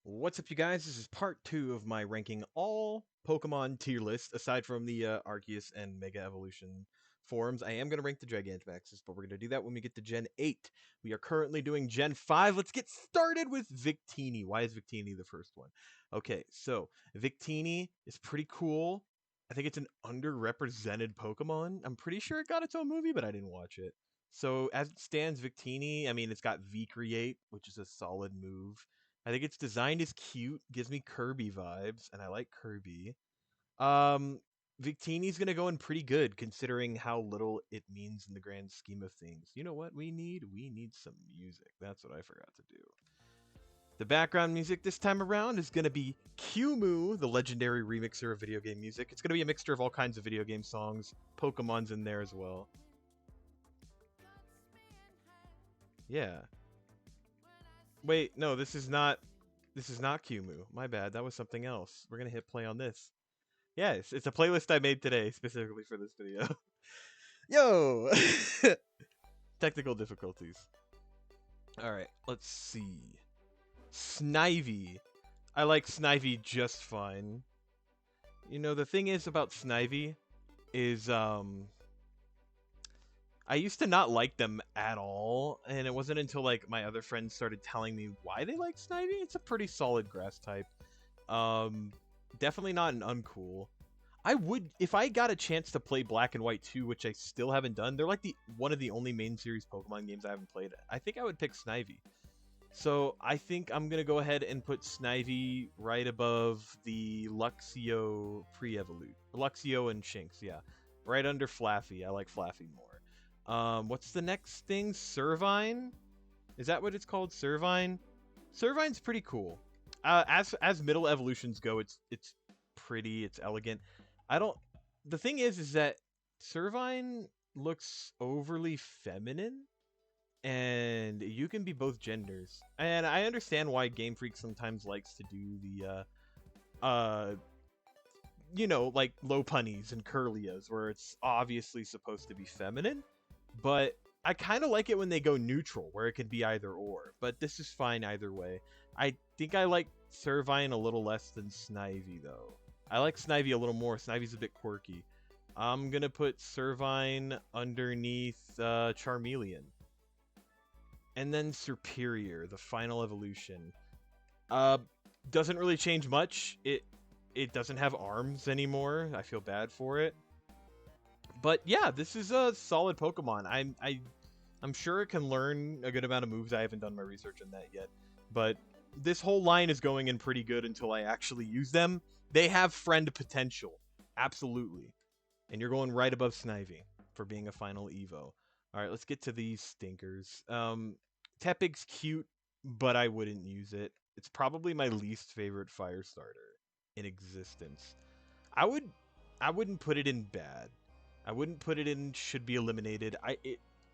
What's up, you guys? This is part 2 of my ranking all Pokemon tier list, aside from the Arceus and Mega Evolution forms. I am going to rank the Gigantamaxes, but we're going to do that when we get to Gen 8. We are currently doing Gen 5. Let's get started with Victini. Why is Victini the first one? Okay, so Victini is pretty cool. I think it's an underrepresented Pokemon. I'm pretty sure it got its own movie, but I didn't watch it. So as it stands, Victini, I mean, it's got V-Create, which is a solid move. I think its design is cute, gives me Kirby vibes, and I like Kirby. Um, Victini's gonna go in pretty good considering how little it means in the grand scheme of things. You know what we need? We need some music. That's what I forgot to do. The background music this time around is gonna be Qmu, the legendary remixer of video game music. It's gonna be a mixture of all kinds of video game songs. Pokemon's in there as well. Yeah. Wait, no, this is not Qmu. My bad. That was something else. We're gonna hit play on this. Yes, it's a playlist I made today specifically for this video. Yo! Technical difficulties. Alright, let's see. Snivy. I like Snivy just fine. You know, the thing is about Snivy is, I used to not like them at all, and it wasn't until like my other friends started telling me why they like Snivy. It's a pretty solid grass type. Definitely not an uncool. I would, if I got a chance to play Black and White 2, which I still haven't done. They're like one of the only main series Pokemon games I haven't played. I think I would pick Snivy. So I think I'm gonna go ahead and put Snivy right above the Luxio pre-evolute. Luxio and Shinx, yeah, right under Flaffy. I like Flaffy more. What's the next thing? Servine? Is that what it's called? Servine? Servine's pretty cool. As middle evolutions go, it's pretty, it's elegant. I don't. The thing is that Servine looks overly feminine, and you can be both genders. And I understand why Game Freak sometimes likes to do the like Lopunnies and Curlias, where it's obviously supposed to be feminine. But I kind of like it when they go neutral, where it can be either or. But this is fine either way. I think I like Servine a little less than Snivy, though. I like Snivy a little more. Snivy's a bit quirky. I'm going to put Servine underneath Charmeleon. And then Superior, the final evolution. Doesn't really change much. It doesn't have arms anymore. I feel bad for it. But yeah, this is a solid Pokemon. I'm sure it can learn a good amount of moves. I haven't done my research on that yet. But this whole line is going in pretty good until I actually use them. They have friend potential. Absolutely. And you're going right above Snivy for being a final Evo. Alright, let's get to these stinkers. Tepig's cute, but I wouldn't use it. It's probably my least favorite fire starter in existence. I wouldn't put it in bad. I wouldn't put it in should be eliminated.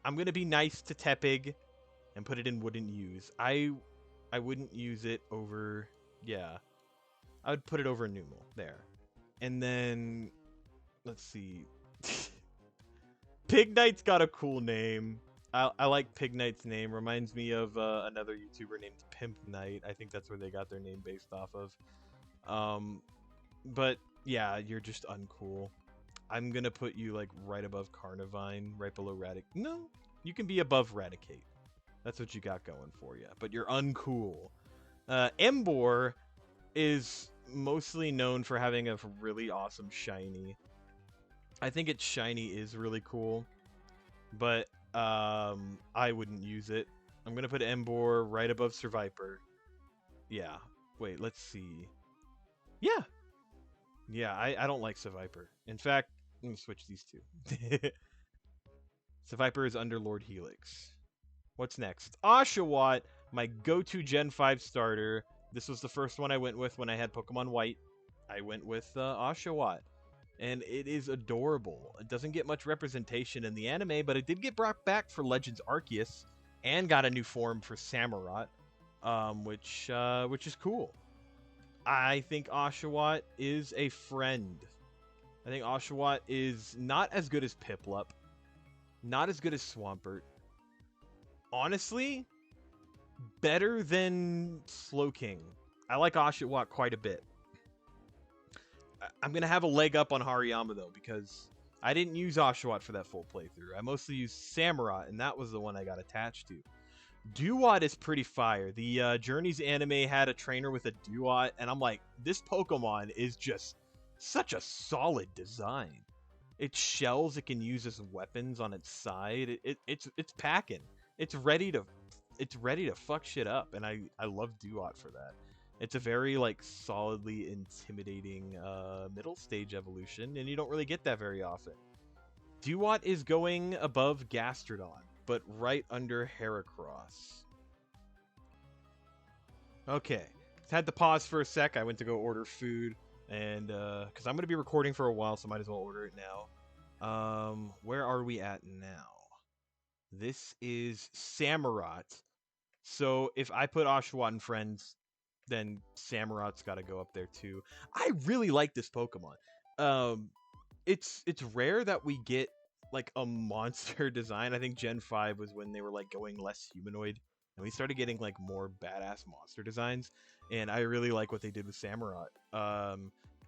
I'm gonna be nice to Tepig and put it in wouldn't use. I wouldn't use it over, yeah. I would put it over Numel there. And then let's see. Pignite's got a cool name. I like Pignite's name. Reminds me of another YouTuber named Pimp Knight. I think that's where they got their name based off of. But yeah, you're just uncool. I'm gonna put you like right above Carnivine, right below Raticate. No, you can be above Raticate. That's what you got going for you. But you're uncool. Emboar is mostly known for having a really awesome shiny. I think its shiny is really cool, but I wouldn't use it. I'm gonna put Emboar right above Survivor. Yeah. Wait, let's see. Yeah. Yeah, I don't like Survivor. In fact, let me switch these two. Survivor is under Lord Helix. What's next? Oshawott, my go-to Gen 5 starter. This was the first one I went with when I had Pokemon White. I went with Oshawott. And it is adorable. It doesn't get much representation in the anime, but it did get brought back for Legends Arceus and got a new form for Samurott, which is cool. I think Oshawott is a friend. I think Oshawott is not as good as Piplup, not as good as Swampert. Honestly, better than Slowking. I like Oshawott quite a bit. I'm going to have a leg up on Hariyama, though, because I didn't use Oshawott for that full playthrough. I mostly used Samurott, and that was the one I got attached to. Duat is pretty fire. The Journeys anime had a trainer with a Duat, and I'm like, this Pokemon is just such a solid design. Its shells it can use as weapons on its side. It's packing. It's ready to fuck shit up, and I love Duat for that. It's a very like solidly intimidating middle stage evolution, and you don't really get that very often. Duat is going above Gastrodon, but right under Heracross. Okay, had to pause for a sec. I went to go order food, and because I'm gonna be recording for a while, so might as well order it now. Where are we at now? This is Samurott. So if I put Oshawott and Friends, then Samurott's got to go up there too. I really like this Pokemon. Um, it's rare that we get like a monster design. I think Gen 5 was when they were like going less humanoid, and we started getting like more badass monster designs. And I really like what they did with Samurott.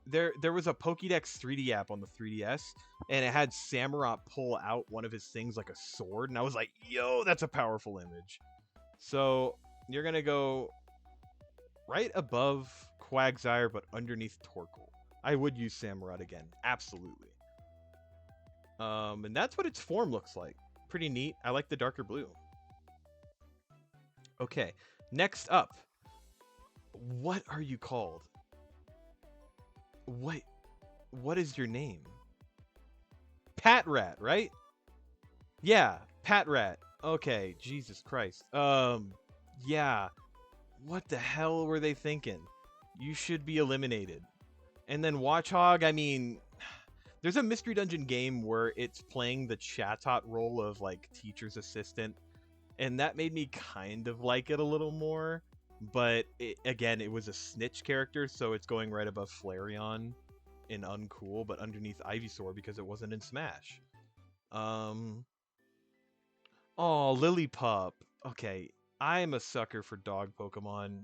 There was a Pokédex 3D app on the 3DS, and it had Samurott pull out one of his things like a sword, and I was like, yo, that's a powerful image. So you're gonna go right above Quagsire, but underneath Torkoal. I would use Samurott again, absolutely. And that's what its form looks like. Pretty neat. I like the darker blue. Okay, next up. What are you called? What is your name? Patrat, right? Yeah, Patrat. Okay, Jesus Christ. Yeah. What the hell were they thinking? You should be eliminated. And then Watchhog, I mean, there's a Mystery Dungeon game where it's playing the Chatot role of like teacher's assistant, and that made me kind of like it a little more. But again, it was a snitch character, so it's going right above Flareon in uncool, but underneath Ivysaur because it wasn't in Smash. Oh, Lillipup. Okay, I'm a sucker for dog Pokemon,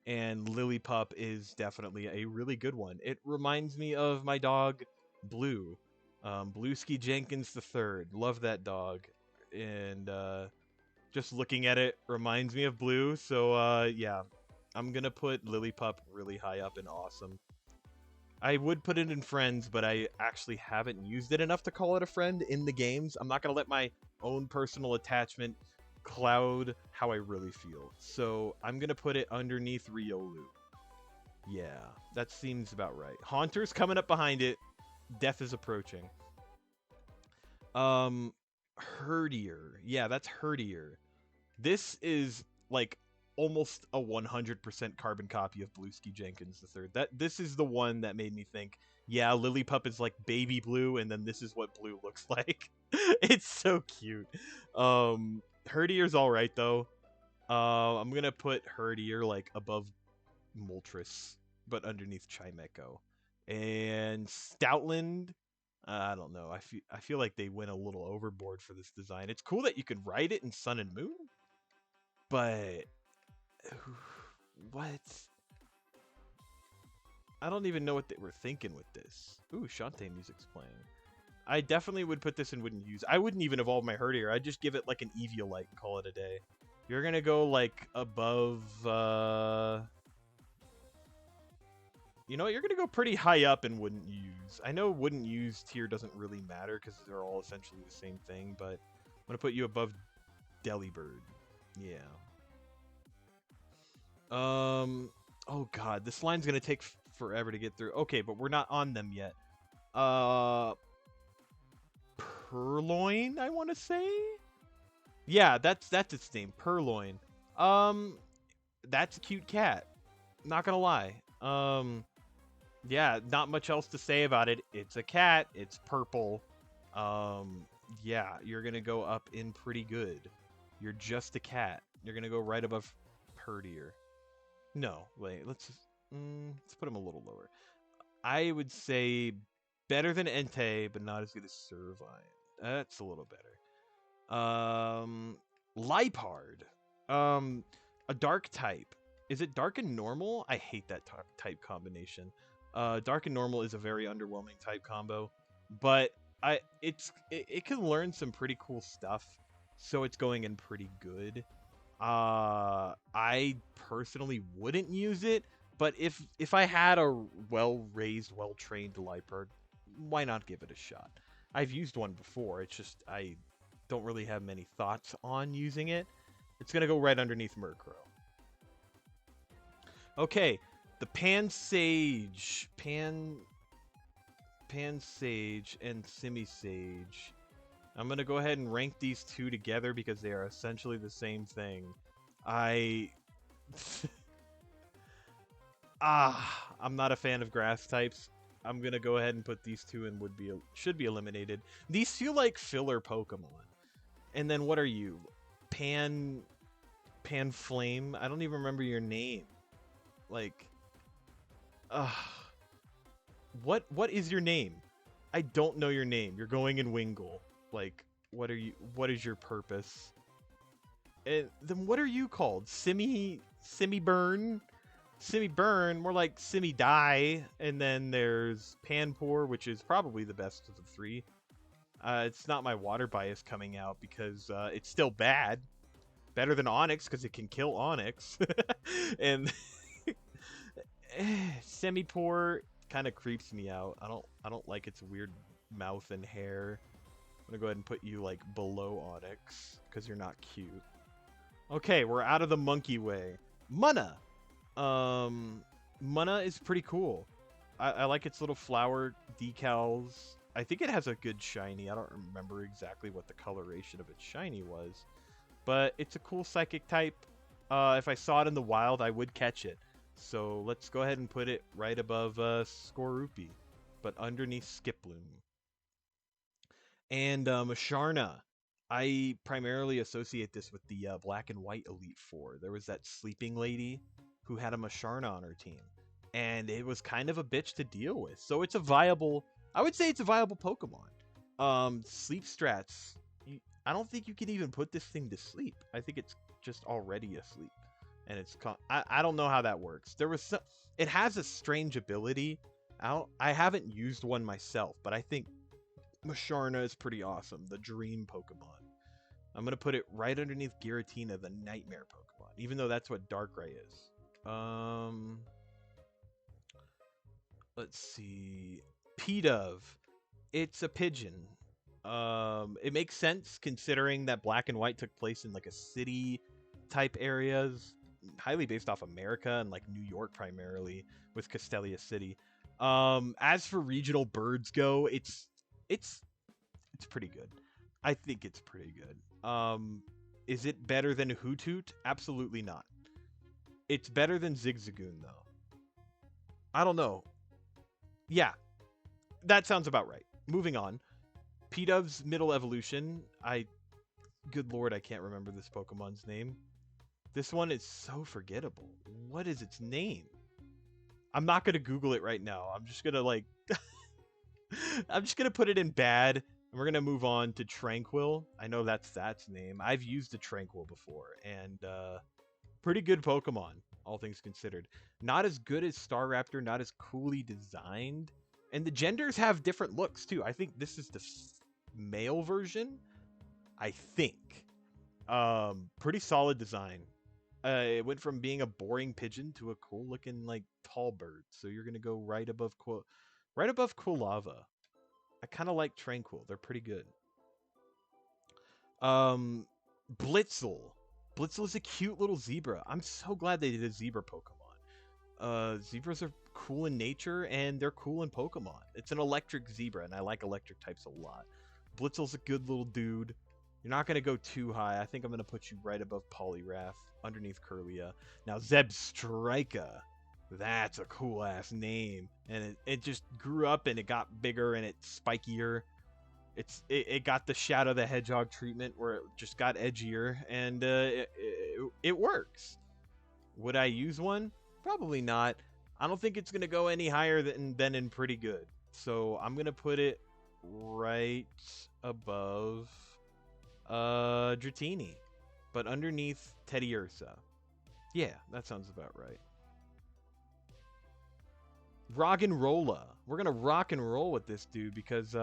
and Lillipup is definitely a really good one. It reminds me of my dog, Blue. Blueski Jenkins III. Love that dog. And just looking at it reminds me of Blue. So yeah, I'm gonna put Lillipup really high up in awesome. I would put it in friends, but I actually haven't used it enough to call it a friend in the games. I'm not gonna let my own personal attachment cloud how I really feel. So I'm gonna put it underneath Riolu. Yeah, that seems about right. Haunter's coming up behind it. Death is approaching. Herdier. Yeah, that's Herdier. This is like almost a 100% carbon copy of Blueski Jenkins III. This is the one that made me think, yeah, Lillipup is like baby blue, and then this is what blue looks like. It's so cute. Herdier's all right though. I'm gonna put Herdier like above Moltres, but underneath Chimecho. And Stoutland, I don't know. I feel like they went a little overboard for this design. It's cool that you can ride it in Sun and Moon, but what? I don't even know what they were thinking with this. Ooh, Shantae music's playing. I definitely would put this and wouldn't use. I wouldn't even evolve my Herdier. I'd just give it like an Eviolite and call it a day. You're gonna go like above. You know, you're gonna go pretty high up and wouldn't use. I know wouldn't use tier doesn't really matter because they're all essentially the same thing, but I'm gonna put you above Delibird. Yeah. Oh god, this line's gonna take forever to get through. Okay, but we're not on them yet. Purloin, I want to say. Yeah, that's its name, Purloin. That's a cute cat. Not gonna lie. Yeah, not much else to say about it. It's a cat. It's purple. Yeah, you're gonna go up in pretty good. You're just a cat. You're gonna go right above Herdier. No, wait. Let's put him a little lower. I would say better than Entei, but not as good as Servine. That's a little better. Liepard. A dark type. Is it dark and normal? I hate that type combination. Dark and normal is a very underwhelming type combo, but it can learn some pretty cool stuff, so it's going in pretty good. I personally wouldn't use it, but if I had a well-raised, well-trained Liepard, why not give it a shot? I've used one before. It's just I don't really have many thoughts on using it. It's gonna go right underneath Murkrow. Okay, the Pansage, Pansage and Simisage. I'm gonna go ahead and rank these two together because they are essentially the same thing. I'm not a fan of grass types. I'm gonna go ahead and put these two in should be eliminated. These feel like filler Pokemon. And then what are you? Panflame? I don't even remember your name. Like, what is your name? I don't know your name. You're going in Wingull. Like, what is your purpose? And then what are you called? Simiburn? Simiburn, more like Simi-Die. And then there's Panpour, which is probably the best of the three. It's not my water bias coming out because it's still bad. Better than Onix because it can kill Onix. And Semipour kind of creeps me out. I don't like its weird mouth and hair. I'm gonna go ahead and put you like below Onix because you're not cute. Okay, we're out of the monkey way. Munna. Munna is pretty cool. I like its little flower decals. I think it has a good shiny. I don't remember exactly what the coloration of its shiny was, but it's a cool psychic type. If I saw it in the wild, I would catch it. So let's go ahead and put it right above Skorupi, but underneath Skiploom. And Masharna. I primarily associate this with the Black and White Elite Four. There was that sleeping lady who had a Masharna on her team, and it was kind of a bitch to deal with. So it's a viable, I would say it's a viable Pokemon. Sleep strats. I don't think you can even put this thing to sleep. I think it's just already asleep. And it's I don't know how that works. It has a strange ability. I haven't used one myself, but I think Masharna is pretty awesome. The dream Pokemon. I'm gonna put it right underneath Giratina, the nightmare Pokemon, even though that's what Darkrai is. Let's see. Pidove. It's a pigeon. It makes sense considering that Black and White took place in like a city type areas, highly based off America and like New York primarily with Castelia City. As for regional birds go, it's pretty good. I think it's pretty good. Is it better than Hoothoot? Absolutely not. It's better than Zigzagoon though. I don't know. Yeah, that sounds about right. Moving on. Pidove's middle evolution. Good lord, I can't remember this Pokemon's name. This one is so forgettable. What is its name? I'm not going to Google it right now. I'm just going to like... I'm just going to put it in bad. And we're going to move on to Tranquil. I know that's name. I've used a Tranquil before. And pretty good Pokemon, all things considered. Not as good as Staraptor. Not as coolly designed. And the genders have different looks, too. I think this is the male version. I think. Pretty solid design. It went from being a boring pigeon to a cool looking like tall bird. So you're gonna go right above Quilava. I kind of like Tranquil. They're pretty good. Blitzel. Blitzel is a cute little zebra. I'm so glad they did a zebra Pokemon. Zebras are cool in nature and they're cool in Pokemon. It's an electric zebra and I like electric types a lot. Blitzel's a good little dude. You're not going to go too high. I think I'm going to put you right above Poliwrath, underneath Kirlia. Now, Zebstrika. That's a cool-ass name. And it just grew up and it got bigger and it's spikier. It got the Shadow the Hedgehog treatment where it just got edgier. And it works. Would I use one? Probably not. I don't think it's going to go any higher than in pretty good. So I'm going to put it right above... Dratini, but underneath Teddiursa. Yeah, that sounds about right. Rock and rolla. We're gonna rock and roll with this dude because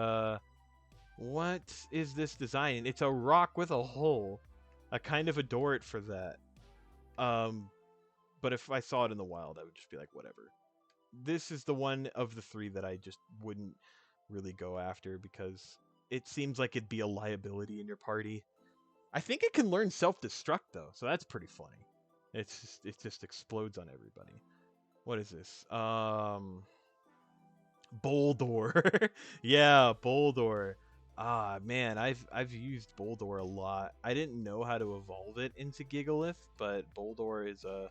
what is this design? It's a rock with a hole. I kind of adore it for that. Um, but if I saw it in the wild, I would just be like, whatever. This is the one of the three that I just wouldn't really go after because it seems like it'd be a liability in your party. I think it can learn self-destruct though, so that's pretty funny. It just explodes on everybody. What is this? Boldor. Yeah, Boldor. Ah, man, I've used Boldor a lot. I didn't know how to evolve it into Gigalith, but Boldor is a,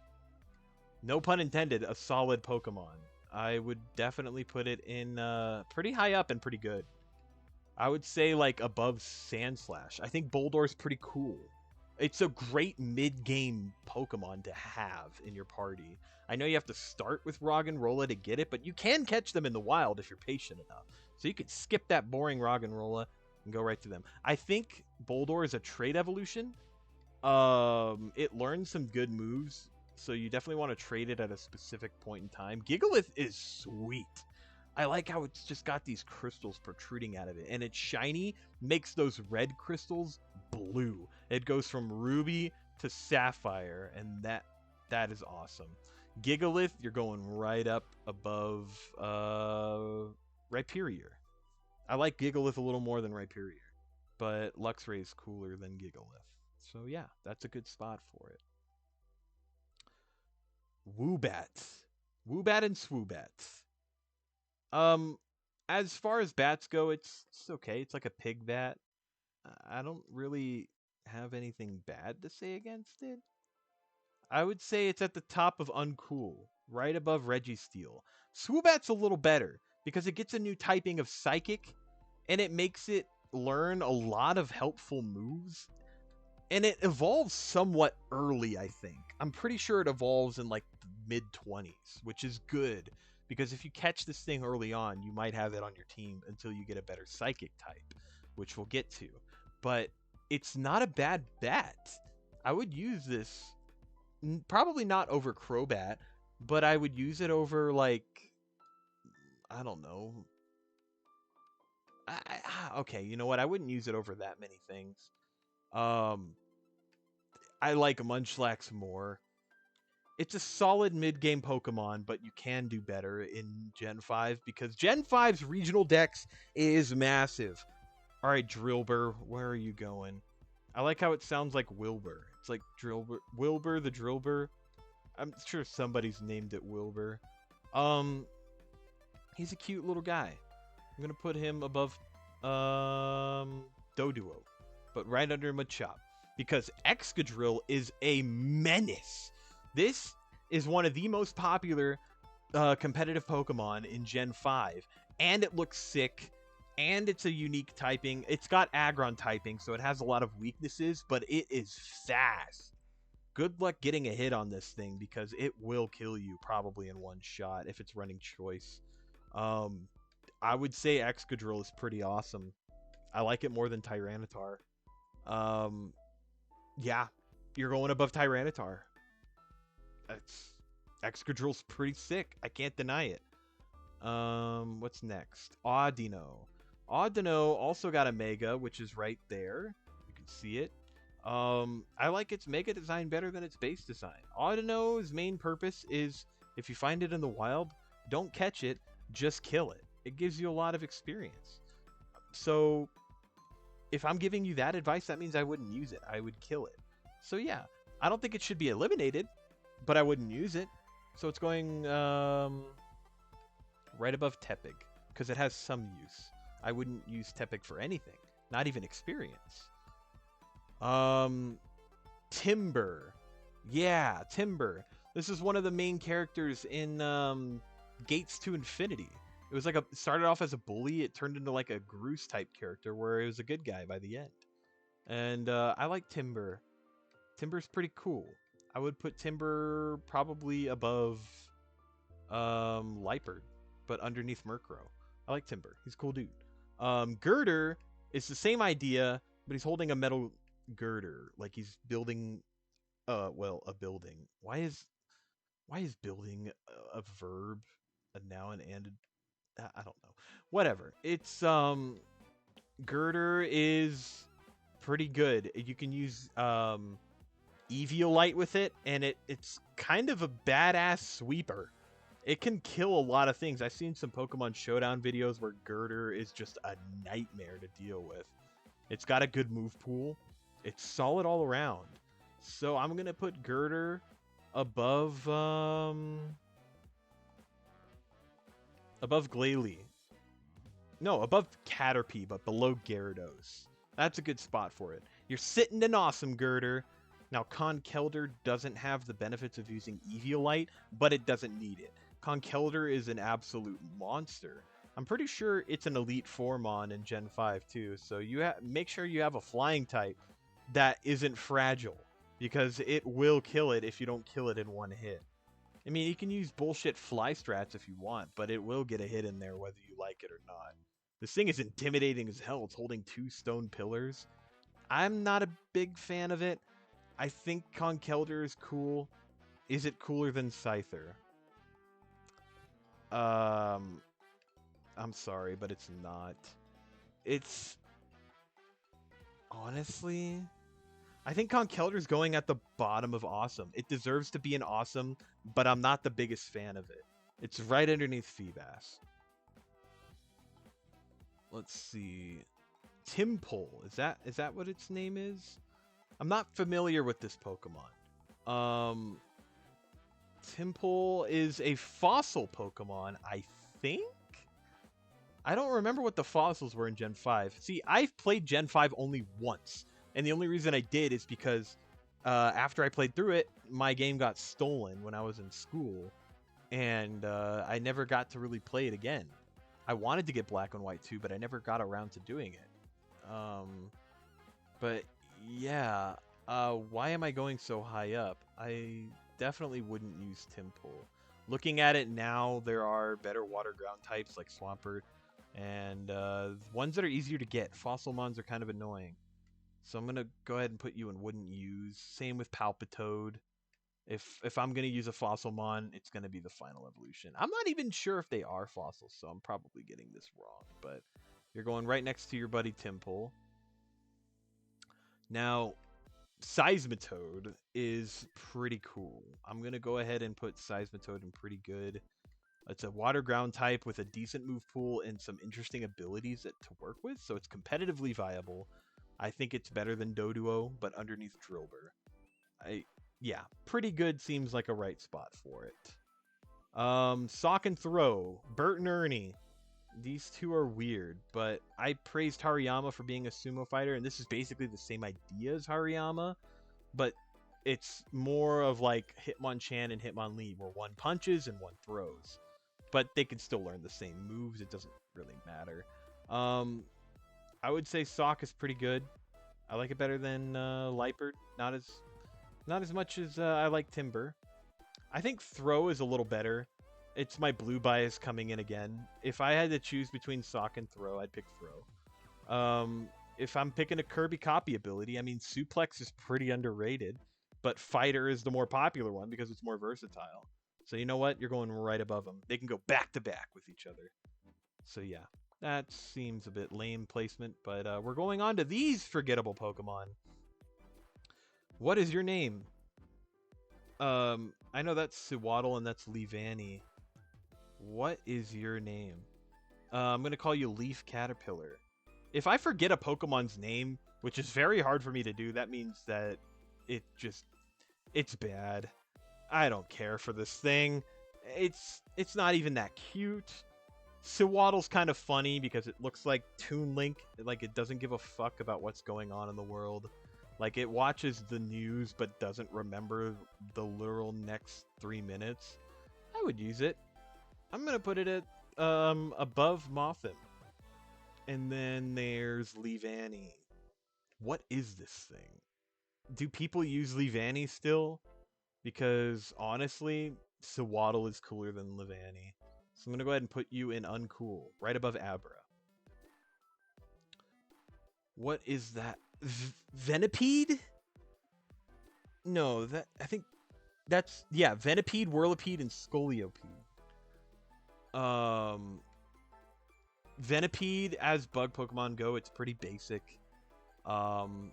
no pun intended, a solid Pokemon. I would definitely put it in pretty high up and pretty good. I would say like above Sandslash. I think Boldor's pretty cool. It's a great mid-game Pokemon to have in your party. I know you have to start with Roggenrola to get it, but you can catch them in the wild if you're patient enough. So you could skip that boring Roggenrola and go right to them. I think Boldor is a trait evolution. It learns some good moves, so you definitely want to trade it at a specific point in time. Gigalith is sweet. I like how it's just got these crystals protruding out of it, and it's shiny, makes those red crystals blue. It goes from ruby to sapphire, and that is awesome. Gigalith, you're going right up above Rhyperior. I like Gigalith a little more than Rhyperior, but Luxray is cooler than Gigalith. So yeah, that's a good spot for it. Woobat. Woobat and Swoobat. Um, as far as bats go, it's okay. It's like a pig bat. I don't really have anything bad to say against it. I would say it's at the top of uncool, right above Registeel. Swoobat's a little better because it gets a new typing of Psychic, and it makes it learn a lot of helpful moves. And it evolves somewhat early, I think. I'm pretty sure it evolves in like the mid 20s, which is good because if you catch this thing early on, you might have it on your team until you get a better psychic type, which we'll get to. But it's not a bad bat. I would use this probably not over Crobat, but I would use it over like I don't know. Okay, you know what? I wouldn't use it over that many things. Um, I like Munchlax more. It's a solid mid-game Pokemon, but you can do better in Gen 5 because Gen 5's regional dex is massive. All right, Drillbur, where are you going? I like how it sounds like Wilbur. It's like Drillbur, Wilbur the Drillbur. I'm sure somebody's named it Wilbur. Um, he's a cute little guy. I'm gonna put him above Doduo, but right under Machop because Excadrill is a menace. This is one of the most popular competitive Pokemon in Gen 5, and it looks sick, and it's a unique typing. It's got Aggron typing, so it has a lot of weaknesses, but it is fast. Good luck getting a hit on this thing because it will kill you probably in one shot if it's running choice. Um, I would say Excadrill is pretty awesome. I like it more than Tyranitar. Um, yeah, you're going above Tyranitar. It's Excadrill's pretty sick. I can't deny it. What's next? Audino. Audino also got a Mega, which is right there. You can see it. I like its Mega design better than its base design. Audino's main purpose is if you find it in the wild, don't catch it, just kill it. It gives you a lot of experience. So if I'm giving you that advice, that means I wouldn't use it. I would kill it. So yeah, I don't think it should be eliminated, but I wouldn't use it. So it's going right above Tepig because it has some use. I wouldn't use Tepig for anything, not even experience. Timber. Yeah, Timber. This is one of the main characters in Gates to Infinity. It was like started off as a bully. It turned into like a Groose type character where it was a good guy by the end. And I like Timber. Timber's pretty cool. I would put Timber probably above Liepard, but underneath Murkrow. I like Timber. He's a cool dude. Girder is the same idea, but he's holding a metal girder. Like he's building Well, a building. Why is building a verb, a noun, and I don't know. Whatever. It's girder is pretty good. You can use Eviolite with it, and it's kind of a badass sweeper. It can kill a lot of things. I've seen some Pokemon Showdown videos where girder is just a nightmare to deal with. It's got a good move pool. It's solid all around. So I'm gonna put girder above above Glalie. No, above Caterpie, but below Gyarados. That's a good spot for it. You're sitting an awesome girder. Now, Conkeldurr doesn't have the benefits of using Eviolite, but it doesn't need it. Conkeldurr is an absolute monster. I'm pretty sure it's an Elite Formon in Gen 5 too, so you make sure you have a flying type that isn't fragile, because it will kill it if you don't kill it in one hit. I mean, you can use bullshit fly strats if you want, but it will get a hit in there whether you like it or not. This thing is intimidating as hell. It's holding 2 stone pillars. I'm not a big fan of it. I think Conkeldurr is cool. Is it cooler than Scyther? I'm sorry, but it's not. It's honestly, I think Conkeldurr is going at the bottom of awesome. It deserves to be an awesome, but I'm not the biggest fan of it. It's right underneath Feebas. Let's see. Timpole. Is that what its name is? I'm not familiar with this Pokemon. Timpole is a fossil Pokemon, I think? I don't remember what the fossils were in Gen 5. See, I've played Gen 5 only once. And the only reason I did is because after I played through it, my game got stolen when I was in school. And I never got to really play it again. I wanted to get Black and White too, but I never got around to doing it. But yeah, why am I going so high up? I definitely wouldn't use Timpole. Looking at it now, there are better water ground types like Swampert, and ones that are easier to get. Fossilmons are kind of annoying. So I'm going to go ahead and put you in wouldn't use. Same with Palpitoad. If I'm going to use a Fossilmon, it's going to be the final evolution. I'm not even sure if they are fossils, so I'm probably getting this wrong. But you're going right next to your buddy Timpole. Now, Seismitoad is pretty cool. I'm going to go ahead and put Seismitoad in pretty good. It's a water ground type with a decent move pool and some interesting abilities to work with, so it's competitively viable. I think it's better than Doduo, but underneath Drillbur. Yeah, pretty good seems like a right spot for it. Sock and Throw, Bert and Ernie. These two are weird, but I praised Hariyama for being a sumo fighter, and this is basically the same idea as Hariyama, but it's more of like Hitmonchan and Hitmonlee, where one punches and one throws. But they can still learn the same moves, it doesn't really matter. I would say Sock is pretty good. I like it better than Liepard. Not as much as I like Timber. I think Throw is a little better. It's my blue bias coming in again. If I had to choose between Sock and Throw, I'd pick Throw. If I'm picking a Kirby copy ability, I mean, Suplex is pretty underrated, but Fighter is the more popular one because it's more versatile. So you know what? You're going right above them. They can go back to back with each other. So yeah, that seems a bit lame placement, but we're going on to these forgettable Pokemon. What is your name? I know that's Sewaddle and that's Leavanny. What is your name? I'm going to call you Leaf Caterpillar. If I forget a Pokemon's name, which is very hard for me to do, that means that it's bad. I don't care for this thing. It's not even that cute. Sewaddle's kind of funny because it looks like Toon Link. Like, it doesn't give a fuck about what's going on in the world. Like, it watches the news but doesn't remember the literal next 3 minutes. I would use it. I'm going to put it at above Mothim. And then there's Leavanny. What is this thing? Do people use Leavanny still? Because, honestly, Sewaddle is cooler than Leavanny. So I'm going to go ahead and put you in uncool, right above Abra. What is that? Venipede? No, that I think that's yeah, Venipede, Whirlipede, and Scolipede. Um, Venipede as bug Pokemon go, it's pretty basic. Um,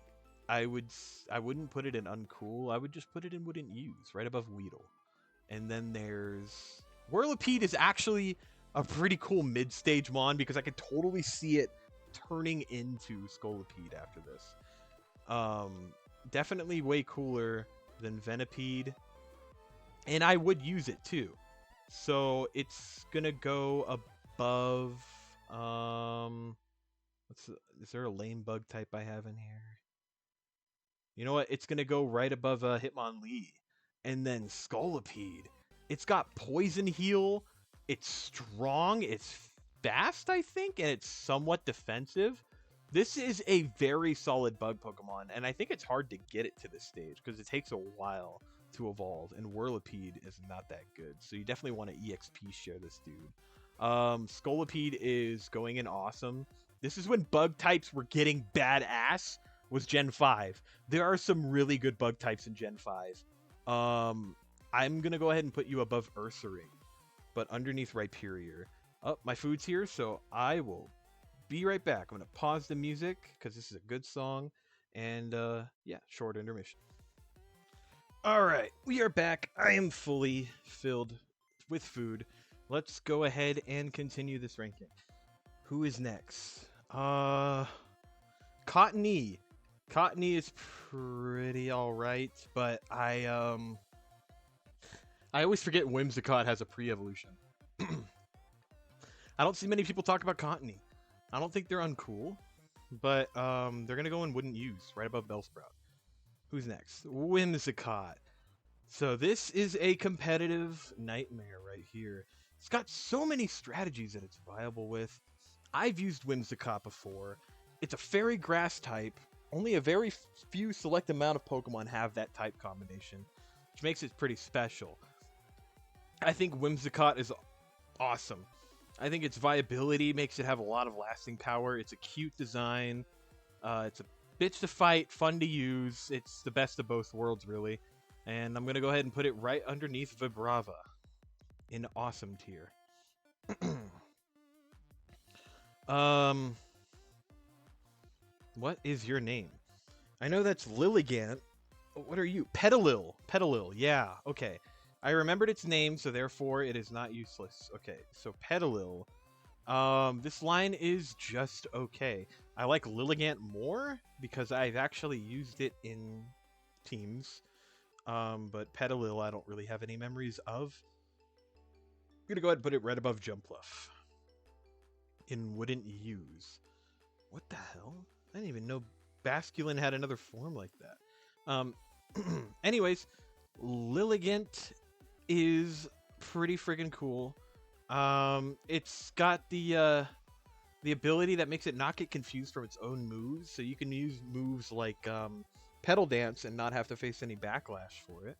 I wouldn't put it in uncool. I would just put it in wouldn't use, right above Weedle. And then there's Whirlipede is actually a pretty cool mid-stage mon because I could totally see it turning into Scolipede after this. Definitely way cooler than Venipede, and I would use it too. So it's gonna go above. Is there a lame bug type I have in here? You know what? It's gonna go right above Hitmonlee, and then Scolipede. It's got Poison Heal. It's strong. It's fast, I think, and it's somewhat defensive. This is a very solid bug Pokemon, and I think it's hard to get it to this stage because it takes a while to evolve, and Whirlipede is not that good. So you definitely want to EXP share this dude. Scolipede is going in awesome. This is when bug types were getting badass, was Gen 5. There are some really good bug types in Gen 5. I'm going to go ahead and put you above Ursaring, but underneath Rhyperior. Oh, my food's here, so I will be right back. I'm going to pause the music because this is a good song. And yeah, short intermission. All right, we are back. I am fully filled with food. Let's go ahead and continue this ranking. Who is next? Cottony. Cottony is pretty alright, but I always forget Whimsicott has a pre-evolution. I don't see many people talk about Cottony. I don't think they're uncool, but they're gonna go in wouldn't use right above Bellsprout. Who's next? Whimsicott. So this is a competitive nightmare right here. It's got so many strategies that it's viable with. I've used Whimsicott before. It's a fairy grass type. Only a very few select amount of Pokemon have that type combination, which makes it pretty special. I think Whimsicott is awesome. I think its viability makes it have a lot of lasting power. It's a cute design. It's a bitch to fight, fun to use. It's the best of both worlds, really. And I'm going to go ahead and put it right underneath Vibrava in awesome tier. What is your name? I know that's Lilligant. What are you? Petalil. Petalil. Yeah. Okay. I remembered its name, so therefore it is not useless. Okay. So Petalil. This line is just okay. I like Lilligant more because I've actually used it in teams. But Petalil I don't really have any memories of. I'm gonna go ahead and put it right above Jumpluff. In wouldn't use. What the hell? I didn't even know Basculin had another form like that. Anyways, Lilligant is pretty friggin' cool. It's got the ability that makes it not get confused from its own moves, so you can use moves like Petal Dance and not have to face any backlash for it.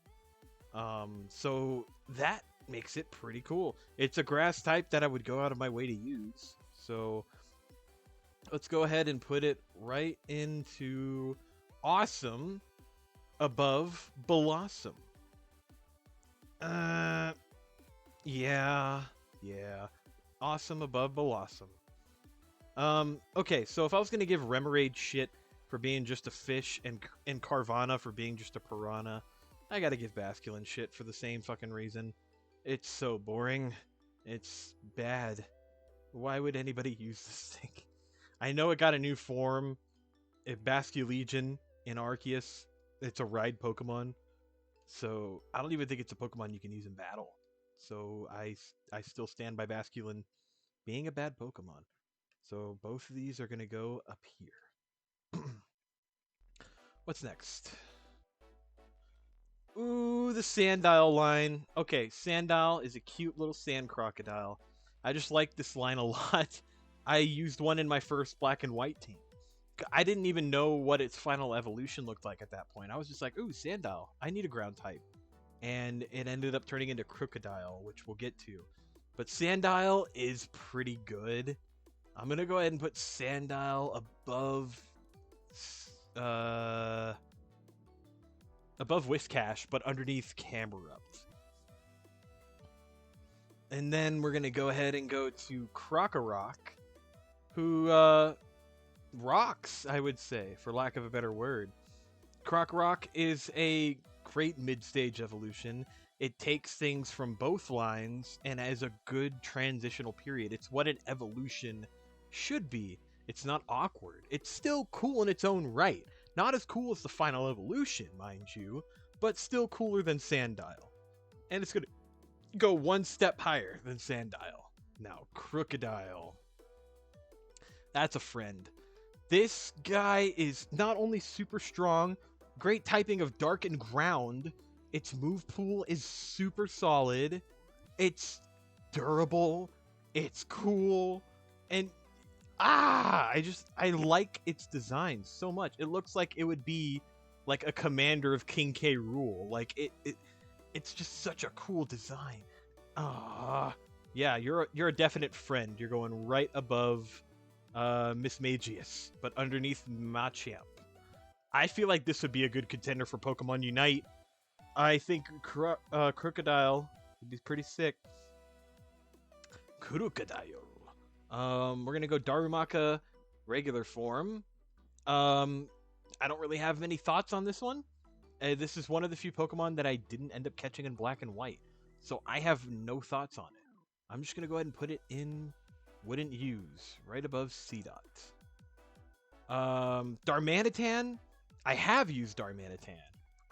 So that makes it pretty cool. It's a grass type that I would go out of my way to use. So let's go ahead and put it right into awesome above Blossom. Yeah. Awesome above Blossom. Okay, so if I was gonna give Remoraid shit for being just a fish and Carvana for being just a piranha, I gotta give Basculin shit for the same fucking reason. It's so boring. It's bad. Why would anybody use this thing? I know it got a new form. Basculegion in Arceus. It's a ride Pokemon. So I don't even think it's a Pokemon you can use in battle. So I still stand by Basculin being a bad Pokemon. So both of these are going to go up here. What's next? Ooh, the Sandile line. Okay, Sandile is a cute little sand crocodile. I just like this line a lot. I used one in my first black and white team. I didn't even know what its final evolution looked like at that point. I was just like, ooh, Sandile. I need a ground type. And it ended up turning into Crocodile, which we'll get to. But Sandile is pretty good. I'm going to go ahead and put Sandile above above Whiscash, but underneath Camerupt. And then we're going to go ahead and go to Krokorok, who rocks, I would say, for lack of a better word. Krokorok is a great mid-stage evolution. It takes things from both lines and has a good transitional period. It's what an evolution should be. It's not awkward. It's still cool in its own right. Not as cool as the final evolution, mind you, but still cooler than Sandile. And it's going to go one step higher than Sandile. Now, Crocodile. That's a friend. This guy is not only super strong, great typing of Dark and Ground. Its move pool is super solid. It's durable. It's cool. And I like its design so much. It looks like it would be like a commander of King K. Rool. Like it's just such a cool design. Yeah, you're a definite friend. You're going right above Miss Magius, but underneath Machamp. I feel like this would be a good contender for Pokemon Unite. I think Crocodile would be pretty sick. Crocodile. We're gonna go Darumaka regular form. I don't really have many thoughts on this one. This is one of the few Pokemon that I didn't end up catching in Black and White, so I have no thoughts on it. I'm just gonna go ahead and put it in wouldn't use right above C-Dot. Darmanitan. I have used Darmanitan.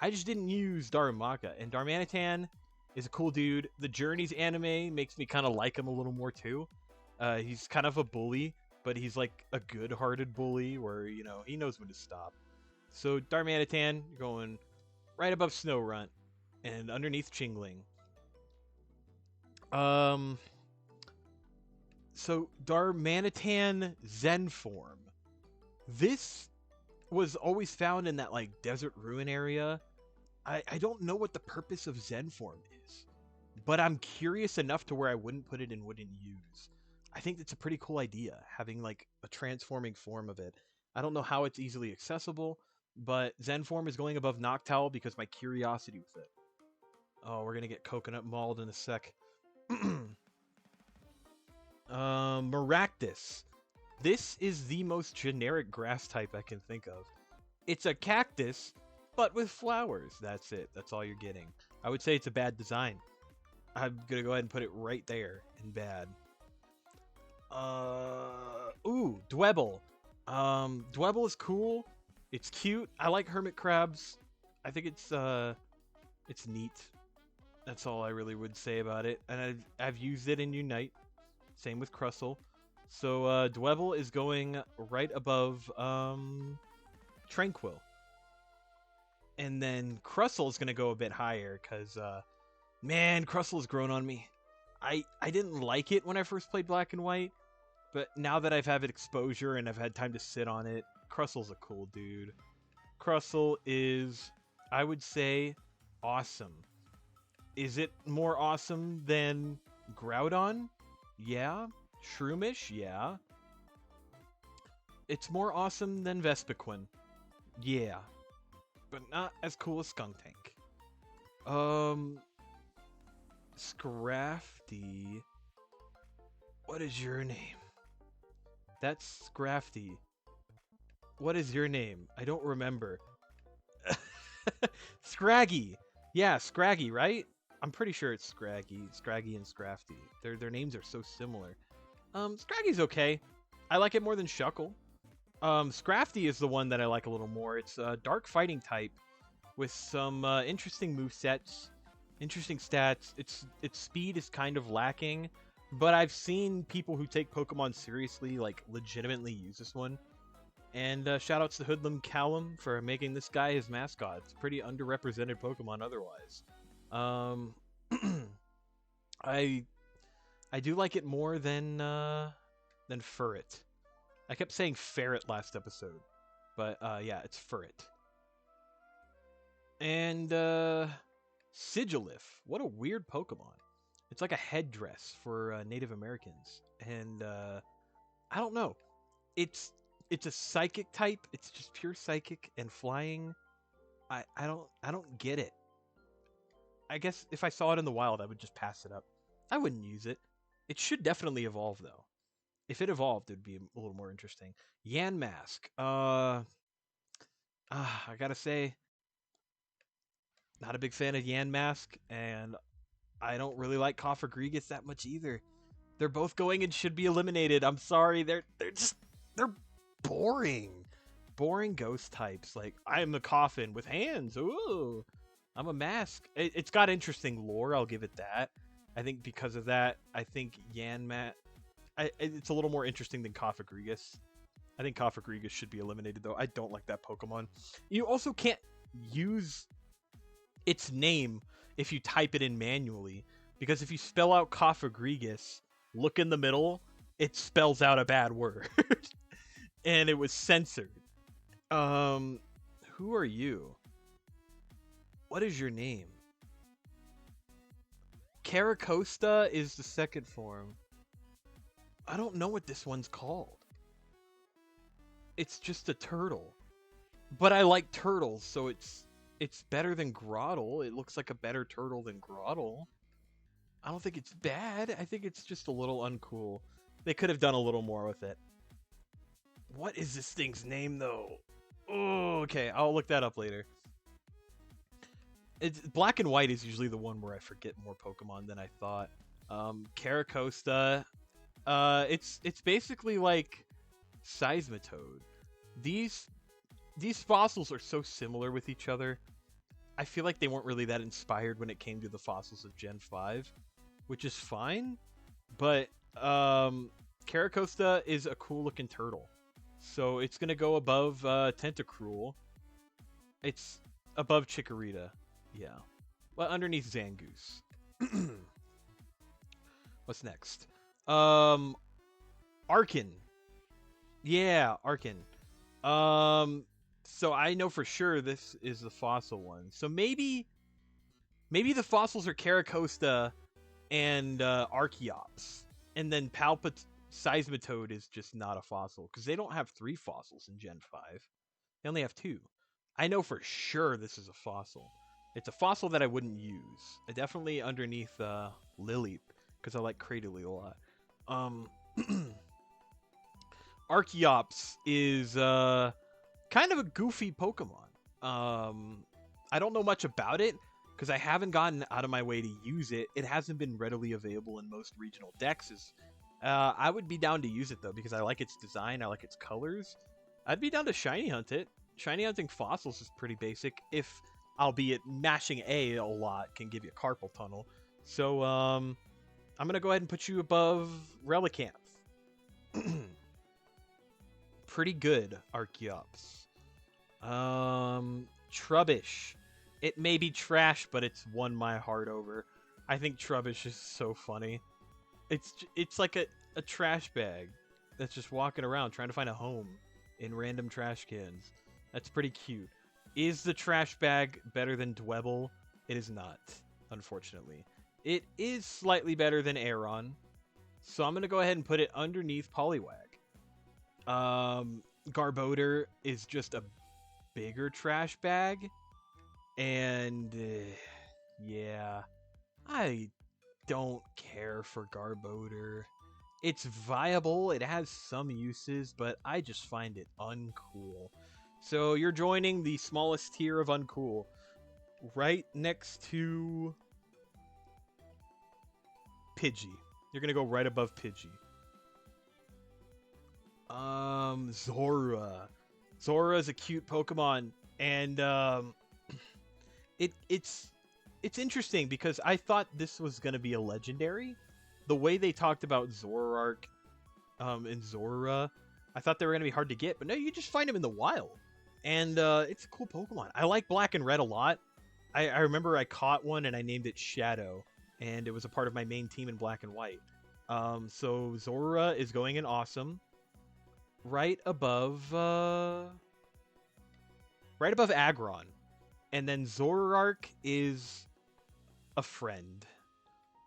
I just didn't use Darumaka, and Darmanitan is a cool dude. The Journeys anime makes me kind of like him a little more too. He's kind of a bully, but he's like a good-hearted bully where, you know, he knows when to stop. So Darmanitan, you're going right above Snorunt and underneath Chingling. So Darmanitan Zen form. This was always found in that like desert ruin area. I don't know what the purpose of Zen form is, but I'm curious enough to where I wouldn't put it in wouldn't use. I think it's a pretty cool idea, having like a transforming form of it. I don't know how it's easily accessible, but Zen form is going above Noctowl because my curiosity with it. Oh, we're gonna get coconut mauled in a sec. Maractus. This is the most generic grass type I can think of. It's a cactus, but with flowers. That's it. That's all you're getting. I would say it's a bad design. I'm gonna go ahead and put it right there in bad. Dwebble. Dwebble is cool. It's cute. I like hermit crabs. I think it's neat. That's all I really would say about it. And I've used it in Unite. Same with Crustle. So Dwebble is going right above Tranquil. And then Crustle is going to go a bit higher because, man, Crustle's grown on me. I didn't like it when I first played Black and White, but now that I've had exposure and I've had time to sit on it, Crustle's a cool dude. Crustle is, I would say, awesome. Is it more awesome than Groudon? Yeah. Shroomish? Yeah. It's more awesome than Vespiquen. Yeah. But not as cool as Skuntank. Scrafty. What is your name? That's Scrafty. What is your name? I don't remember. Scraggy. Yeah, Scraggy, right? I'm pretty sure it's Scraggy. Scraggy and Scrafty. Their names are so similar. Scraggy's okay. I like it more than Shuckle. Scrafty is the one that I like a little more. It's a dark fighting type with some interesting movesets, interesting stats. Its speed is kind of lacking, but I've seen people who take Pokemon seriously, like, legitimately use this one. And shoutouts to Hoodlum Callum for making this guy his mascot. It's a pretty underrepresented Pokemon otherwise. I do like it more than Furret. I kept saying Ferret last episode, but yeah, it's Furret. And Sigilif. What a weird Pokemon. It's like a headdress for Native Americans, and I don't know. It's a psychic type. It's just pure psychic and flying. I don't get it. I guess if I saw it in the wild, I would just pass it up. I wouldn't use it. It should definitely evolve though. If it evolved, it'd be a little more interesting. Yan Mask. I gotta say, not a big fan of Yan Mask, and I don't really like Cofagrigus that much either. They're both going and should be eliminated. I'm sorry, they're boring. Boring ghost types. Like, I am the coffin with hands. Ooh. I'm a mask. It's got interesting lore, I'll give it that. I think because of that, I think Yanmat it's a little more interesting than Cofagrigus. I think Cofagrigus should be eliminated though. I don't like that Pokemon. You also can't use its name if you type it in manually, because if you spell out Cofagrigus, look in the middle, it spells out a bad word. And it was censored. Who are you? What is your name? Caracosta is the second form. I don't know what this one's called. It's just a turtle. But I like turtles, so it's better than Groddle. It looks like a better turtle than Groddle. I don't think it's bad. I think it's just a little uncool. They could have done a little more with it. What is this thing's name, though? Oh, okay. I'll look that up later. It's Black and White is usually the one where I forget more Pokemon than I thought. Caracosta. It's basically like Seismitoad. These fossils are so similar with each other. I feel like they weren't really that inspired when it came to the fossils of Gen 5, which is fine. But Caracosta is a cool looking turtle. So it's going to go above Tentacruel. It's above Chikorita. Yeah. Well, underneath Zangoose. What's next? Arkin. Yeah, Arkin. So I know for sure this is the fossil one. So maybe the fossils are Caracosta and Archeops. And then Seismitoad is just not a fossil, because they don't have 3 fossils in Gen 5. They only have 2. I know for sure this is a fossil. It's a fossil that I wouldn't use. Definitely underneath Lileep, because I like Cradily a lot. Archeops is kind of a goofy Pokemon. I don't know much about it, because I haven't gotten out of my way to use it. It hasn't been readily available in most regional dexes. I would be down to use it, though, because I like its design, I like its colors. I'd be down to shiny hunt it. Shiny hunting fossils is pretty basic, if, albeit, mashing A a lot can give you a carpal tunnel. So, I'm going to go ahead and put you above Relicanth. Pretty good, Archeops. Trubbish. It may be trash, but it's won my heart over. I think Trubbish is so funny. It's like a trash bag that's just walking around trying to find a home in random trash cans. That's pretty cute. Is the trash bag better than Dwebble? It is not, unfortunately. It is slightly better than Aeron, so I'm going to go ahead and put it underneath Poliwag. Garbodor is just a bigger trash bag, and yeah, I don't care for Garbodor. It's viable, it has some uses, but I just find it uncool. So you're joining the smallest tier of uncool, right next to Pidgey. You're gonna go right above Pidgey. Zora. Zora is a cute Pokemon, and it's interesting because I thought this was gonna be a legendary. The way they talked about Zoroark and Zora, I thought they were gonna be hard to get, but no, you just find them in the wild, and it's a cool Pokemon. I like Black and Red a lot. I remember I caught one and I named it Shadow, and it was a part of my main team in Black and White. So Zora is going in awesome. Right above Aggron. And then Zoroark is a friend.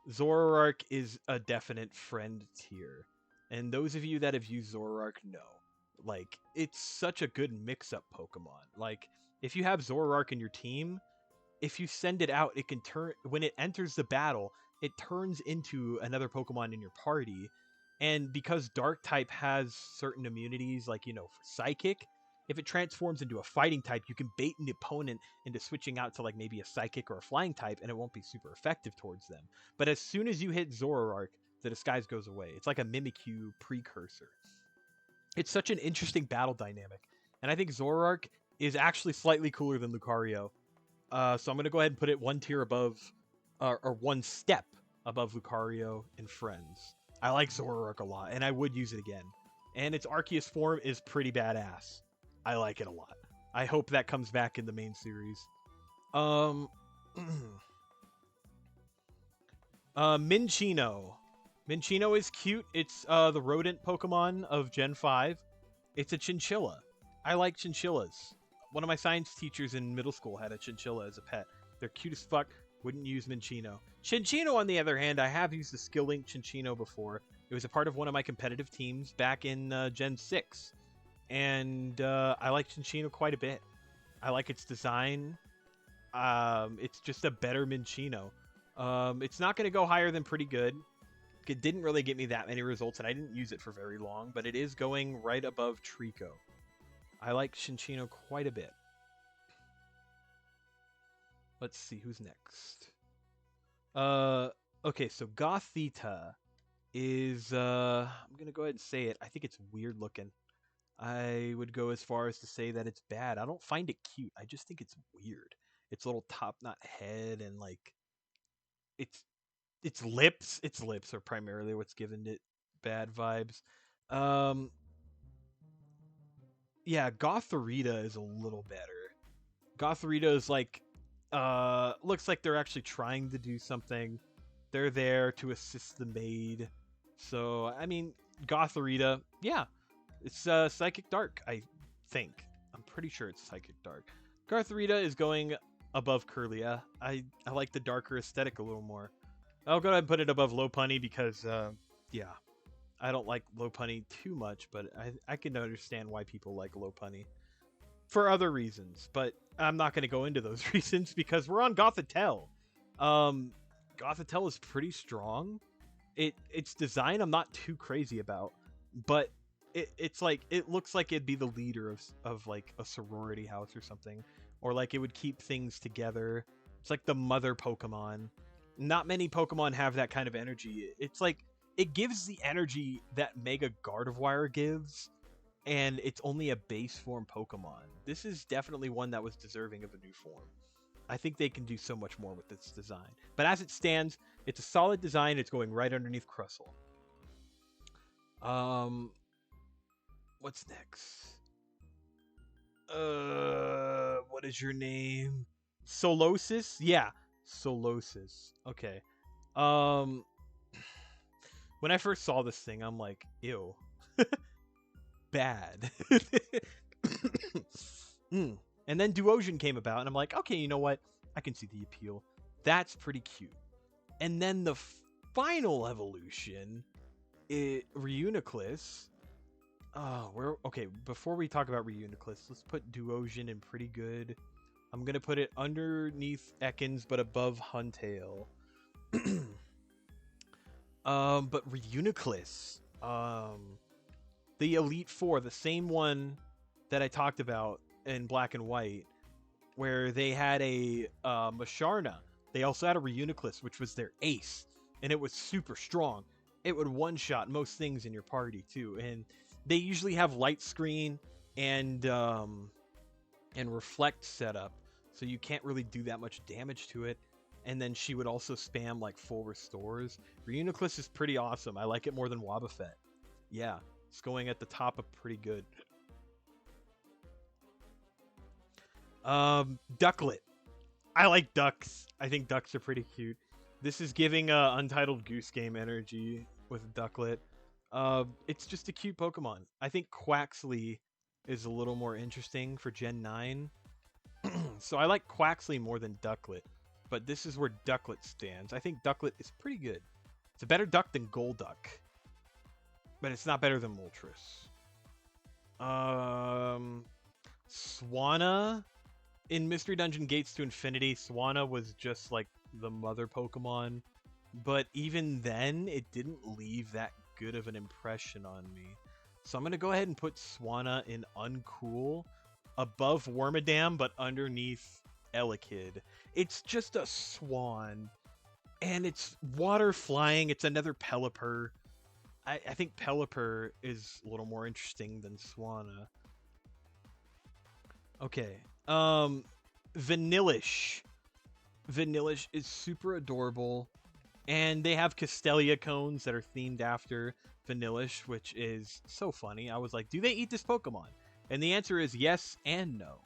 Zoroark is a definite friend tier. And those of you that have used Zoroark know. Like, it's such a good mix-up Pokemon. Like, If you have Zoroark in your team, if you send it out, it can turn when it enters the battle, it turns into another Pokemon in your party. And because Dark type has certain immunities, like, for Psychic, if it transforms into a fighting type, you can bait an opponent into switching out to like maybe a Psychic or a Flying type, and it won't be super effective towards them. But as soon as you hit Zoroark, the disguise goes away. It's like a Mimikyu precursor. It's such an interesting battle dynamic. And I think Zoroark is actually slightly cooler than Lucario. So I'm going to go ahead and put it one tier above, or one step above Lucario and Friends. I like Zoroark a lot, and I would use it again. And its Arceus form is pretty badass. I like it a lot. I hope that comes back in the main series. Minccino. Minccino is cute. It's the rodent Pokemon of Gen 5. It's a chinchilla. I like chinchillas. One of my science teachers in middle school had a chinchilla as a pet. They're cute as fuck. Wouldn't use Minccino. Cinccino, on the other hand, I have used the Skill Link Cinccino before. It was a part of one of my competitive teams back in Gen 6. And I like Cinccino quite a bit. I like its design. It's just a better Minccino. It's not going to go higher than pretty good. It didn't really get me that many results, and I didn't use it for very long, but it is going right above Trico. I like Cinccino quite a bit. Let's see, who's next? Okay, so Gothita is, I'm going to go ahead and say it. I think it's weird looking. I would go as far as to say that it's bad. I don't find it cute. I just think it's weird. Its little top knot head and, like, its lips are primarily what's giving it bad vibes. Yeah, Gothorita is a little better. Gothorita is like, looks like they're actually trying to do something. They're there to assist the maid. So, I mean, Gothorita, yeah, it's Psychic Dark, I think. I'm pretty sure it's Psychic Dark. Gothorita is going above Kirlia. I like the darker aesthetic a little more. I'll go ahead and put it above Lopunny because, yeah, I don't like Lopunny too much, but I can understand why people like Lopunny for other reasons, but I'm not going to go into those reasons because we're on Gothitelle. Gothitelle is pretty strong. Its design I'm not too crazy about, but it's like, it looks like it'd be the leader of like a sorority house or something, or like it would keep things together. It's like the mother Pokemon. Not many Pokemon have that kind of energy. It's like, it gives the energy that Mega Gardevoir gives, and it's only a base form Pokemon. This is definitely one that was deserving of a new form. I think they can do so much more with this design. But as it stands, it's a solid design. It's going right underneath Crustle. What's next? What is your name? Solosis? Yeah, Solosis. Okay. When I first saw this thing, I'm like, ew. Bad. And then Duosion came about, and I'm like, okay, you know what? I can see the appeal. That's pretty cute. And then the final evolution, Reuniclus. Okay, before we talk about Reuniclus, let's put Duosion in pretty good. I'm going to put it underneath Ekans, but above Huntail. But Reuniclus, the Elite Four, the same one that I talked about in Black and White, where they had a Masharna. They also had a Reuniclus, which was their ace, and it was super strong. It would one-shot most things in your party too, and they usually have light screen and reflect setup, so you can't really do that much damage to it. And then she would also spam like full restores. Reuniclus is pretty awesome. I like it more than Wobbuffet. Yeah, it's going at the top of pretty good. Ducklet. I like ducks. I think ducks are pretty cute. This is giving Untitled Goose Game energy with Ducklet. It's just a cute Pokemon. I think Quaxley is a little more interesting for Gen 9. So I like Quaxley more than Ducklet. But this is where Ducklet stands. I think Ducklet is pretty good. It's a better duck than Golduck. But it's not better than Moltres. Swanna. in Mystery Dungeon Gates to Infinity, Swanna was just like the mother Pokemon, but even then, it didn't leave that good of an impression on me. So I'm gonna go ahead and put Swanna in uncool, above Wormadam, but underneath Elekid. It's just a swan, and it's water flying. It's another Pelipper. I think Pelipper is a little more interesting than Swanna. Okay. Vanillish. Vanillish is super adorable. And they have Castelia cones that are themed after Vanillish, which is so funny. I was like, do they eat this Pokemon? And the answer is yes and no.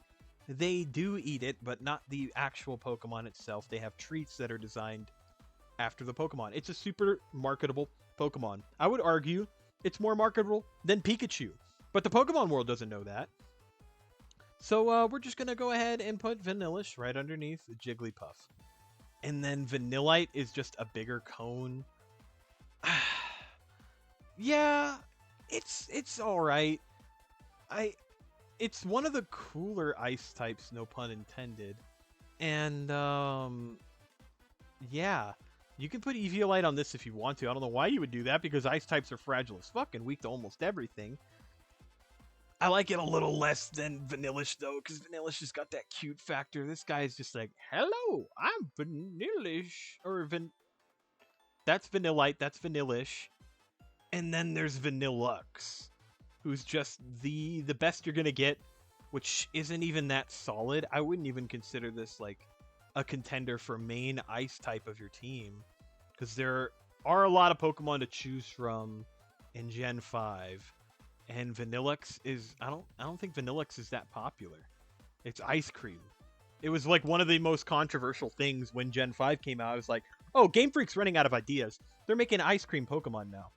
They do eat it, but not the actual Pokemon itself. They have treats that are designed after the Pokemon. It's a super marketable Pokemon. I would argue it's more marketable than Pikachu. But the Pokemon world doesn't know that. So we're just going to go ahead and put Vanillish right underneath Jigglypuff. And then Vanillite is just a bigger cone. Yeah, it's all right. It's one of the cooler ice types, no pun intended. And yeah, you can put Eviolite on this if you want to. I don't know why you would do that, because ice types are fragile as fuck and weak to almost everything. I like it a little less than Vanillish, though, because Vanillish has got that cute factor. This guy is just like, hello, I'm Vanillish. That's Vanillite, that's Vanillish. And then there's Vanillux, who's just the best you're going to get, which isn't even that solid. I wouldn't even consider this, like, a contender for main ice type of your team, because there are a lot of Pokemon to choose from in Gen 5. And Vanillux is I don't think Vanillux is that popular. It's ice cream. It was like one of the most controversial things when Gen 5 came out. I was like, oh, Game Freak's running out of ideas. They're making ice cream Pokemon now.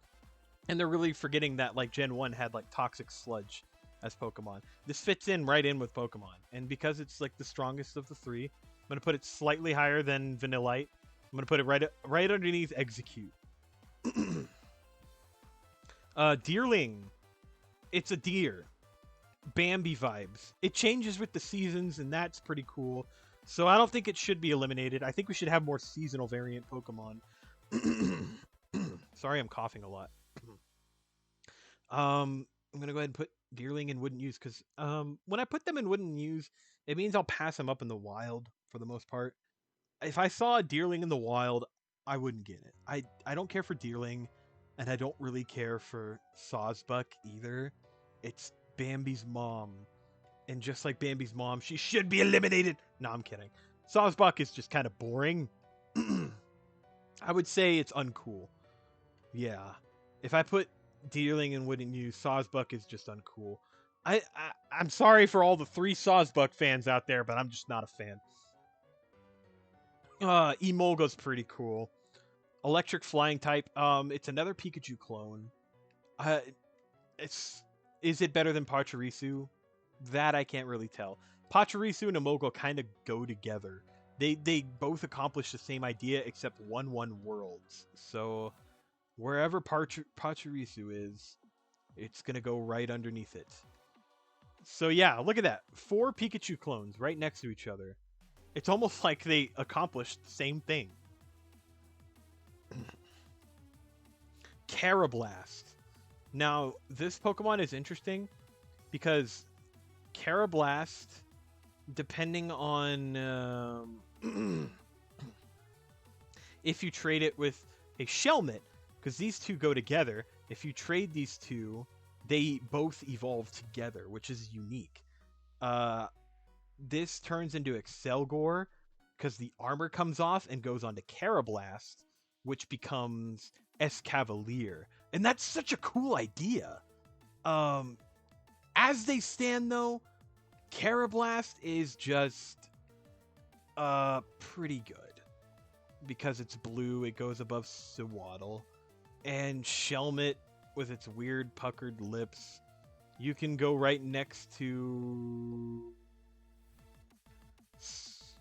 And they're really forgetting that like Gen 1 had like Toxic Sludge as Pokemon. This fits in right in with Pokemon. And because it's like the strongest of the three, I'm going to put it slightly higher than Vanillite. I'm going to put it right underneath Execute. Deerling. It's a deer. Bambi vibes. It changes with the seasons, and that's pretty cool. So I don't think it should be eliminated. I think we should have more seasonal variant Pokemon. Sorry, I'm coughing a lot. I'm going to go ahead and put Deerling in Wouldn't Use, because when I put them in Wouldn't Use, it means I'll pass them up in the wild for the most part. If I saw a Deerling in the wild, I wouldn't get it. I don't care for Deerling, and I don't really care for Sawsbuck either. It's Bambi's mom. And just like Bambi's mom, she should be eliminated. No, I'm kidding. Sawsbuck is just kind of boring. I would say it's uncool. Yeah. If I put Deerling and Wouldn't Use, Sawsbuck is just uncool. I'm sorry for all the 3 Sawsbuck fans out there, but I'm just not a fan. Emolga's pretty cool. Electric flying type. It's another Pikachu clone. Is it better than Pachirisu? That I can't really tell. Pachirisu and Emolga kind of go together. They both accomplish the same idea, except one won worlds. So wherever Pachirisu is, it's gonna go right underneath it. So yeah, look at that. 4 Pikachu clones right next to each other. It's almost like they accomplished the same thing. Carablast. Now, this Pokemon is interesting because Carablast, depending on if you trade it with a Shelmet, because these two go together, if you trade these two, they both evolve together, which is unique. This turns into Excelgor because the armor comes off and goes on to Carablast, which becomes Escavalier. And that's such a cool idea. As they stand, though, Carablast is just pretty good. Because it's blue, it goes above Sewaddle. And Shelmet, with its weird puckered lips, you can go right next to...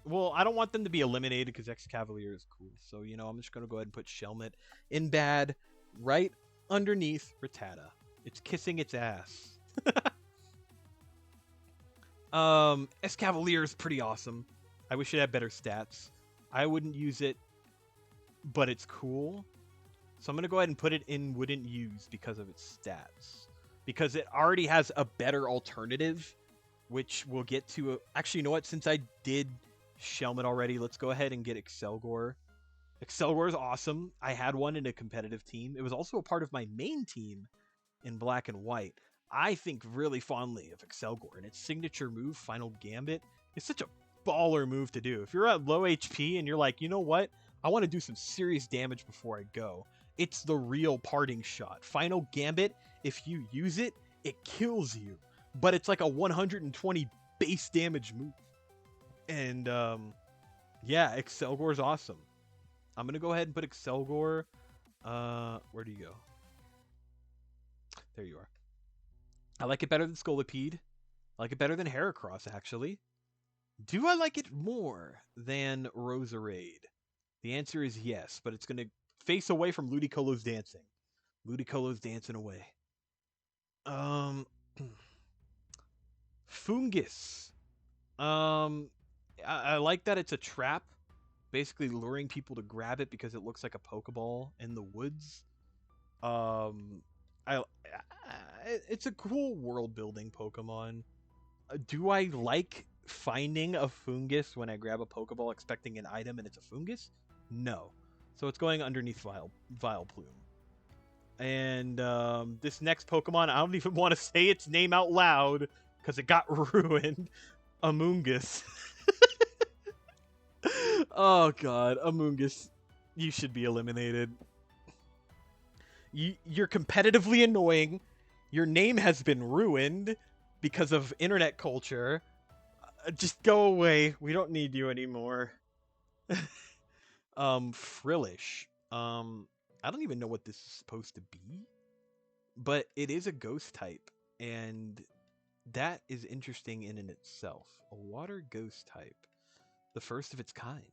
Well, I don't want them to be eliminated because Excavalier is cool. So, you know, I'm just going to go ahead and put Shelmet in bad right underneath Rattata. It's kissing its ass. Escavalier is pretty awesome. I wish it had better stats. I wouldn't use it, but it's cool. So I'm going to go ahead and put it in wouldn't use because of its stats. Because it already has a better alternative, which we'll get to. Actually, you know what? Since I did Shelmet already, let's go ahead and get Excelgor. Excelgor is awesome. I had one in a competitive team. It was also a part of my main team in black and white. I think really fondly of Excelgor, and its signature move, Final Gambit, is such a baller move to do. If you're at low HP and you're like, you know what? I want to do some serious damage before I go. It's the real parting shot. Final Gambit, if you use it, it kills you. But it's like a 120 base damage move. And yeah, Excelgor is awesome. I'm going to go ahead and put Excelgor. Where do you go? There you are. I like it better than Scolipede. I like it better than Heracross, actually. Do I like it more than Roserade? The answer is yes, but it's going to face away from Ludicolo's dancing. Ludicolo's dancing away. Fungus. I like that it's a trap, basically luring people to grab it because it looks like a Pokeball in the woods. It's a cool world building Pokemon. Do I like finding a Fungus when I grab a Pokeball expecting an item and it's a Fungus? No. So it's going underneath Vileplume. And this next Pokemon, I don't even want to say its name out loud because it got ruined. Amoonguss. Oh god, Amoonguss. You should be eliminated. You're competitively annoying. Your name has been ruined because of internet culture. Just go away. We don't need you anymore. Frillish. I don't even know what this is supposed to be, but it is a ghost type, and that is interesting in and itself. A water ghost type. The first of its kind.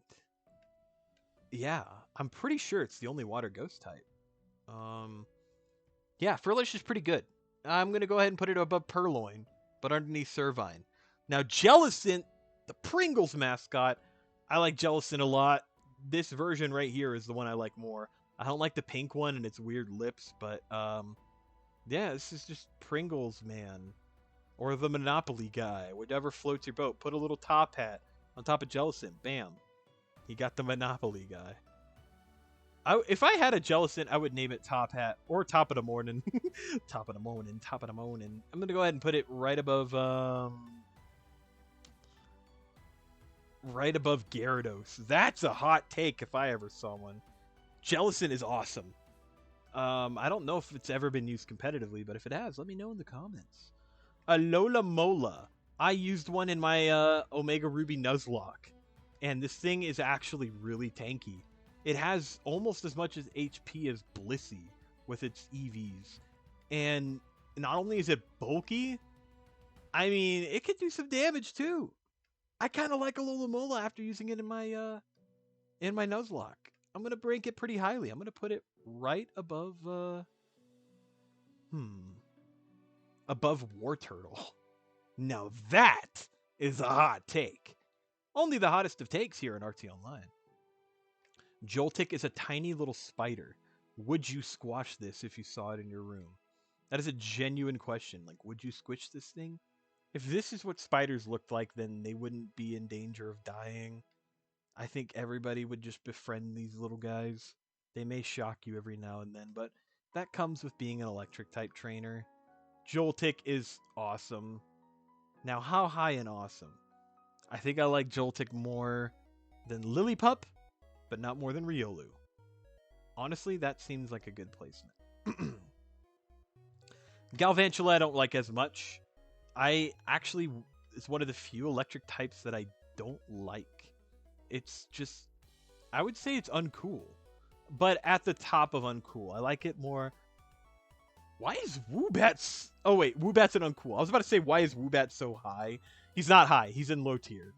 Yeah, I'm pretty sure it's the only water ghost type. Yeah, Frillish is pretty good. I'm going to go ahead and put it above Purloin, but underneath Servine. Now, Jellicent, the Pringles mascot, I like Jellicent a lot. This version right here is the one I like more. I don't like the pink one and its weird lips, but yeah, this is just Pringles, man. Or the Monopoly guy, whatever floats your boat. Put a little top hat on top of Jellicent. Bam. He got the Monopoly guy. If I had a Jellicent, I would name it Top Hat or Top of the Morning. Top of the Morning, Top of the Morning. I'm going to go ahead and put it right above Gyarados. That's a hot take if I ever saw one. Jellicent is awesome. I don't know if it's ever been used competitively, but if it has, let me know in the comments. Alola Mola. I used one in my Omega Ruby Nuzlocke, and this thing is actually really tanky. It has almost as much as HP as Blissey with its EVs, and not only is it bulky, I mean, it could do some damage too. I kind of like Alola Mola after using it in my Nuzlocke. I'm gonna rank it pretty highly. I'm gonna put it right above above Wartortle. Now that is a hot take. Only the hottest of takes here in RT Online. Joltik is a tiny little spider. Would you squash this if you saw it in your room? That is a genuine question. Like, would you squish this thing? If this is what spiders looked like, then they wouldn't be in danger of dying. I think everybody would just befriend these little guys. They may shock you every now and then, but that comes with being an electric type trainer. Joltik is awesome. Now, how high in awesome? I think I like Joltik more than Lillipup, but not more than Riolu. Honestly, that seems like a good placement. Galvantula I don't like as much. It's one of the few electric types that I don't like. It's just, I would say it's uncool, but at the top of uncool. I like it more. Why is Woobat? Oh wait, Woobat's an uncool. I was about to say, why is Woobat so high? He's not high. He's in low tier.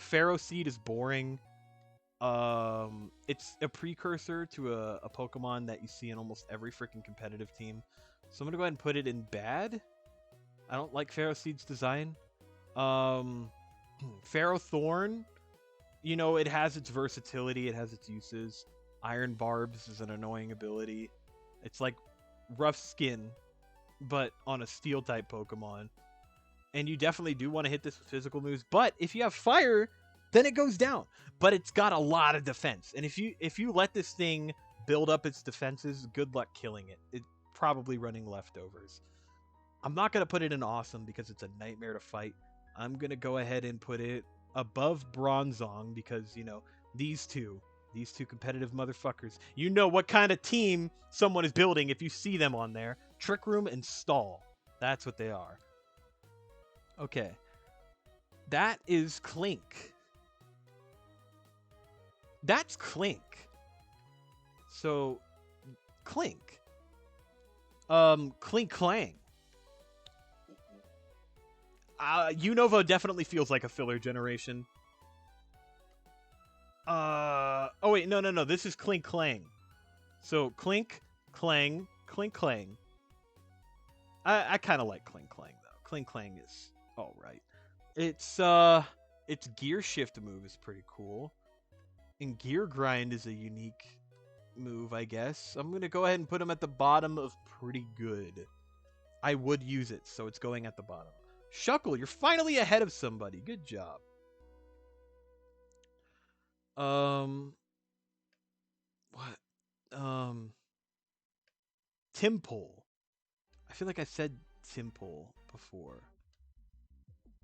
Ferroseed is boring. It's a precursor to a Pokemon that you see in almost every freaking competitive team. So I'm gonna go ahead and put it in bad. I don't like Ferroseed's design. Um, Ferrothorn, you know, it has its versatility, it has its uses. Iron Barbs is an annoying ability. It's like rough skin, but on a steel type Pokemon. And you definitely do want to hit this with physical moves, but if you have fire, then it goes down. But it's got a lot of defense. And if you let this thing build up its defenses, good luck killing it. It's probably running leftovers. I'm not going to put it in awesome because it's a nightmare to fight. I'm going to go ahead and put it above Bronzong because, you know, these two competitive motherfuckers. You know what kind of team someone is building if you see them on there. Trick Room and Stall. That's what they are. Okay. That is Clink. That's Clink. So, Clink. Clink Clang. Unova definitely feels like a filler generation. Oh wait, no. This is Clink Clang. So Clink Clang, Clink Clang. I kind of like Clink Clang though. Clink Clang is all right. Its Gear Shift move is pretty cool, and Gear Grind is a unique move, I guess. I'm gonna go ahead and put him at the bottom of pretty good. I would use it, so it's going at the bottom. Shuckle, you're finally ahead of somebody. Good job. What? Timpole. I feel like I said Timpole before.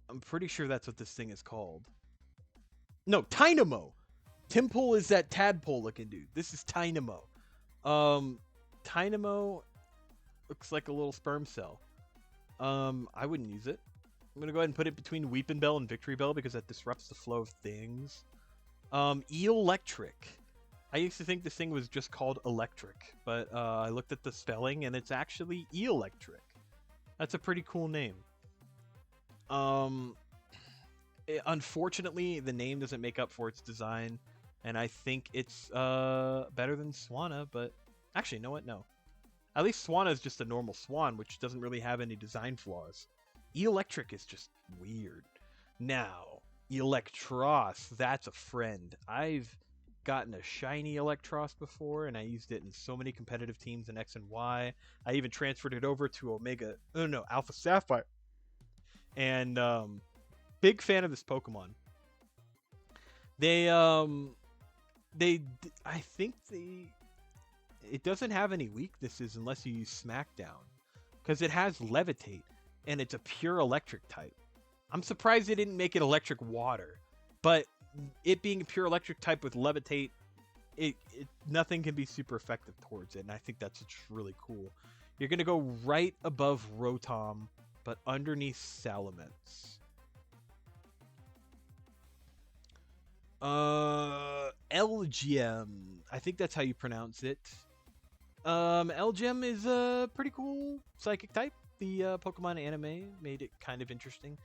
I'm pretty sure that's what this thing is called. No, Tynamo. Timpole is that tadpole looking dude. This is Tynamo. Tynamo looks like a little sperm cell. I wouldn't use it. I'm gonna go ahead and put it between Weepin' Bell and Victory Bell because that disrupts the flow of things. Electric. I used to think this thing was just called Electric, but I looked at the spelling and it's actually Electric. That's a pretty cool name. Unfortunately, the name doesn't make up for its design, and I think it's better than Swanna, but actually, you know what? No. At least Swanna is just a normal swan, which doesn't really have any design flaws. Electric is just weird. Now, Electros, that's a friend. I've gotten a shiny Electros before, and I used it in so many competitive teams in X and Y. I even transferred it over to Alpha Sapphire. And big fan of this Pokemon. It doesn't have any weaknesses unless you use Smackdown, because it has Levitate, and it's a pure electric type. I'm surprised they didn't make it electric water, but it being a pure electric type with Levitate, nothing can be super effective towards it, and I think that's just really cool. You're going to go right above Rotom, but underneath Salamence. Elgem. I think that's how you pronounce it. Elgem is a pretty cool psychic type. The Pokemon anime made it kind of interesting.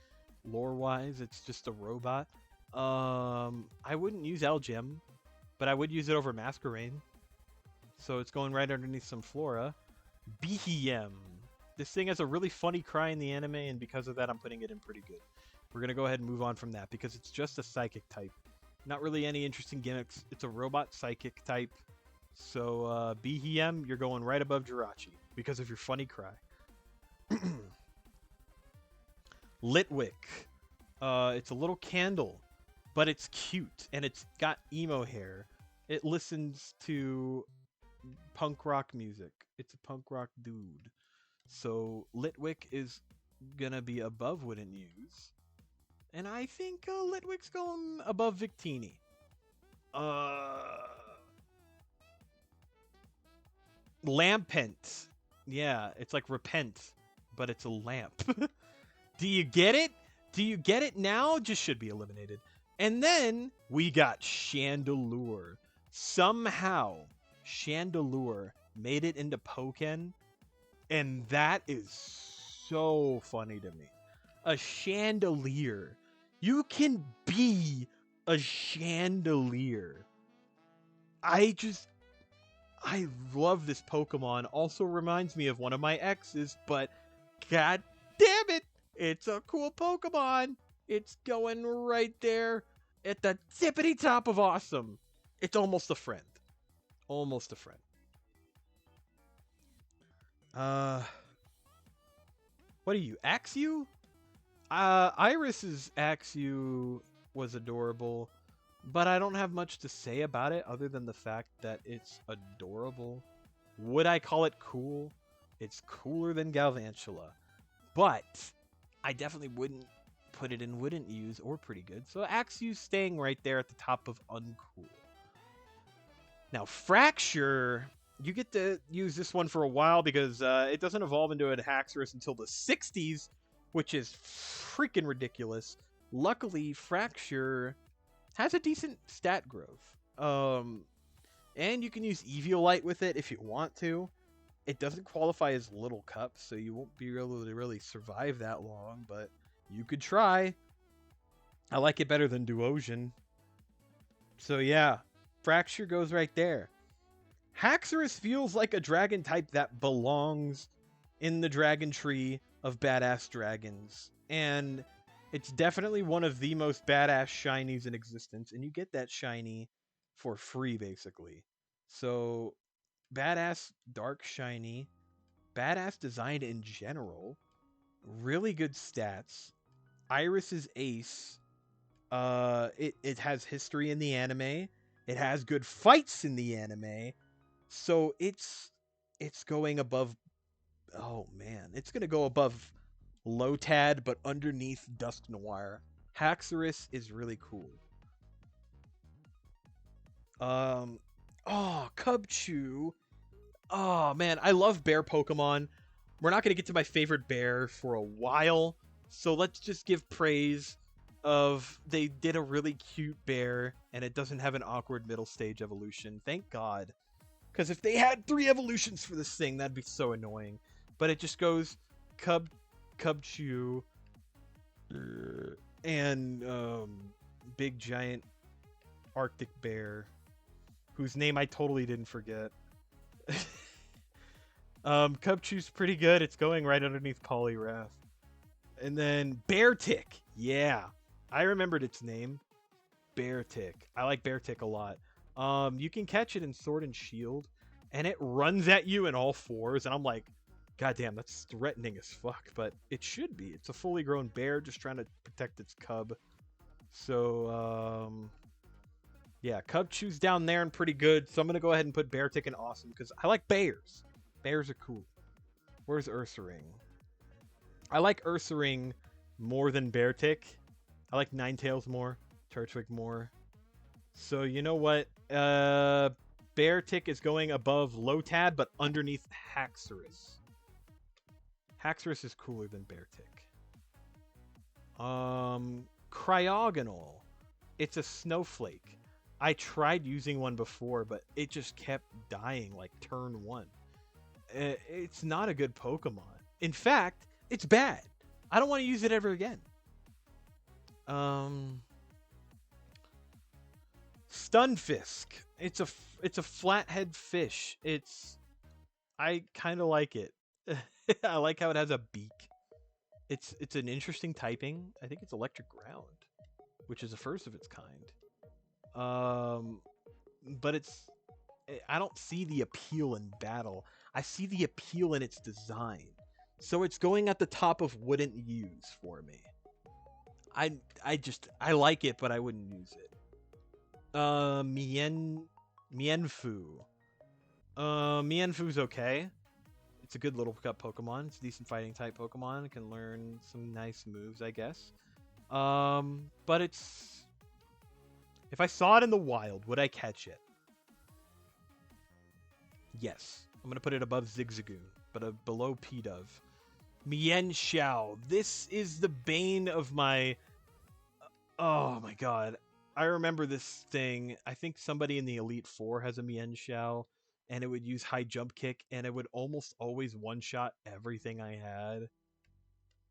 Lore-wise, it's just a robot. I wouldn't use Elgem, but I would use it over Masquerain. So it's going right underneath some Flora. Behem. This thing has a really funny cry in the anime, and because of that, I'm putting it in pretty good. We're going to go ahead and move on from that, because it's just a psychic type. Not really any interesting gimmicks. It's a robot psychic type. So, Behem, you're going right above Jirachi, because of your funny cry. Litwick. It's a little candle, but it's cute, and it's got emo hair. It listens to punk rock music. It's a punk rock dude. So Litwick is gonna be above Wooden Use. And I think Litwick's going above Victini. Lampent. Yeah, it's like repent, but it's a lamp. Do you get it? Do you get it now? Just should be eliminated. And then we got Chandelure. Somehow, Chandelure made it into Pokken, and that is so funny to me. A chandelier. You can be a chandelier. I love this Pokemon. Also reminds me of one of my exes, but god damn it, It's a cool Pokemon. It's going right there at the tippity top of awesome. It's almost a friend. Almost a friend. Uh, what are you? Axew? Iris's Axew was adorable, but I don't have much to say about it other than the fact that it's adorable. Would I call it cool? It's cooler than Galvantula, but I definitely wouldn't put it in wouldn't use or pretty good. So Axew's staying right there at the top of uncool. Now Fracture, you get to use this one for a while because it doesn't evolve into a Haxorus until the 60s, which is freaking ridiculous. Luckily, Fracture has a decent stat growth. And you can use Eviolite with it if you want to. It doesn't qualify as Little Cup, so you won't be able to really survive that long, but you could try. I like it better than Duosion. So yeah, Fracture goes right there. Haxorus feels like a dragon type that belongs in the dragon tree of badass dragons. And it's definitely one of the most badass shinies in existence. And you get that shiny for free, basically. So, badass dark shiny, badass design in general, really good stats. Iris is ace. It has history in the anime. It has good fights in the anime. So it's going above. Oh man, it's gonna go above Lotad, but underneath Dusk Noir. Haxorus is really cool. Um, oh Cubchoo. Oh man, I love bear Pokemon. We're not gonna get to my favorite bear for a while, so let's just give praise of they did a really cute bear and it doesn't have an awkward middle stage evolution. Thank God. Because if they had 3 evolutions for this thing, that'd be so annoying. But it just goes Cubchoo, and big giant Arctic bear, whose name I totally didn't forget. Cubchoo's pretty good. It's going right underneath Poliwrath. And then Beartic. Yeah. I remembered its name. Beartic. I like Beartic a lot. You can catch it in Sword and Shield, and it runs at you in all fours, and I'm like, God damn, that's threatening as fuck, but it should be. It's a fully grown bear just trying to protect its cub. So, yeah, Cubchoo's down there and pretty good, so I'm going to go ahead and put Beartic in awesome, because I like bears. Bears are cool. Where's Ursaring? I like Ursaring more than Beartic. I like Ninetales more, Turtwig more. So you know what? Beartic is going above Lotad, but underneath Haxorus. Haxorus is cooler than Beartic. Cryogonal. It's a snowflake. I tried using one before, but it just kept dying like turn 1. It's not a good Pokemon. In fact, it's bad. I don't want to use it ever again. Stunfisk. It's a flathead fish. I kind of like it. I like how it has a beak. It's an interesting typing. I think it's electric ground, which is the first of its kind. But I don't see the appeal in battle. I see the appeal in its design. So it's going at the top of wouldn't use for me. I like it, but I wouldn't use it. Mienfu. Mienfu's okay. It's a good little cup Pokemon. It's a decent fighting type Pokemon. It can learn some nice moves, I guess. But it's... If I saw it in the wild, would I catch it? Yes. I'm going to put it above Zigzagoon, but below Pidove. Mienshao. This is the bane of my... Oh my god. I remember this thing. I think somebody in the Elite Four has a Mienshao, and it would use high jump kick, and it would almost always one-shot everything I had.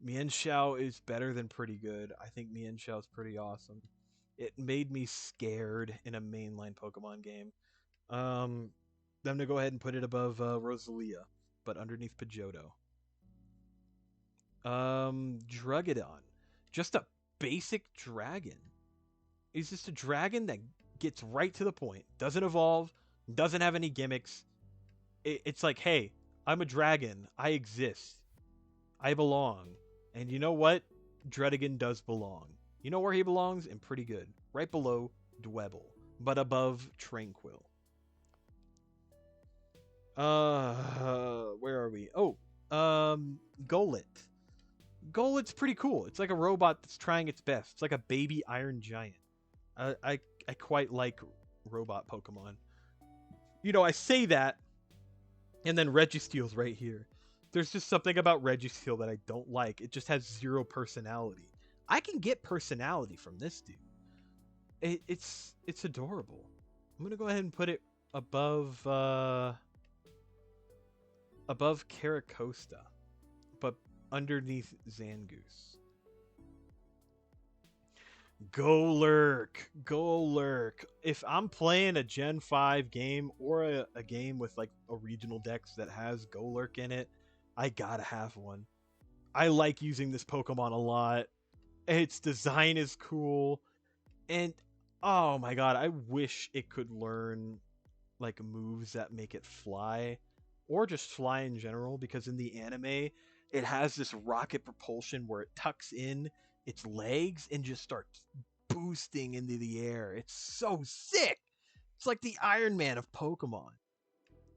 Mienshao is better than pretty good. I think Mienshao is pretty awesome. It made me scared in a mainline Pokemon game. I'm going to go ahead and put it above Rosalia, but underneath Pidgeotto. Drugadon. Just a basic dragon. He's just a dragon that gets right to the point. Doesn't evolve. Doesn't have any gimmicks. It's like, hey, I'm a dragon. I exist. I belong. And you know what? Dredigan does belong. You know where he belongs? And pretty good. Right below Dwebble. But above Tranquil. Where are we? Oh, Golett. Golett's pretty cool. It's like a robot that's trying its best. It's like a baby iron giant. I quite like robot Pokemon. You know, I say that, and then Registeel's right here. There's just something about Registeel that I don't like. It just has zero personality. I can get personality from this dude. It's adorable. I'm gonna go ahead and put it above Caracosta, but underneath Zangoose. Golurk. If I'm playing a Gen 5 game or a game with like a regional dex that has Golurk in it, I gotta have one. I like using this Pokemon a lot. Its design is cool. And oh my god, I wish it could learn like moves that make it fly. Or just fly in general, because in the anime, it has this rocket propulsion where it tucks in its legs and just starts boosting into the air. It's so sick. It's like the Iron Man of Pokemon.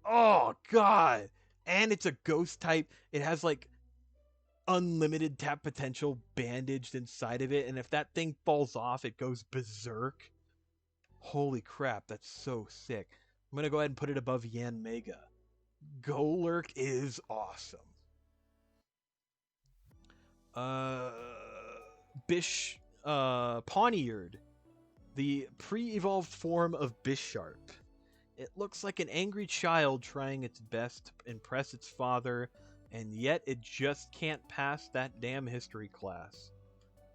Oh god. And it's a ghost type. It has like unlimited tap potential bandaged inside of it, and if that thing falls off, it goes berserk. Holy crap, that's so sick. I'm gonna go ahead and put it above Yanmega. Golurk is awesome. Pawniard, the pre-evolved form of Bisharp. It looks like an angry child trying its best to impress its father, and yet it just can't pass that damn history class.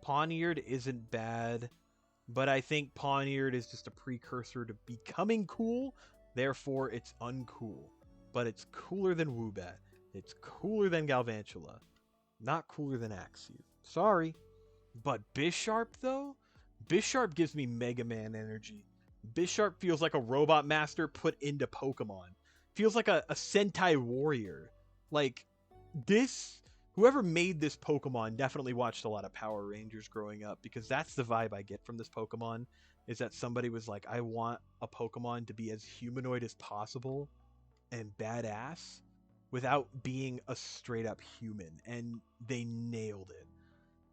Pawniard isn't bad, but I think Pawniard is just a precursor to becoming cool, therefore it's uncool. But it's cooler than Woobat. It's cooler than Galvantula. Not cooler than Axew. Sorry. But Bisharp, though? Bisharp gives me Mega Man energy. Bisharp feels like a robot master put into Pokemon. Feels like a Sentai warrior. Like, this... Whoever made this Pokemon definitely watched a lot of Power Rangers growing up, because that's the vibe I get from this Pokemon, is that somebody was like, I want a Pokemon to be as humanoid as possible and badass without being a straight up human, and they nailed it.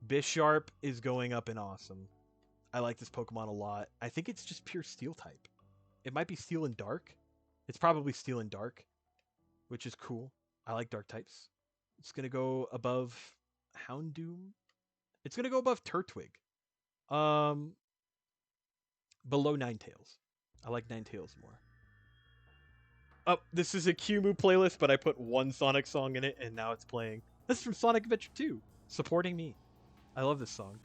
Bisharp is going up in awesome. I like this Pokemon a lot. I think it's just pure Steel type. It might be Steel and Dark. It's probably Steel and Dark, which is cool. I like Dark types. It's gonna go above Houndoom. It's gonna go above Turtwig. Below Ninetales. I like Ninetales more. Oh, this is a Kumu playlist, but I put one Sonic song in it, and now it's playing. This is from Sonic Adventure 2, supporting me. I love this song.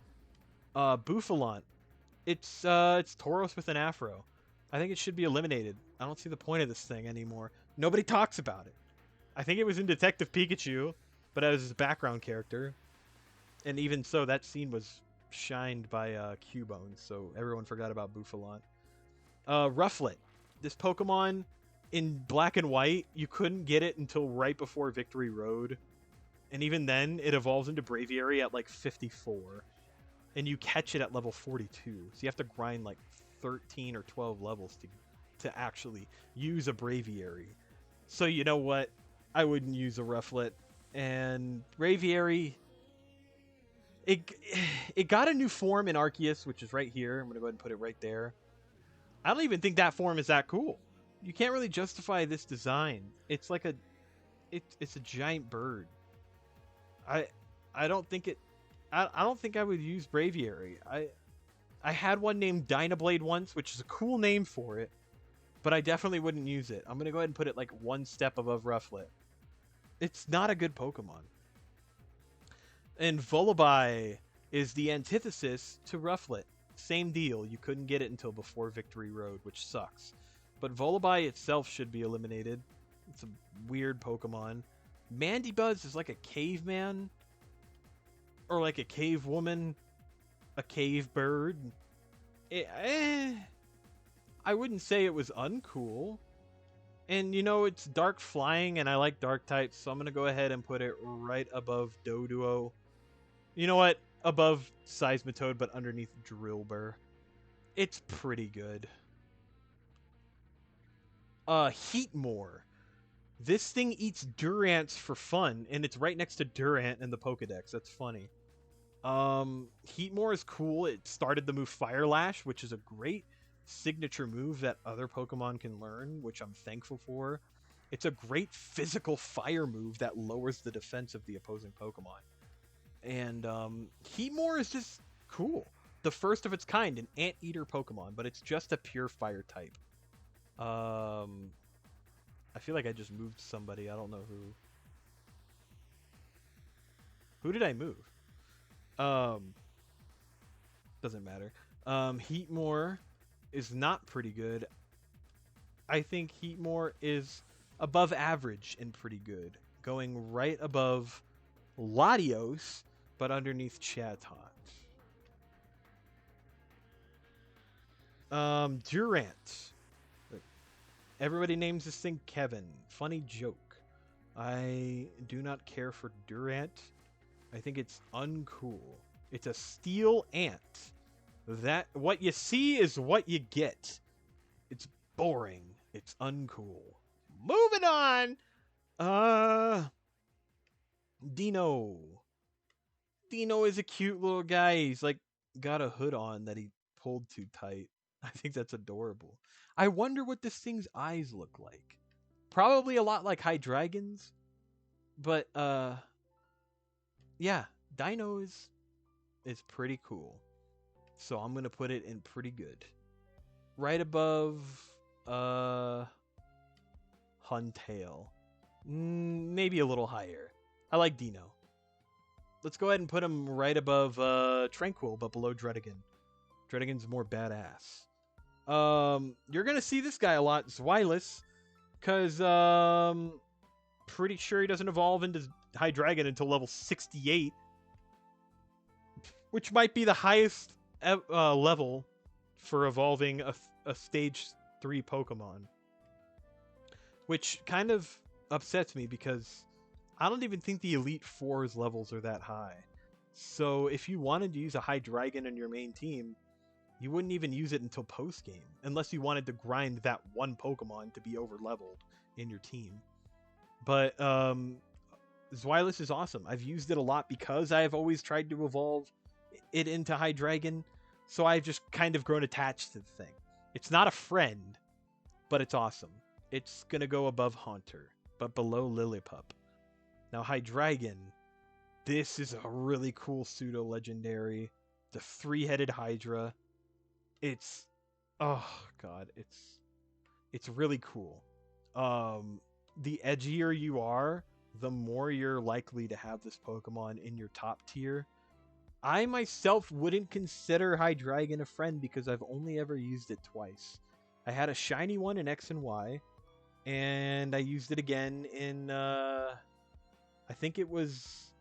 Bouffalant. It's Tauros with an afro. I think it should be eliminated. I don't see the point of this thing anymore. Nobody talks about it. I think it was in Detective Pikachu, but as a background character. And even so, that scene was shined by Cubone, so everyone forgot about Bouffalant. Rufflet. This Pokemon, in black and white, you couldn't get it until right before Victory Road. And even then, it evolves into Braviary at like 54. And you catch it at level 42. So you have to grind like 13 or 12 levels to actually use a Braviary. So you know what? I wouldn't use a Rufflet. And Braviary, it got a new form in Arceus, which is right here. I'm going to go ahead and put it right there. I don't even think that form is that cool. You can't really justify this design. It's like it's a giant bird. I don't think it. I don't think I would use Braviary. I had one named Dynablade once, which is a cool name for it, but I definitely wouldn't use it. I'm gonna go ahead and put it like one step above Rufflet. It's not a good Pokemon. And Vullaby is the antithesis to Rufflet. Same deal. You couldn't get it until before Victory Road, which sucks. But Vullaby itself should be eliminated. It's a weird Pokemon. Mandibuzz is like a caveman. or like a cave woman, a cave bird. It, I wouldn't say it was uncool. And it's dark flying, and I like dark types, so I'm gonna go ahead and put it right above Doduo. You know what? Above Seismitoad, but underneath Drillbur. It's pretty good. Heatmore. This thing eats Durants for fun, and it's right next to Durant in the Pokedex. That's funny. Heatmore is cool. It started the move Fire Lash, which is a great signature move that other Pokemon can learn, which I'm thankful for. It's a great physical fire move that lowers the defense of the opposing Pokemon. And Heatmore is just cool. The first of its kind, an anteater Pokemon, but it's just a pure fire type. I feel like I just moved somebody. I don't know who. Who did I move? Doesn't matter. Heatmore is not pretty good. I think Heatmore is above average and pretty good, going right above Latios, but underneath Chatot. Durant. Everybody names this thing Kevin. Funny joke. I do not care for Durant. I think it's uncool. It's a steel ant. That what you see is what you get. It's boring. It's uncool. Moving on. Dino. Dino is a cute little guy. He's like got a hood on that he pulled too tight. I think that's adorable. I wonder what this thing's eyes look like. Probably a lot like Hydreigon's, but yeah, Dino is pretty cool. So I'm gonna put it in pretty good. Right above Huntail. Maybe a little higher. I like Dino. Let's go ahead and put him right above Tranquil, but below Dredigan. Dredigan's more badass. You're gonna see this guy a lot, Zweilous, because pretty sure he doesn't evolve into Hydreigon until level 68, which might be the highest level for evolving a stage 3 Pokemon. Which kind of upsets me because I don't even think the Elite Four's levels are that high. So if you wanted to use a Hydreigon in your main team, you wouldn't even use it until post-game, unless you wanted to grind that one Pokemon to be over-leveled in your team. But Zweilous is awesome. I've used it a lot because I've always tried to evolve it into Hydreigon, so I've just kind of grown attached to the thing. It's not a friend, but it's awesome. It's going to go above Haunter, but below Lillipup. Now, Hydreigon, this is a really cool pseudo-legendary. The 3-headed Hydra. It's, oh god, it's really cool. The edgier you are, the more you're likely to have this Pokemon in your top tier. I myself wouldn't consider Hydreigon a friend because I've only ever used it twice. I had a shiny one in X and Y, and I used it again in, I think it was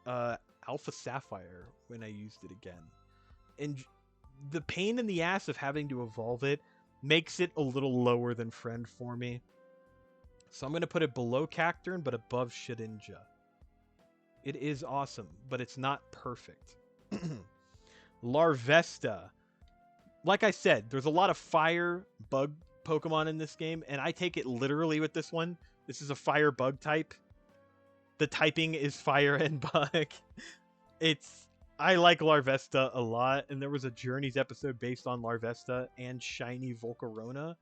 Alpha Sapphire when I used it again. And the pain in the ass of having to evolve it makes it a little lower than friend for me. So I'm going to put it below Cacturne, but above Shedinja. It is awesome, but it's not perfect. Larvesta. Like I said, there's a lot of fire bug Pokemon in this game, and I take it literally with this one. This is a fire bug type. The typing is fire and bug. I like Larvesta a lot, and there was a Journeys episode based on Larvesta and Shiny Volcarona,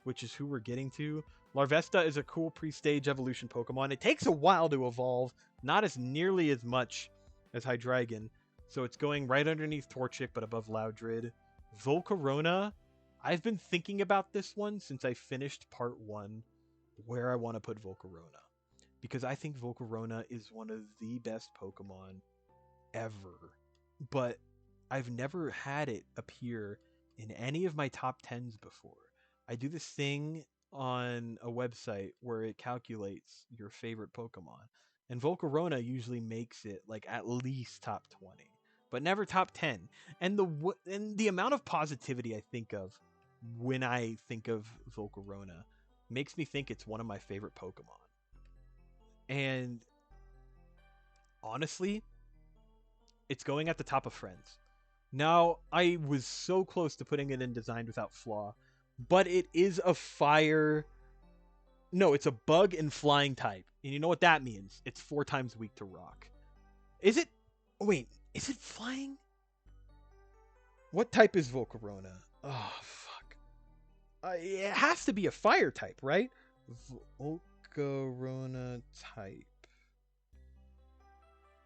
which is who we're getting to. Larvesta is a cool pre-stage evolution Pokemon. It takes a while to evolve, not as nearly as much as Hydreigon, so it's going right underneath Torchic but above Loudred. Volcarona, I've been thinking about this one since I finished part 1, where I want to put Volcarona. Because I think Volcarona is one of the best Pokemon ever. But I've never had it appear in any of my top 10s before. I do this thing on a website where it calculates your favorite Pokemon. And Volcarona usually makes it like at least top 20, but never top 10. And the amount of positivity I think of when I think of Volcarona makes me think it's one of my favorite Pokemon. And honestly, it's going at the top of friends. Now, I was so close to putting it in Designed Without Flaw, but it is a fire. No, it's a bug and flying type. And you know what that means? It's 4 times weak to rock. Is it? Wait, is it flying? What type is Volcarona? Oh, fuck. It has to be a fire type, right? Volcarona type.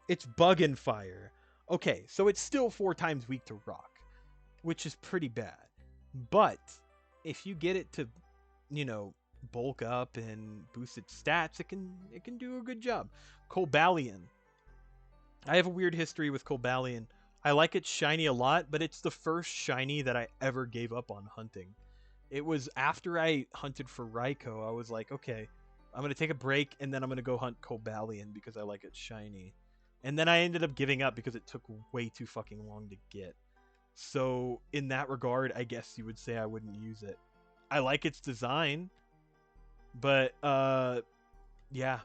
It's bug and fire. Okay, so it's still 4 times weak to rock, which is pretty bad. But if you get it to, bulk up and boost its stats, it can do a good job. Cobalion. I have a weird history with Cobalion. I like its shiny a lot, but it's the first shiny that I ever gave up on hunting. It was after I hunted for Raikou, I was like, okay, I'm going to take a break, and then I'm going to go hunt Cobalion because I like its shiny. And then I ended up giving up because it took way too fucking long to get. So, in that regard, I guess you would say I wouldn't use it. I like its design, but, yeah.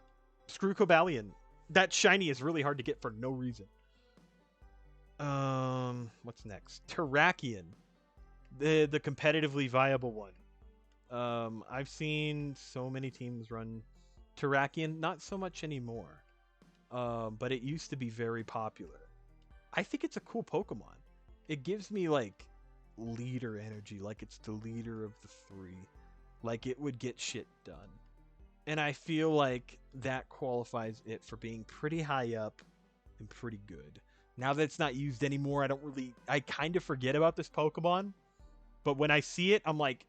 Screw Cobalion. That shiny is really hard to get for no reason. What's next? Terrakion. The competitively viable one. I've seen so many teams run Terrakion. Not so much anymore. But it used to be very popular. I think it's a cool Pokemon. It gives me, like, leader energy. Like, it's the leader of the 3. Like, it would get shit done. And I feel like that qualifies it for being pretty high up and pretty good. Now that it's not used anymore, I kind of forget about this Pokemon. But when I see it, I'm like,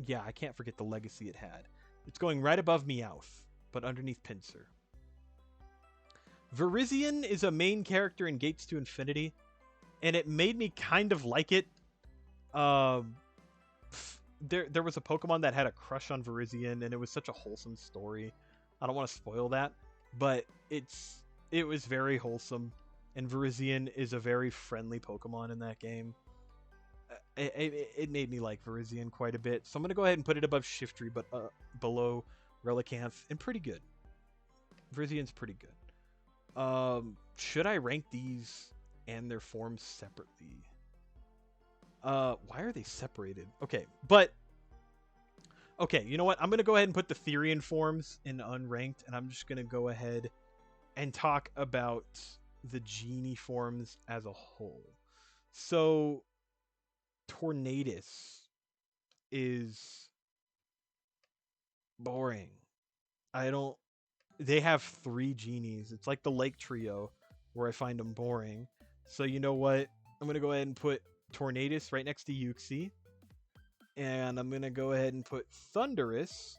yeah, I can't forget the legacy it had. It's going right above Meowth, but underneath Pinsir. Virizion is a main character in Gates to Infinity, and it made me kind of like it. There was a Pokemon that had a crush on Virizion, and it was such a wholesome story. I don't want to spoil that, but it was very wholesome, and Virizion is a very friendly Pokemon in that game. It made me like Virizion quite a bit, so I'm going to go ahead and put it above Shiftry, but below Relicanth, and pretty good. Virizion's pretty good. Should I rank these and their forms separately? Why are they separated? Okay, you know what? I'm gonna go ahead and put the Therian forms in unranked, and I'm just gonna go ahead and talk about the Genie forms as a whole. So, Tornadus is boring. They have 3 genies. It's like the Lake Trio, where I find them boring. So you know what? I'm going to go ahead and put Tornadus right next to Uxie. And I'm going to go ahead and put Thundurus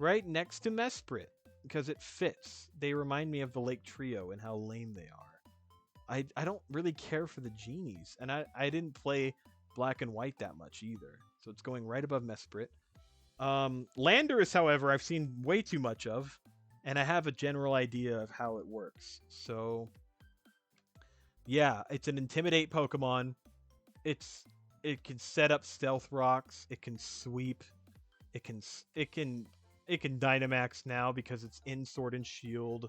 right next to Mesprit, because it fits. They remind me of the Lake Trio and how lame they are. I don't really care for the genies, and I didn't play Black and White that much either. So it's going right above Mesprit. Landorus, however, I've seen way too much of, and I have a general idea of how it works. So, yeah, it's an Intimidate Pokemon. It can set up Stealth Rocks. It can sweep. It can Dynamax now because it's in Sword and Shield.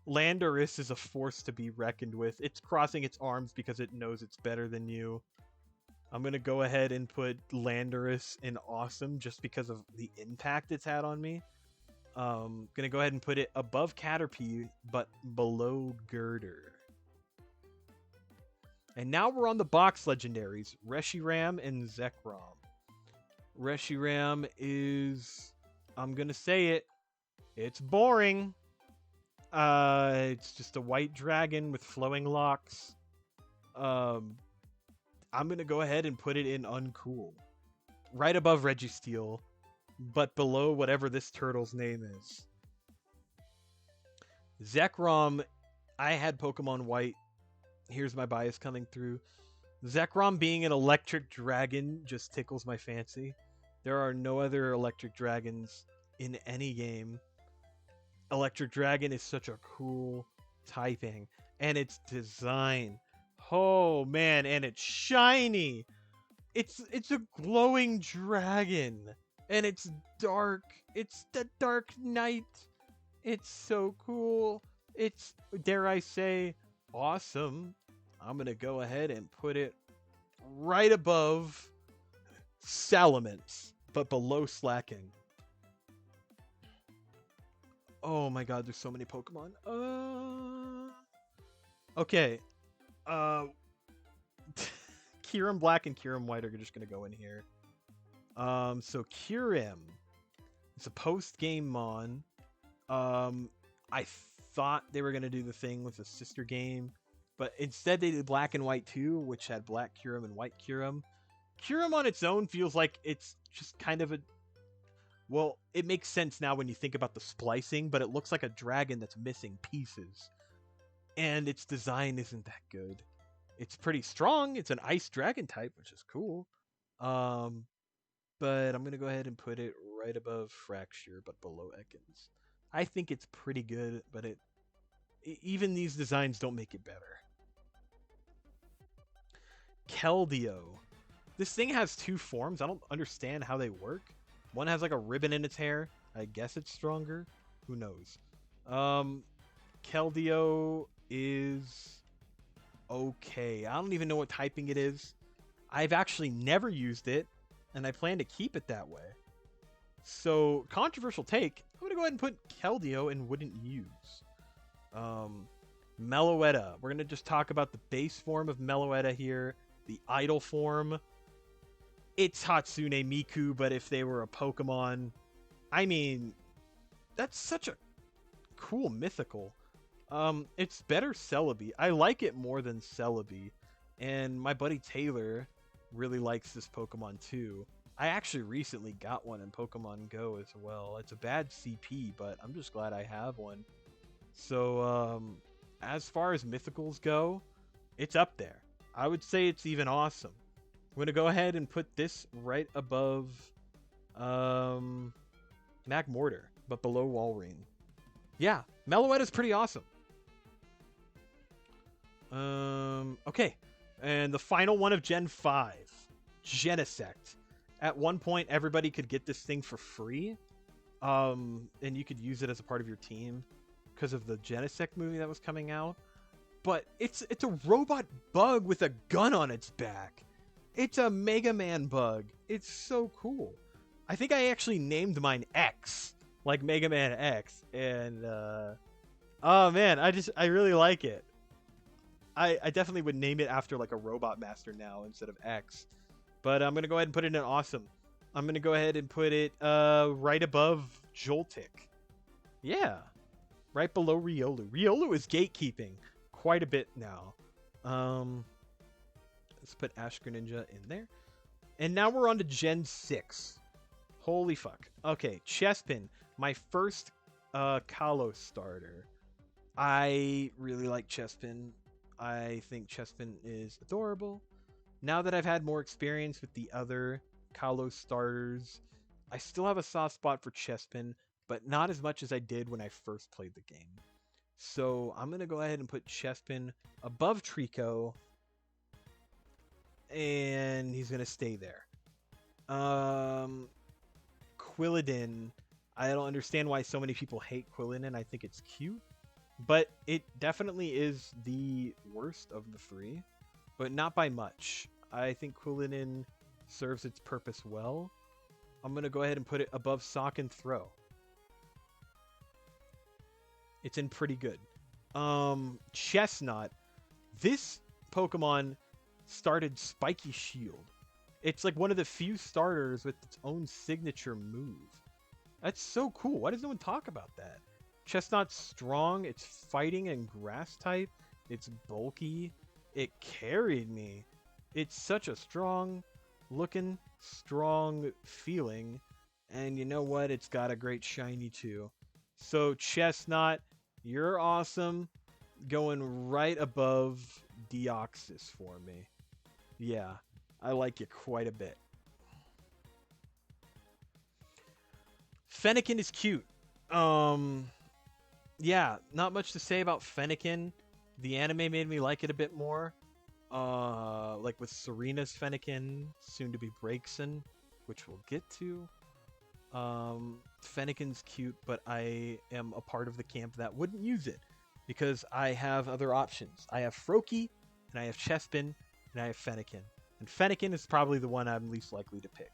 Landorus is a force to be reckoned with. It's crossing its arms because it knows it's better than you. I'm going to go ahead and put Landorus in Awesome just because of the impact it's had on me. Going to go ahead and put it above Caterpie, but below Girder. And now we're on the box legendaries, Reshiram and Zekrom. Reshiram is, I'm going to say it, it's boring. It's just a white dragon with flowing locks. I'm going to go ahead and put it in uncool. Right above Registeel, but below whatever this turtle's name is. Zekrom, I had Pokemon White. Here's my bias coming through. Zekrom being an electric dragon just tickles my fancy. There are no other electric dragons in any game. Electric Dragon is such a cool typing, and its design. Oh man, and it's shiny. It's a glowing dragon, and it's dark. It's the Dark Knight. It's so cool. It's, dare I say, awesome. I'm gonna go ahead and put it right above Salamence, but below Slacking. Oh my god, there's so many Pokemon. Okay. Uh Kyurem Black and Kyurem White are just gonna go in here. So Kyurem, it's a post-game Mon. I thought they were gonna do the thing with the sister game, but instead they did Black and White 2, which had Black Kyurem and White Kyurem. Kyurem on its own feels like it's just kind of a, well, it makes sense now when you think about the splicing, but it looks like a dragon that's missing pieces. And its design isn't that good. It's pretty strong. It's an ice dragon type, which is cool. But I'm going to go ahead and put it right above Fracture, but below Ekans. I think it's pretty good, but even these designs don't make it better. Keldeo. This thing has two forms. I don't understand how they work. One has like a ribbon in its hair. I guess it's stronger. Who knows? Keldeo is okay. I don't even know what typing it is. I've actually never used it, and I plan to keep it that way. So, controversial take. I'm going to go ahead and put Keldeo in wouldn't use. Meloetta. We're going to just talk about the base form of Meloetta here. The idle form. It's Hatsune Miku, but if they were a Pokemon, I mean, that's such a cool mythical. It's better Celebi. I like it more than Celebi, and my buddy Taylor really likes this Pokemon too. I actually recently got one in Pokemon Go as well. It's a bad CP, but I'm just glad I have one. So, as far as mythicals go, it's up there. I would say it's even awesome. I'm going to go ahead and put this right above Magmortar, but below Walrein. Yeah, Meloetta's pretty awesome. Okay. And the final one of Gen 5. Genesect. At one point, everybody could get this thing for free. And you could use it as a part of your team because of the Genesect movie that was coming out. But it's a robot bug with a gun on its back. It's a Mega Man bug. It's so cool. I think I actually named mine X, like Mega Man X. And, oh man, I really like it. I definitely would name it after like a Robot Master now instead of X. But I'm going to go ahead and put it in awesome. I'm going to go ahead and put it right above Joltik. Yeah. Right below Riolu. Riolu is gatekeeping quite a bit now. Let's put Ash Greninja in there. And now we're on to Gen 6. Holy fuck. Okay, Chespin. My first Kalos starter. I really like Chespin. I think Chespin is adorable. Now that I've had more experience with the other Kalos starters, I still have a soft spot for Chespin, but not as much as I did when I first played the game. So I'm going to go ahead and put Chespin above Trico, and he's going to stay there. Quilladin. I don't understand why so many people hate Quilladin. I think it's cute, but it definitely is the worst of the three, but not by much. I think Quilladin serves its purpose well. I'm going to go ahead and put it above Sock and Throw. It's in pretty good. Chestnut. This Pokemon started Spiky Shield. It's like one of the few starters with its own signature move. That's so cool. Why does no one talk about that? Chestnut's strong. It's fighting and grass type. It's bulky. It carried me. It's such a strong looking, strong feeling. And you know what? It's got a great shiny too. So Chestnut, you're awesome. Going right above Deoxys for me. Yeah, I like you quite a bit. Fennekin is cute. Yeah, not much to say about Fennekin. The anime made me like it a bit more. Like with Serena's Fennekin, soon to be Breakson, which we'll get to. Fennekin's cute, but I am a part of the camp that wouldn't use it because I have other options. I have Froakie, and I have Chespin, and I have Fennekin. And Fennekin is probably the one I'm least likely to pick.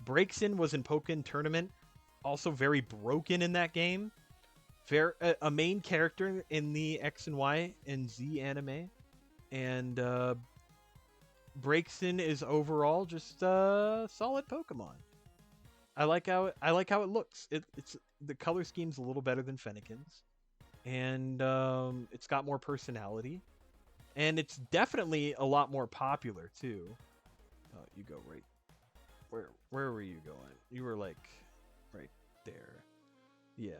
Breakson was in Pokken Tournament, also very broken in that game. A main character in the X and Y and Z anime, and Breakson is overall just a solid Pokemon. I like how it looks. It's the color scheme's a little better than Fennekin's, and it's got more personality, and it's definitely a lot more popular too. Oh, you go right. Where were you going? You were like right there. Yeah.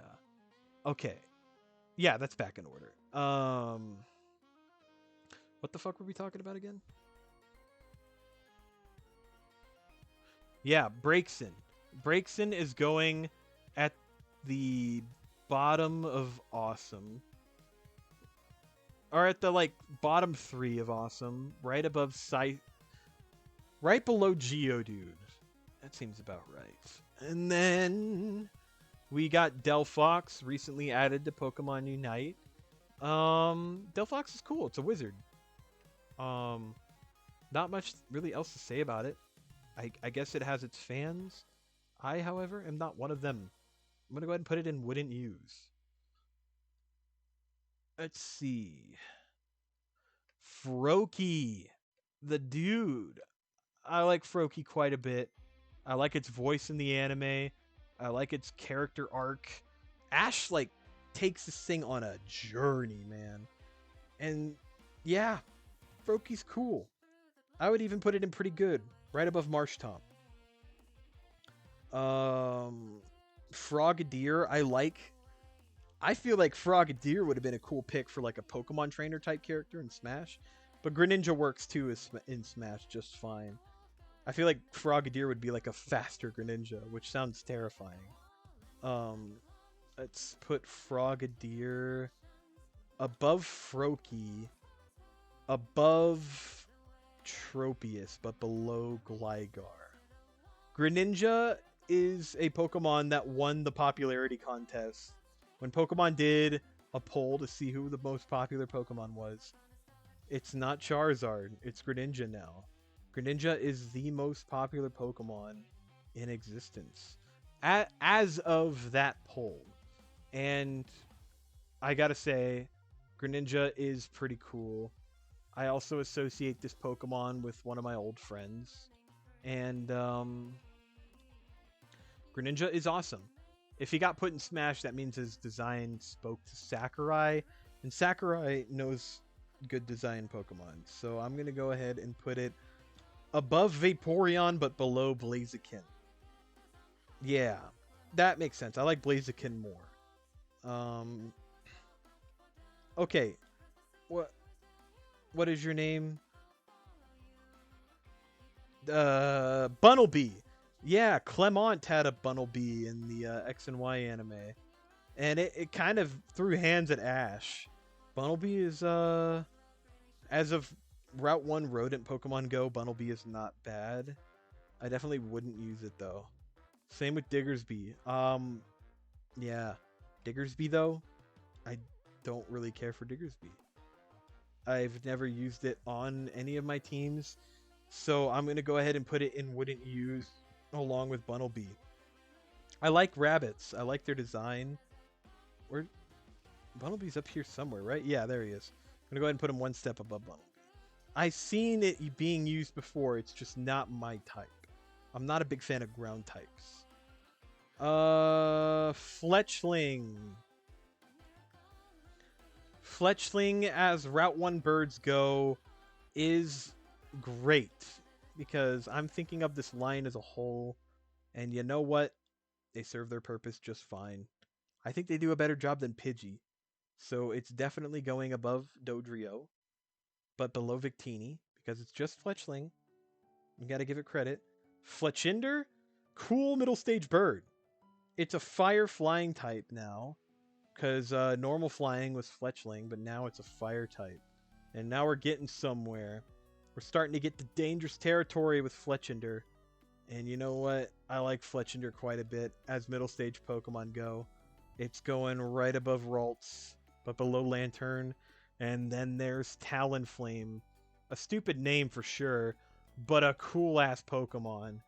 Okay. Yeah, that's back in order. What the fuck were we talking about again? Yeah, Breakson. Breakson is going at the bottom of awesome. Or at the like bottom 3 of awesome, right above right below Geodude. That seems about right. And then we got Delphox, recently added to Pokemon Unite. Delphox is cool. It's a wizard. Um, Not much really else to say about it. I guess it has its fans. I, however, am not one of them. I'm gonna go ahead and put it in wouldn't use. Let's see. Froakie, the dude. I like Froakie quite a bit. I like its voice in the anime. I like its character arc. Ash like takes this thing on a journey, man. And yeah, Froakie's cool. I would even put it in pretty good, right above Marshtomp. Frogadier, I like. I feel like Frogadier would have been a cool pick for like a Pokemon trainer type character in Smash, but Greninja works too in Smash just fine. I feel like Frogadier would be like a faster Greninja, which sounds terrifying. Um, let's put Frogadier above Froakie, above Tropius, but below Gligar. Greninja is a Pokemon that won the popularity contest. When Pokemon did a poll to see who the most popular Pokemon was, it's not Charizard, it's Greninja now. Greninja is the most popular Pokemon in existence as of that poll. And I gotta say, Greninja is pretty cool. I also associate this Pokemon with one of my old friends. And Greninja is awesome. If he got put in Smash, that means his design spoke to Sakurai, and Sakurai knows good design Pokemon. So I'm going to go ahead and put it above Vaporeon, but below Blaziken. Yeah, that makes sense. I like Blaziken more. Okay, what is your name? Bunnelby. Yeah, Clement had a Bunnelby in the X and Y anime, and it kind of threw hands at Ash. Bunnelby is as of Route 1 Rodent Pokemon Go, Bunnelby is not bad. I definitely wouldn't use it though. Same with Diggersby. Yeah, Diggersby though, I don't really care for Diggersby. I've never used it on any of my teams, so I'm gonna go ahead and put it in wouldn't use along with Bunnelby. I like rabbits. I like their design. Where Bunnelby's up here somewhere, right? Yeah, there he is. I'm gonna go ahead and put him one step above Bunnelby. I've seen it being used before. It's just not my type. I'm not a big fan of ground types. Fletchling. Fletchling, as Route 1 birds go, is great because I'm thinking of this line as a whole, and you know what? They serve their purpose just fine. I think they do a better job than Pidgey, so it's definitely going above Dodrio, but below Victini because it's just Fletchling. You gotta give it credit. Fletchinder, cool middle stage bird. It's a fire flying type now. Because normal flying was Fletchling, but now it's a fire type. And now we're getting somewhere. We're starting to get to dangerous territory with Fletchinder. And you know what? I like Fletchinder quite a bit as middle stage Pokemon go. It's going right above Ralts, but below Lantern. And then there's Talonflame. A stupid name for sure, but a cool-ass Pokemon.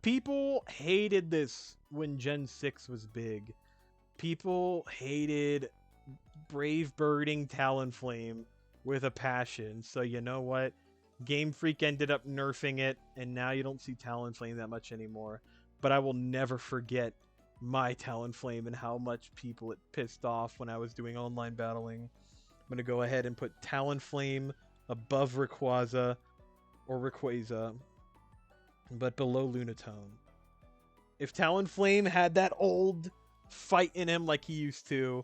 People hated this when Gen 6 was big. People hated Brave Birding Talonflame with a passion. So you know what? Game Freak ended up nerfing it, and now you don't see Talonflame that much anymore. But I will never forget my Talonflame and how much people it pissed off when I was doing online battling. I'm going to go ahead and put Talonflame above Rayquaza or Rayquaza, but below Lunatone. If Talonflame had that old fight in him like he used to,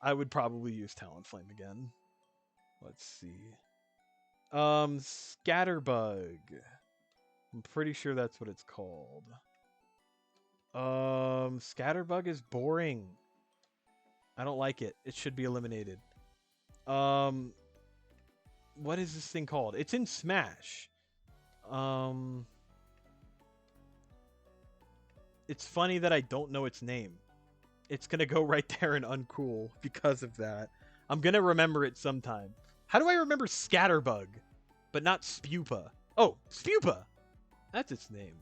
I would probably use Talonflame again. Let's see. Scatterbug. I'm pretty sure that's what it's called. Scatterbug is boring. I don't like it. It should be eliminated. What is this thing called? It's in Smash. It's funny that I don't know its name. It's gonna go right there in uncool because of that. I'm gonna remember it sometime. How do I remember Scatterbug, but not Spupa? Oh, Spupa! That's its name.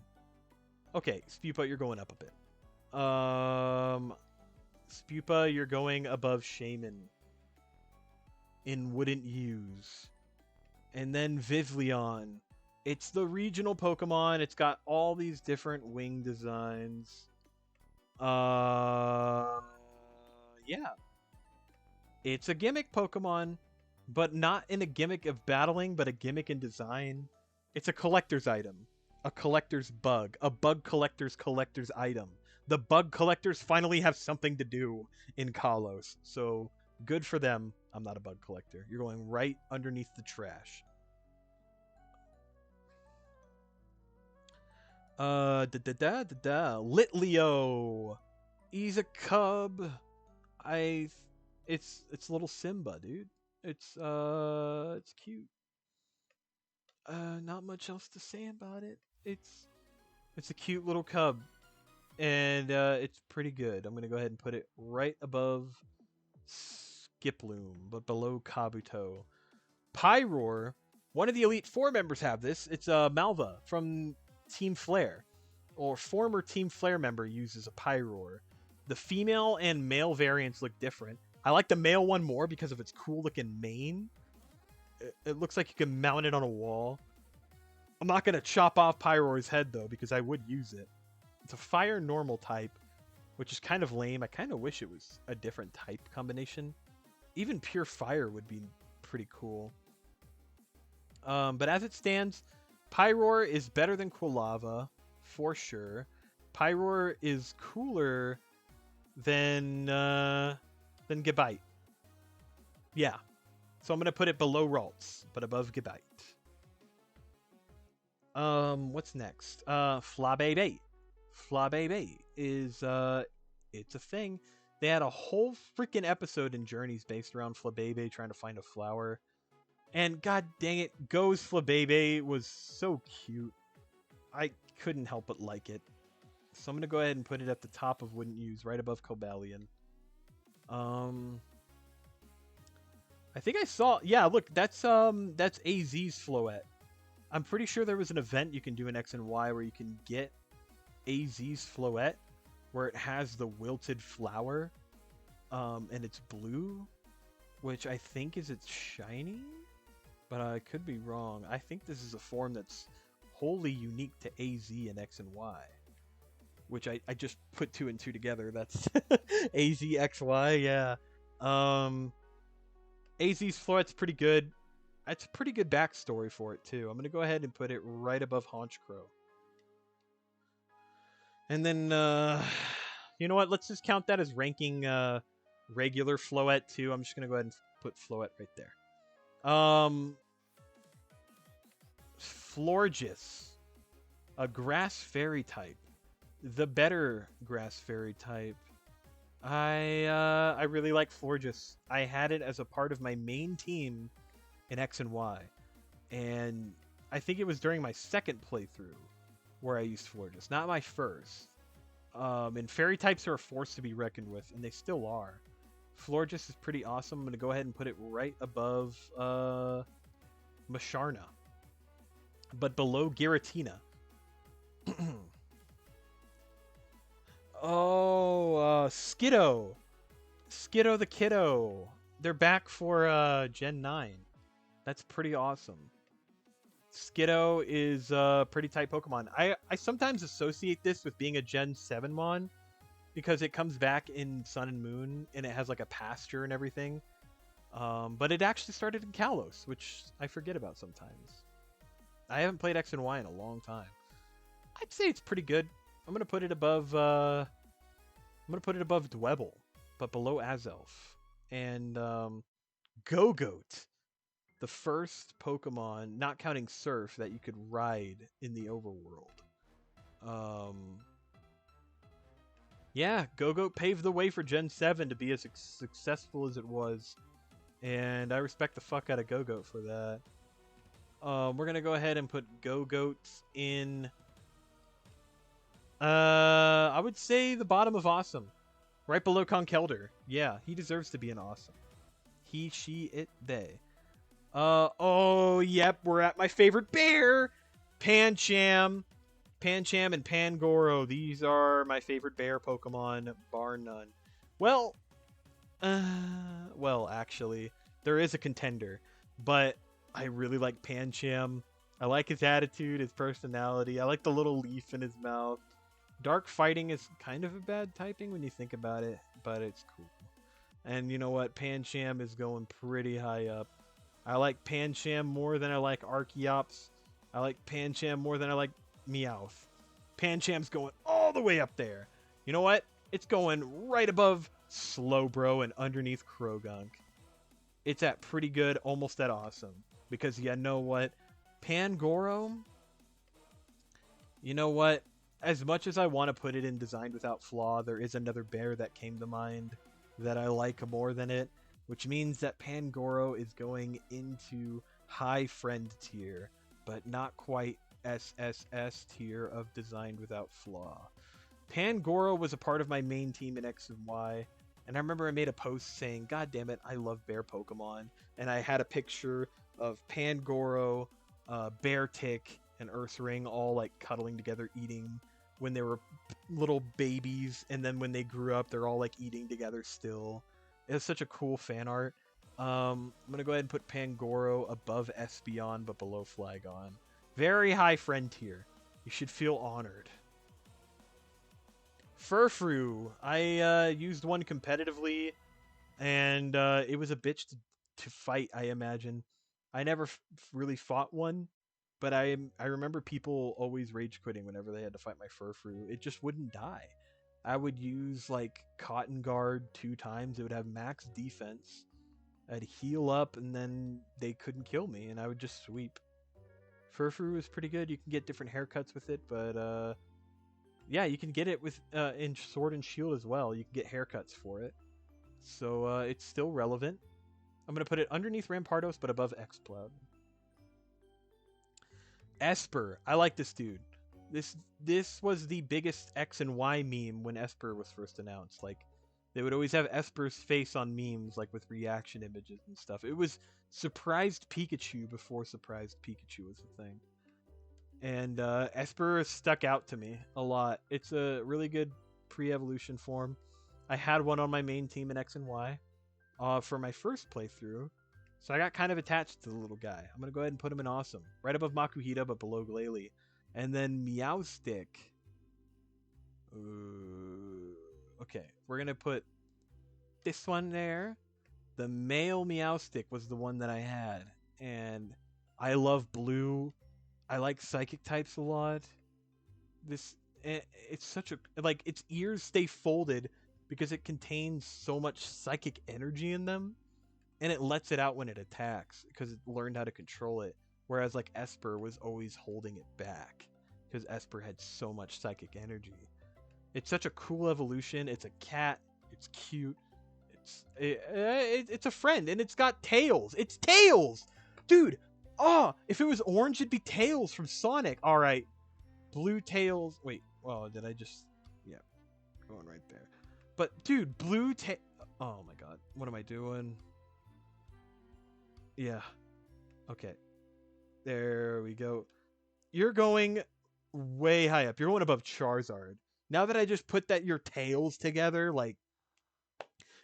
Okay, Spupa, you're going up a bit. Spupa, you're going above Shaman. In Wouldn't Use. And then Vivleon. It's the regional Pokemon. It's got all these different wing designs. Yeah. It's a gimmick Pokemon, but not in a gimmick of battling, but a gimmick in design. It's a collector's item. A collector's bug. A bug collector's item. The bug collectors finally have something to do in Kalos. So, good for them. I'm not a bug collector. You're going right underneath the trash. Litleo. He's a cub. It's little Simba, dude. It's cute. Not much else to say about it. It's a cute little cub, and it's pretty good. I'm gonna go ahead and put it right above Skiploom, but below Kabuto. Pyroar. One of the Elite Four members have this. It's Malva from Team Flare, or former Team Flare member uses a Pyroar. The female and male variants look different. I like the male one more because of its cool looking mane. It looks like you can mount it on a wall. I'm not going to chop off Pyroar's head though because I would use it. It's a fire normal type, which is kind of lame. I kind of wish it was a different type combination. Even pure fire would be pretty cool. But as it stands, Pyroar is better than Quilava, for sure. Pyroar is cooler than Gabite. Yeah. So I'm going to put it below Ralts, but above Gabite. What's next? Flabébé. Flabébé is, it's a thing. They had a whole freaking episode in Journeys based around Flabébé trying to find a flower. And god dang it, Go's Flabébé was so cute. I couldn't help but like it. So I'm going to go ahead and put it at the top of Wouldn't Use, right above Cobalion. I think I saw... Yeah, look, that's AZ's Floette. I'm pretty sure there was an event you can do in X and Y where you can get AZ's Floette, where it has the wilted flower, and it's blue, which I think is its shiny, but I could be wrong. I think this is a form that's wholly unique to AZ and X and Y, which I just put 2 and 2 together. That's AZ XY, yeah. AZ's Floette's pretty good. It's a pretty good backstory for it, too. I'm going to go ahead and put it right above Haunchcrow. And then, you know what? Let's just count that as ranking regular Floette, too. I'm just going to go ahead and put Floette right there. Florges. A grass fairy type. The better grass fairy type. I really like Florges. I had it as a part of my main team in X and Y, and I think it was during my second playthrough where I used Florges, not my first. And fairy types are a force to be reckoned with, and they still are. Florges is pretty awesome. I'm gonna go ahead and put it right above Masharna, but below Giratina. Oh, Skiddo. Skiddo the Kiddo. They're back for Gen 9. That's pretty awesome. Skiddo is a pretty tight Pokemon. I sometimes associate this with being a Gen 7 Mon because it comes back in Sun and Moon and it has like a pasture and everything. But it actually started in Kalos, which I forget about sometimes. I haven't played X and Y in a long time. I'd say it's pretty good. I'm gonna put it above Dwebble, but below Azelf. And Gogoat, the first Pokemon, not counting Surf, that you could ride in the overworld. Yeah, Gogoat paved the way for Gen 7 to be as successful as it was. And I respect the fuck out of Gogoat for that. We're gonna go ahead and put Gogoat in I would say the bottom of awesome. Right below Conkeldurr. Yeah, he deserves to be an awesome. He, she, it, they. Oh, yep, we're at my favorite bear! Pancham. Pancham and Pangoro. These are my favorite bear Pokemon, bar none. Well, actually, there is a contender, but I really like Pancham. I like his attitude, his personality. I like the little leaf in his mouth. Dark Fighting is kind of a bad typing when you think about it, but it's cool. And you know what? Pancham is going pretty high up. I like Pancham more than I like Archeops. I like Pancham more than I like Meowth. Pancham's going all the way up there. You know what? It's going right above Slowbro and underneath Krogunk. It's at pretty good, almost at awesome. Because you know what? Pangoro, you know what? As much as I want to put it in Designed Without Flaw, there is another bear that came to mind that I like more than it, which means that Pangoro is going into high friend tier, but not quite SSS tier of Designed Without Flaw. Pangoro was a part of my main team in X and Y, and I remember I made a post saying, God damn it, I love bear Pokemon, and I had a picture of Pangoro, Beartic, and Earthring all like cuddling together eating when they were little babies, and then when they grew up they're all like eating together still. It was such a cool fan art. I'm gonna go ahead and put Pangoro above Espeon but below Flygon. Very high friend tier. You should feel honored. Furfrou. I used one competitively, and it was a bitch to fight, I imagine. I never really fought one, but I remember people always rage quitting whenever they had to fight my Furfrou. It just wouldn't die. I would use like Cotton Guard 2 times. It would have max defense. I'd heal up, and then they couldn't kill me, and I would just sweep. Furfrou is pretty good. You can get different haircuts with it, but yeah, you can get it with in Sword and Shield as well. You can get haircuts for it, so it's still relevant. I'm gonna put it underneath Rampardos, but above Exploud. Esper, I like this dude. This was the biggest X and Y meme when Esper was first announced. Like, they would always have Esper's face on memes, like with reaction images and stuff. It was Surprised Pikachu before Surprised Pikachu was a thing. And Esper stuck out to me a lot. It's a really good pre-evolution form. I had one on my main team in X and Y for my first playthrough, so I got kind of attached to the little guy. I'm going to go ahead and put him in Awesome. Right above Makuhita, but below Glalie. And then Meowstick. Okay, we're going to put this one there. The male Meowstick was the one that I had. And I love blue. I like psychic types a lot. It's such a, like, its ears stay folded because it contains so much psychic energy in them, and it lets it out when it attacks because it learned how to control it. Whereas like Esper was always holding it back because Esper had so much psychic energy. It's such a cool evolution. It's a cat. It's cute. It's a friend, and it's got tails. It's tails, dude. Oh, if it was orange, it'd be Tails from Sonic. All right, blue tails. Wait, well, did I just? Yeah, going right there. But dude, blue tail. Oh my god, what am I doing? Yeah. Okay. There we go. You're going way high up. You're going above Charizard. Now that I just put your tails together, like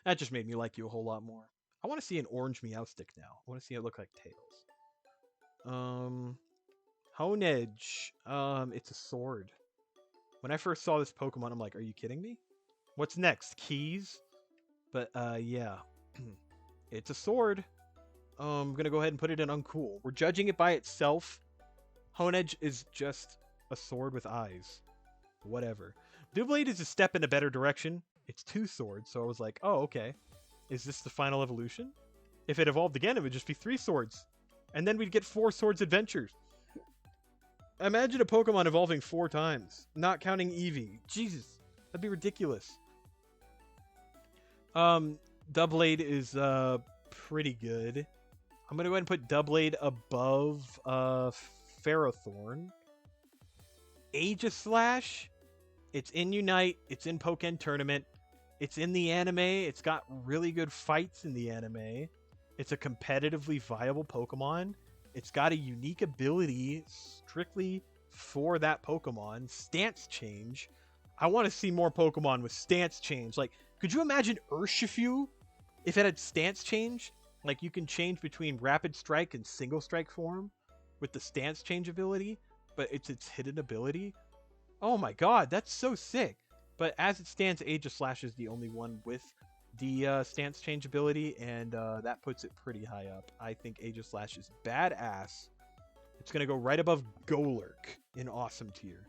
that just made me like you a whole lot more. I want to see an orange Meowstic now. I want to see it look like Tails. Honedge. It's a sword. When I first saw this Pokemon, I'm like, are you kidding me? What's next? Keys? But yeah. It's a sword. I'm gonna go ahead and put it in uncool. We're judging it by itself. Honedge is just a sword with eyes. Whatever. Doublade is a step in a better direction. It's 2 swords, so I was like, oh, okay. Is this the final evolution? If it evolved again, it would just be 3 swords. And then we'd get 4 swords adventures. Imagine a Pokemon evolving 4 times, not counting Eevee. Jesus, that'd be ridiculous. Doublade is pretty good. I'm gonna go ahead and put Doublade above Ferrothorn. Aegislash. It's in Unite. It's in Pokken Tournament. It's in the anime. It's got really good fights in the anime. It's a competitively viable Pokemon. It's got a unique ability strictly for that Pokemon. Stance Change. I want to see more Pokemon with Stance Change. Like, could you imagine Urshifu if it had Stance Change? Like, you can change between Rapid Strike and Single Strike form with the Stance Change ability, but it's its hidden ability. Oh my god, that's so sick. But as it stands, Aegislash is the only one with the Stance Change ability, and that puts it pretty high up. I think Aegislash is badass. It's going to go right above Golurk in awesome tier.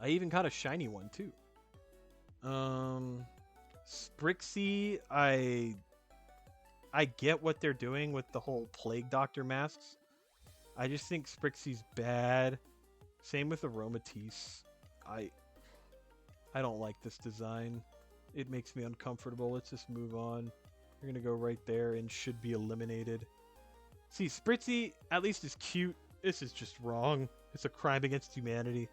I even got a shiny one, too. Sprixie, I get what they're doing with the whole Plague Doctor masks. I just think Sprixie's bad. Same with Aromatisse. I don't like this design. It makes me uncomfortable. Let's just move on. You're gonna go right there and should be eliminated. See, Spritzy at least is cute. This is just wrong. It's a crime against humanity.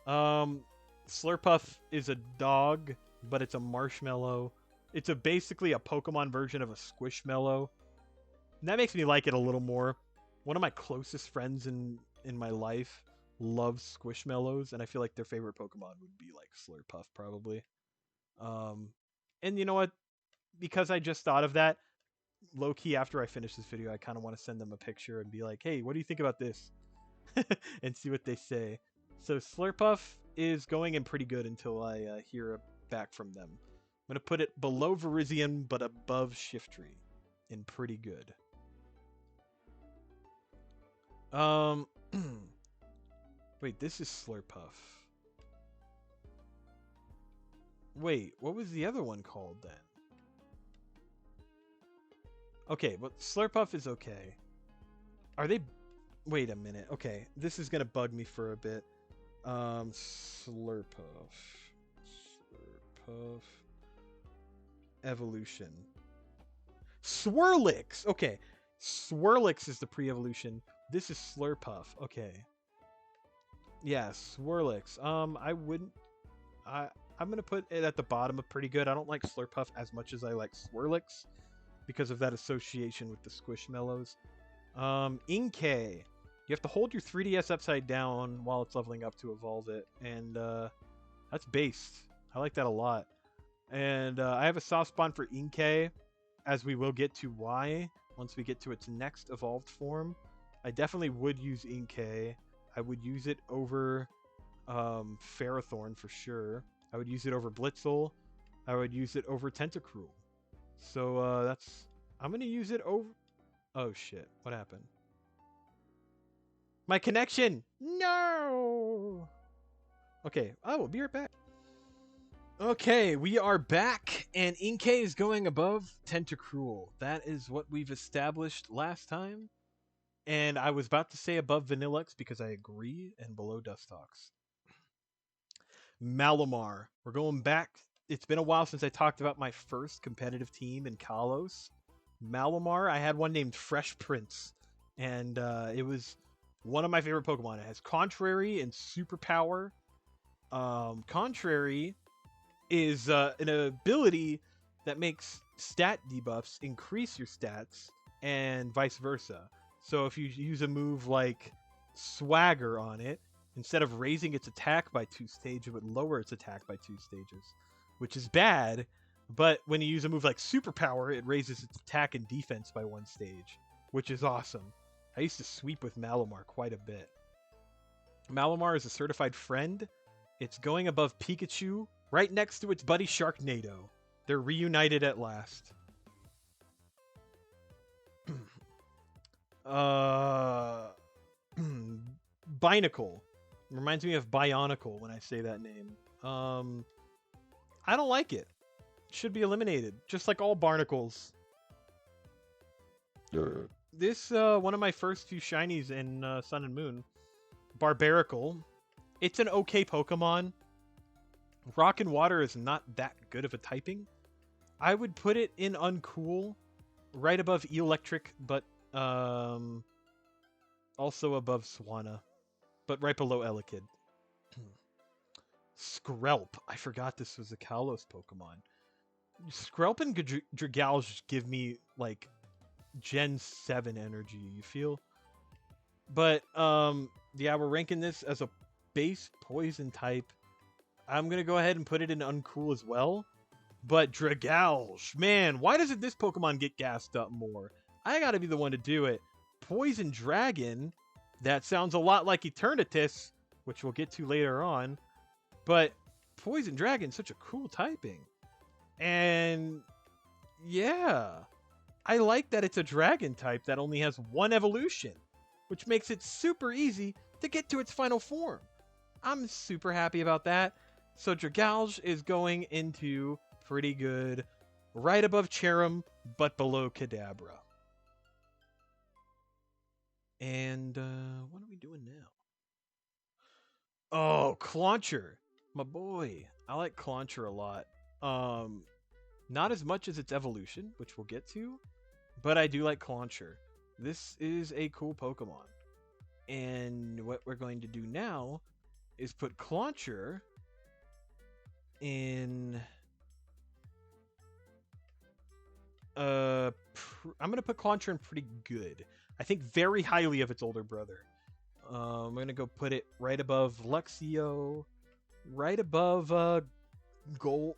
Slurpuff is a dog, but it's a marshmallow. It's basically a Pokemon version of a Squishmallow. And that makes me like it a little more. One of my closest friends in my life loves Squishmallows, and I feel like their favorite Pokemon would be like Slurpuff, probably. And you know what? Because I just thought of that, low-key after I finish this video, I kind of want to send them a picture and be like, hey, what do you think about this? And see what they say. So Slurpuff is going in pretty good until I hear back from them. I'm going to put it below Virizion, but above Shiftry. In pretty good. Wait, this is Slurpuff. Wait, what was the other one called then? Okay, but Slurpuff is okay. Are they... Wait a minute. Okay, this is gonna bug me for a bit. Slurpuff. Evolution. Swirlix! Okay, Swirlix is the pre-evolution. This is Slurpuff. Okay. Yeah, Swirlix. I'm gonna put it at the bottom of pretty good. I don't like Slurpuff as much as I like Swirlix because of that association with the Squishmallows. Inkay. You have to hold your 3DS upside down while it's leveling up to evolve it, and that's based. I like that a lot. And I have a soft spot for Inkay, as we will get to Y once we get to its next evolved form. I definitely would use Inkay. I would use it over Ferrothorn for sure. I would use it over Blitzel. I would use it over Tentacruel. So that's... I'm going to use it over... Oh shit, what happened? My connection! No! Okay, I will be right back. Okay, we are back, and Inkay is going above Tentacruel. That is what we've established last time. And I was about to say above Vanillux because I agree, and below Dustox. Malamar. We're going back. It's been a while since I talked about my first competitive team in Kalos. Malamar, I had one named Fresh Prince, and it was one of my favorite Pokemon. It has Contrary and Superpower. Contrary is an ability that makes stat debuffs increase your stats, and vice versa. So if you use a move like Swagger on it, instead of raising its attack by 2 stages, it would lower its attack by 2 stages, which is bad. But when you use a move like Superpower, it raises its attack and defense by 1 stage, which is awesome. I used to sweep with Malamar quite a bit. Malamar is a certified friend. It's going above Pikachu, right next to its buddy Sharknado. They're reunited at last. Binacle. Reminds me of Bionicle when I say that name. I don't like it. Should be eliminated, just like all barnacles. This one of my first few shinies in Sun and Moon. Barbaracle. It's an okay Pokemon. Rock and Water is not that good of a typing. I would put it in Uncool, right above Electric, but also above Swanna, but right below Elekid. Skrelp. I forgot this was a Kalos Pokemon. Skrelp and Dragalge give me, like, Gen 7 energy, you feel? But, yeah, we're ranking this as a base poison type. I'm going to go ahead and put it in Uncool as well. But Dragalge, man, why doesn't this Pokemon get gassed up more? I gotta be the one to do it. Poison Dragon, that sounds a lot like Eternatus, which we'll get to later on. But Poison Dragon's such a cool typing. And yeah, I like that it's a dragon type that only has 1 evolution, which makes it super easy to get to its final form. I'm super happy about that. So Dragalge is going into pretty good, right above Cherim, but below Kadabra. And what are we doing now? Oh, Clauncher, my boy. I like Clauncher a lot. Not as much as its evolution, which we'll get to, but I do like Clauncher. This is a cool Pokemon. And what we're going to do now is put Clauncher in... I'm going to put Clauncher in pretty good. I think very highly of its older brother. I'm going to go put it right above Luxio, right above Gold.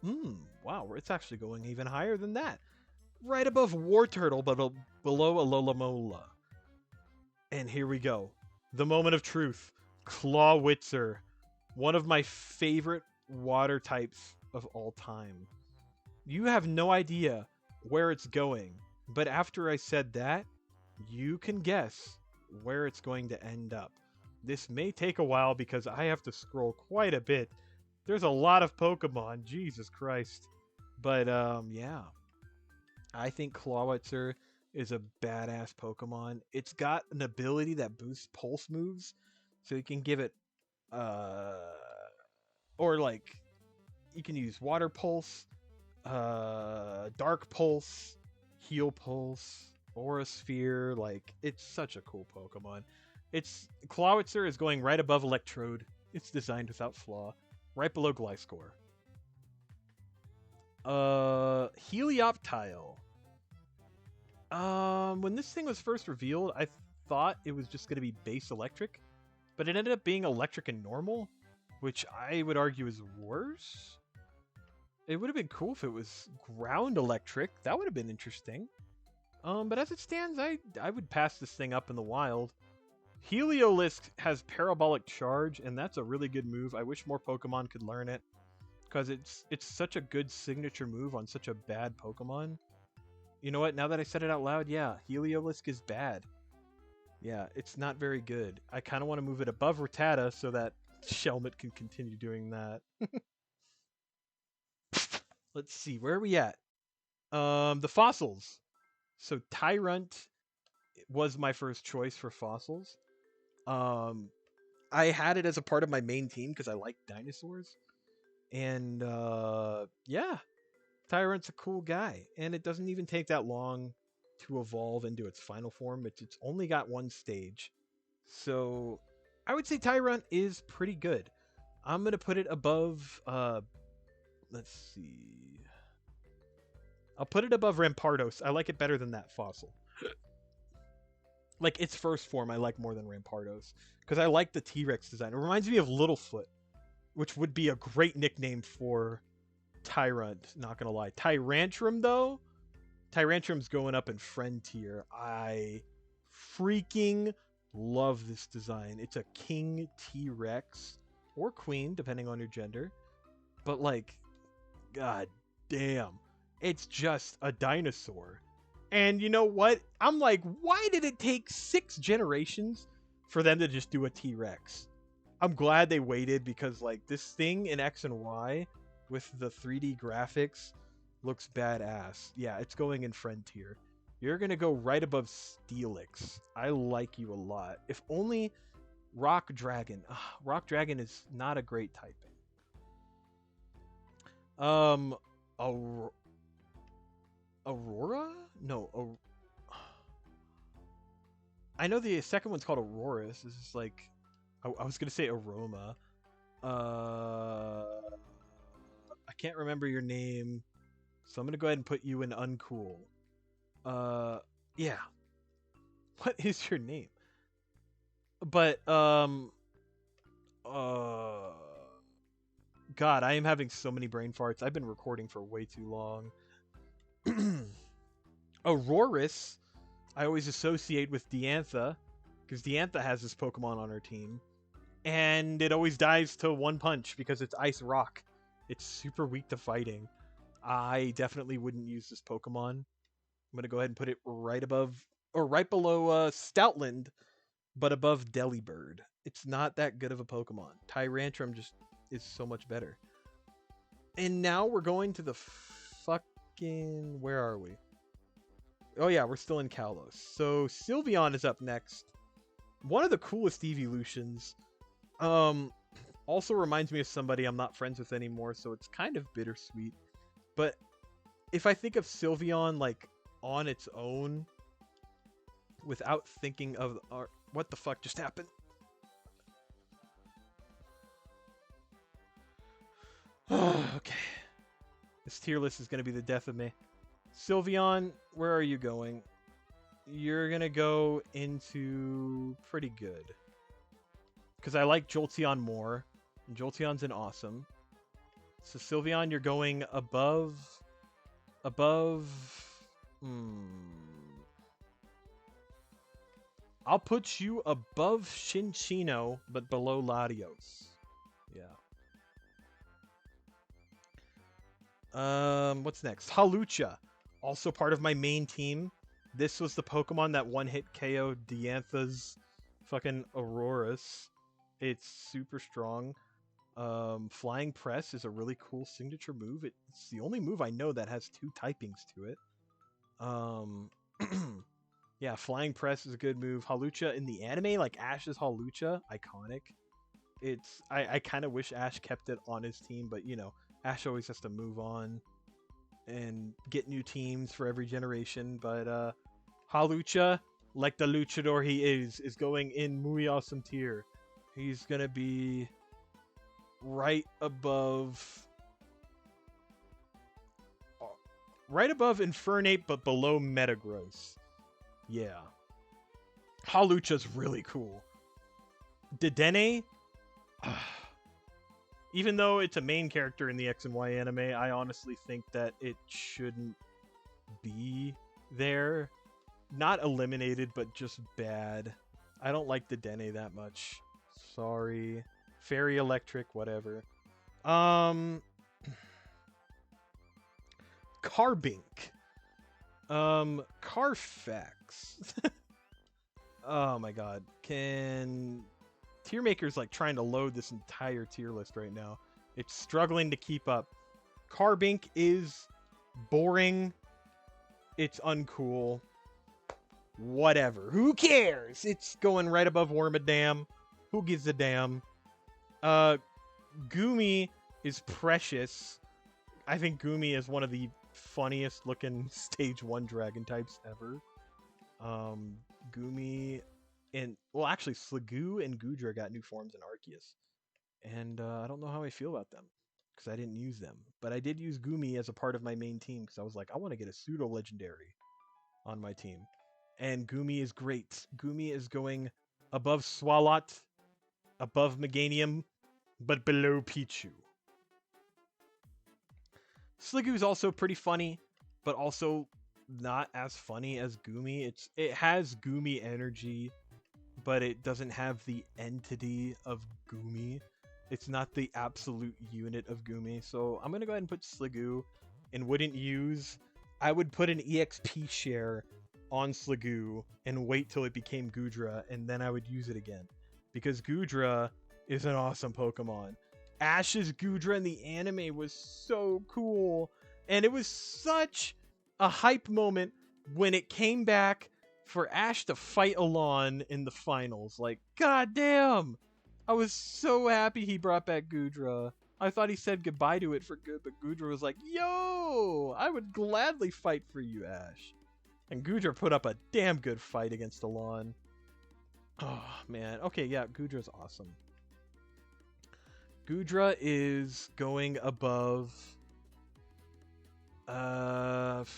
Wow, it's actually going even higher than that. Right above Wartortle, but below Alola. And here we go. The moment of truth. Clawitzer. One of my favorite water types of all time. You have no idea where it's going, but after I said that, you can guess where it's going to end up. This may take a while because I have to scroll quite a bit. There's a lot of Pokemon, Jesus Christ. But yeah, I think Clawitzer is a badass Pokemon. It's got an ability that boosts pulse moves, so you can give it or like you can use Water Pulse, Dark Pulse, Heal Pulse, Aura Sphere. Like, it's such a cool Pokemon. Clawitzer is going right above Electrode. It's designed without flaw. Right below Gliscor. Helioptile. When this thing was first revealed, I thought it was just going to be base electric, but it ended up being electric and normal, which I would argue is worse. It would have been cool if it was ground electric. That would have been interesting. But as it stands, I would pass this thing up in the wild. Heliolisk has Parabolic Charge, and that's a really good move. I wish more Pokemon could learn it, because it's such a good signature move on such a bad Pokemon. You know what? Now that I said it out loud, yeah, Heliolisk is bad. Yeah, it's not very good. I kind of want to move it above Rattata so that Shelmet can continue doing that. Let's see, where are we at? The fossils. So Tyrant was my first choice for fossils. I had it as a part of my main team because I like dinosaurs. And yeah, Tyrant's a cool guy, and it doesn't even take that long to evolve into its final form. It's only got one stage. So I would say Tyrant is pretty good. I'm gonna put it above let's see. I'll put it above Rampardos. I like it better than that fossil. Like its first form I like more than Rampardos. Because I like the T-Rex design. It reminds me of Littlefoot, which would be a great nickname for Tyrant, not gonna lie. Tyrantrum though, Tyrantrum's going up in friend tier. I freaking love this design. It's a king T-Rex or queen, depending on your gender. But like, god damn, it's just a dinosaur. And you know what? I'm like, why did it take 6 generations for them to just do a T-Rex? I'm glad they waited because like this thing in X and Y with the 3D graphics looks badass. Yeah, it's going in friend tier. You're going to go right above Steelix. I like you a lot. If only Rock Dragon. Rock Dragon is not a great typing. Aurora? No, I know the second one's called Aurorus. This is like I was gonna say Aroma. I can't remember your name, so I'm gonna go ahead and put you in uncool. Yeah. What is your name? But God, I am having so many brain farts. I've been recording for way too long. Aurorus, I always associate with Diantha, because Diantha has this Pokemon on her team. And it always dies to one punch because it's Ice Rock. It's super weak to fighting. I definitely wouldn't use this Pokemon. I'm going to go ahead and put it right above, or right below Stoutland, but above Delibird. It's not that good of a Pokemon. Tyrantrum just is so much better. And now we're going to the fucking... Where are we? Oh yeah, we're still in Kalos. So Sylveon is up next. One of the coolest evolutions. Also reminds me of somebody I'm not friends with anymore, so it's kind of bittersweet. But if I think of Sylveon like on its own, without thinking of what the fuck just happened? Okay. This tier list is going to be the death of me. Sylveon, where are you going? You're going to go into pretty good. Because I like Jolteon more. And Jolteon's an awesome. So Sylveon, you're going above... I'll put you above Shinchino, but below Latios. Yeah. What's next? Halucha. Also part of my main team. This was the Pokemon that one-hit KO'd Diantha's fucking Aurorus. It's super strong. Flying Press is a really cool signature move. It's the only move I know that has 2 typings to it. Yeah, Flying Press is a good move. Halucha in the anime, like Ash's Halucha, iconic. I kind of wish Ash kept it on his team, but you know, Ash always has to move on and get new teams for every generation. But Halucha, like the luchador he is going in muy awesome tier. He's gonna be right above Infernape, but below Metagross. Yeah. Halucha's really cool. Dedenne, even though it's a main character in the X and Y anime, I honestly think that it shouldn't be there. Not eliminated, but just bad. I don't like Dedenne that much. Sorry. Fairy Electric, whatever. Carbink. Carfax. Oh my god. Tier Maker's like trying to load this entire tier list right now. It's struggling to keep up. Carbink is boring. It's uncool. Whatever. Who cares? It's going right above Wormadam. Who gives a damn? Goomy is precious. I think Gumi is one of the funniest looking stage 1 dragon types ever. Gumi and well, actually, Sliggoo and Goodra got new forms in Arceus, and I don't know how I feel about them because I didn't use them, but I did use Gumi as a part of my main team because I was like, I want to get a pseudo legendary on my team, and Gumi is great. Gumi is going above Swalot, above Meganium, but below Pichu. Sliggoo is also pretty funny, but also not as funny as Gumi. It has Gumi energy, but it doesn't have the entity of Gumi. It's not the absolute unit of Gumi. So I'm gonna go ahead and put Sliggoo and wouldn't use. I would put an EXP share on Sliggoo and wait till it became Goodra, and then I would use it again. Because Goodra is an awesome Pokemon. Ash's Goodra in the anime was so cool. And it was such a hype moment when it came back for Ash to fight Alon in the finals. Like, goddamn! I was so happy he brought back Goodra. I thought he said goodbye to it for good, but Goodra was like, yo! I would gladly fight for you, Ash. And Goodra put up a damn good fight against Alon. Oh, man. Okay, yeah, Goodra's awesome. Goodra is going above... above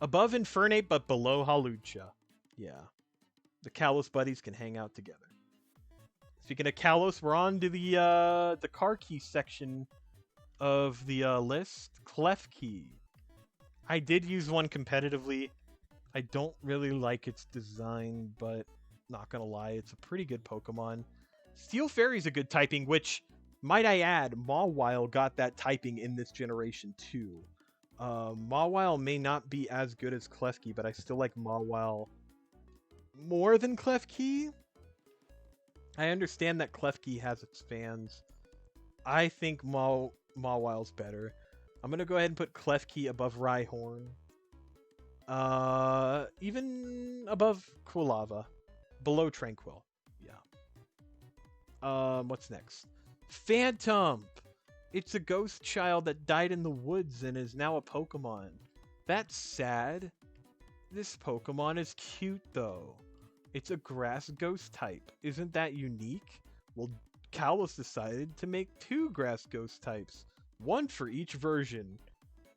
Infernape, but below Hawlucha. Yeah. The Kalos buddies can hang out together. Speaking of Kalos, we're on to the car key section of the list. Klefki. I did use one competitively. I don't really like its design, but not gonna lie, it's a pretty good Pokemon. Steel Fairy's a good typing, which, might I add, Mawile got that typing in this generation too. Mawile may not be as good as Klefki, but I still like Mawile more than Klefki. I understand that Klefki has its fans. I think Mawile's better. I'm going to go ahead and put Klefki above Rhyhorn. Even above Quilava. Below Tranquil. Yeah. What's next? Phantom! It's a ghost child that died in the woods and is now a Pokemon. That's sad. This Pokemon is cute, though. It's a grass ghost type. Isn't that unique? Well, Kalos decided to make 2 grass ghost types. 1 for each version.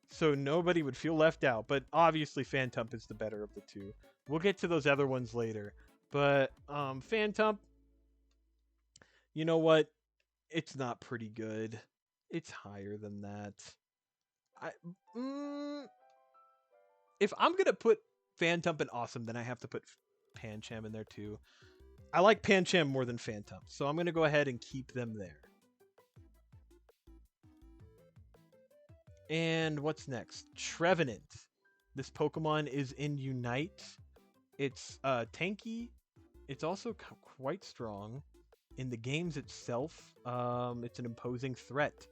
So nobody would feel left out. But obviously Phantump is the better of the 2. We'll get to those other ones later. But Phantump, you know what? It's not pretty good. It's higher than that. If I'm going to put Phantump and Awesome, then I have to put Pancham in there too. I like Pancham more than Phantump, so I'm going to go ahead and keep them there. And what's next? Trevenant. This Pokemon is in Unite. It's tanky. It's also quite strong. In the games itself, it's an imposing threat.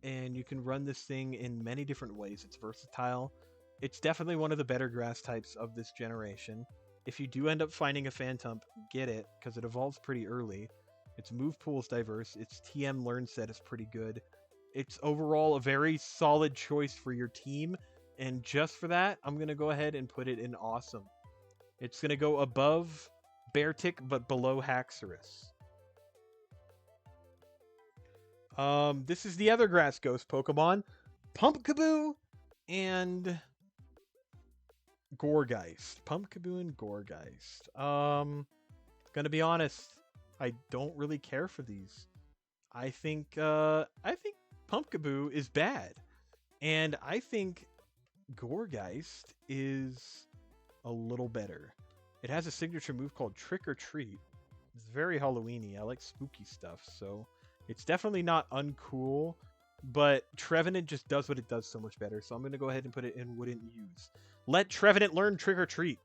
And you can run this thing in many different ways. It's versatile. It's definitely one of the better grass types of this generation. If you do end up finding a Phantump, get it, because it evolves pretty early. Its move pool is diverse. Its TM learn set is pretty good. It's overall a very solid choice for your team. And just for that, I'm going to go ahead and put it in Awesome. It's going to go above Beartic, but below Haxorus. This is the other grass ghost Pokemon, Pumpkaboo and Gourgeist. Pumpkaboo and Gourgeist. Gonna be honest, I don't really care for these. I think Pumpkaboo is bad, and I think Gourgeist is a little better. It has a signature move called Trick or Treat. It's very Halloween-y. I like spooky stuff, so it's definitely not uncool, but Trevenant just does what it does so much better, so I'm going to go ahead and put it in wouldn't use. Let Trevenant learn Trick or Treat.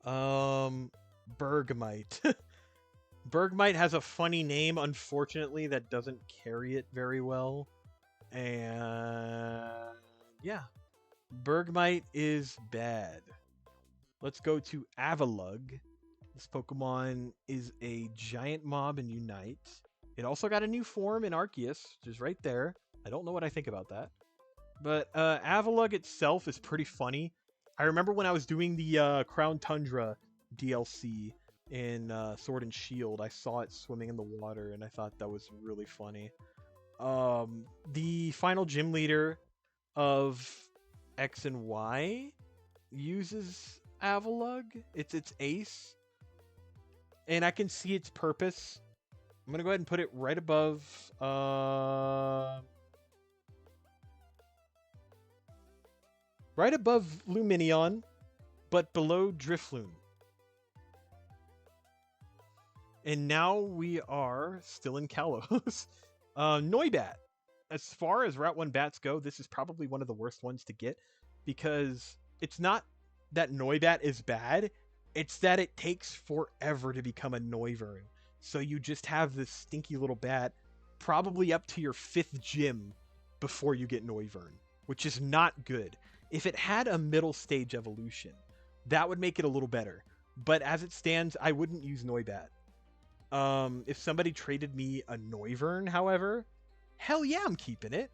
Bergmite. Bergmite has a funny name, unfortunately, that doesn't carry it very well. And yeah, Bergmite is bad. Let's go to Avalugg. This Pokemon is a giant mob in Unite. It also got a new form in Arceus, which is right there. I don't know what I think about that. But Avalugg itself is pretty funny. I remember when I was doing the Crown Tundra DLC in Sword and Shield, I saw it swimming in the water, and I thought that was really funny. The final gym leader of X and Y uses Avalugg. It's its ace, and I can see its purpose. I'm gonna go ahead and put it right above. Right above Luminion, but below Drifloon. And now we are still in Kalos. Noibat. As far as Route 1 bats go, this is probably one of the worst ones to get because it's not that Noibat is bad, it's that it takes forever to become a Noivern. So you just have this stinky little bat probably up to your 5th gym before you get Noivern, which is not good. If it had a middle stage evolution, that would make it a little better. But as it stands, I wouldn't use Noibat. If somebody traded me a Noivern, however, hell yeah, I'm keeping it.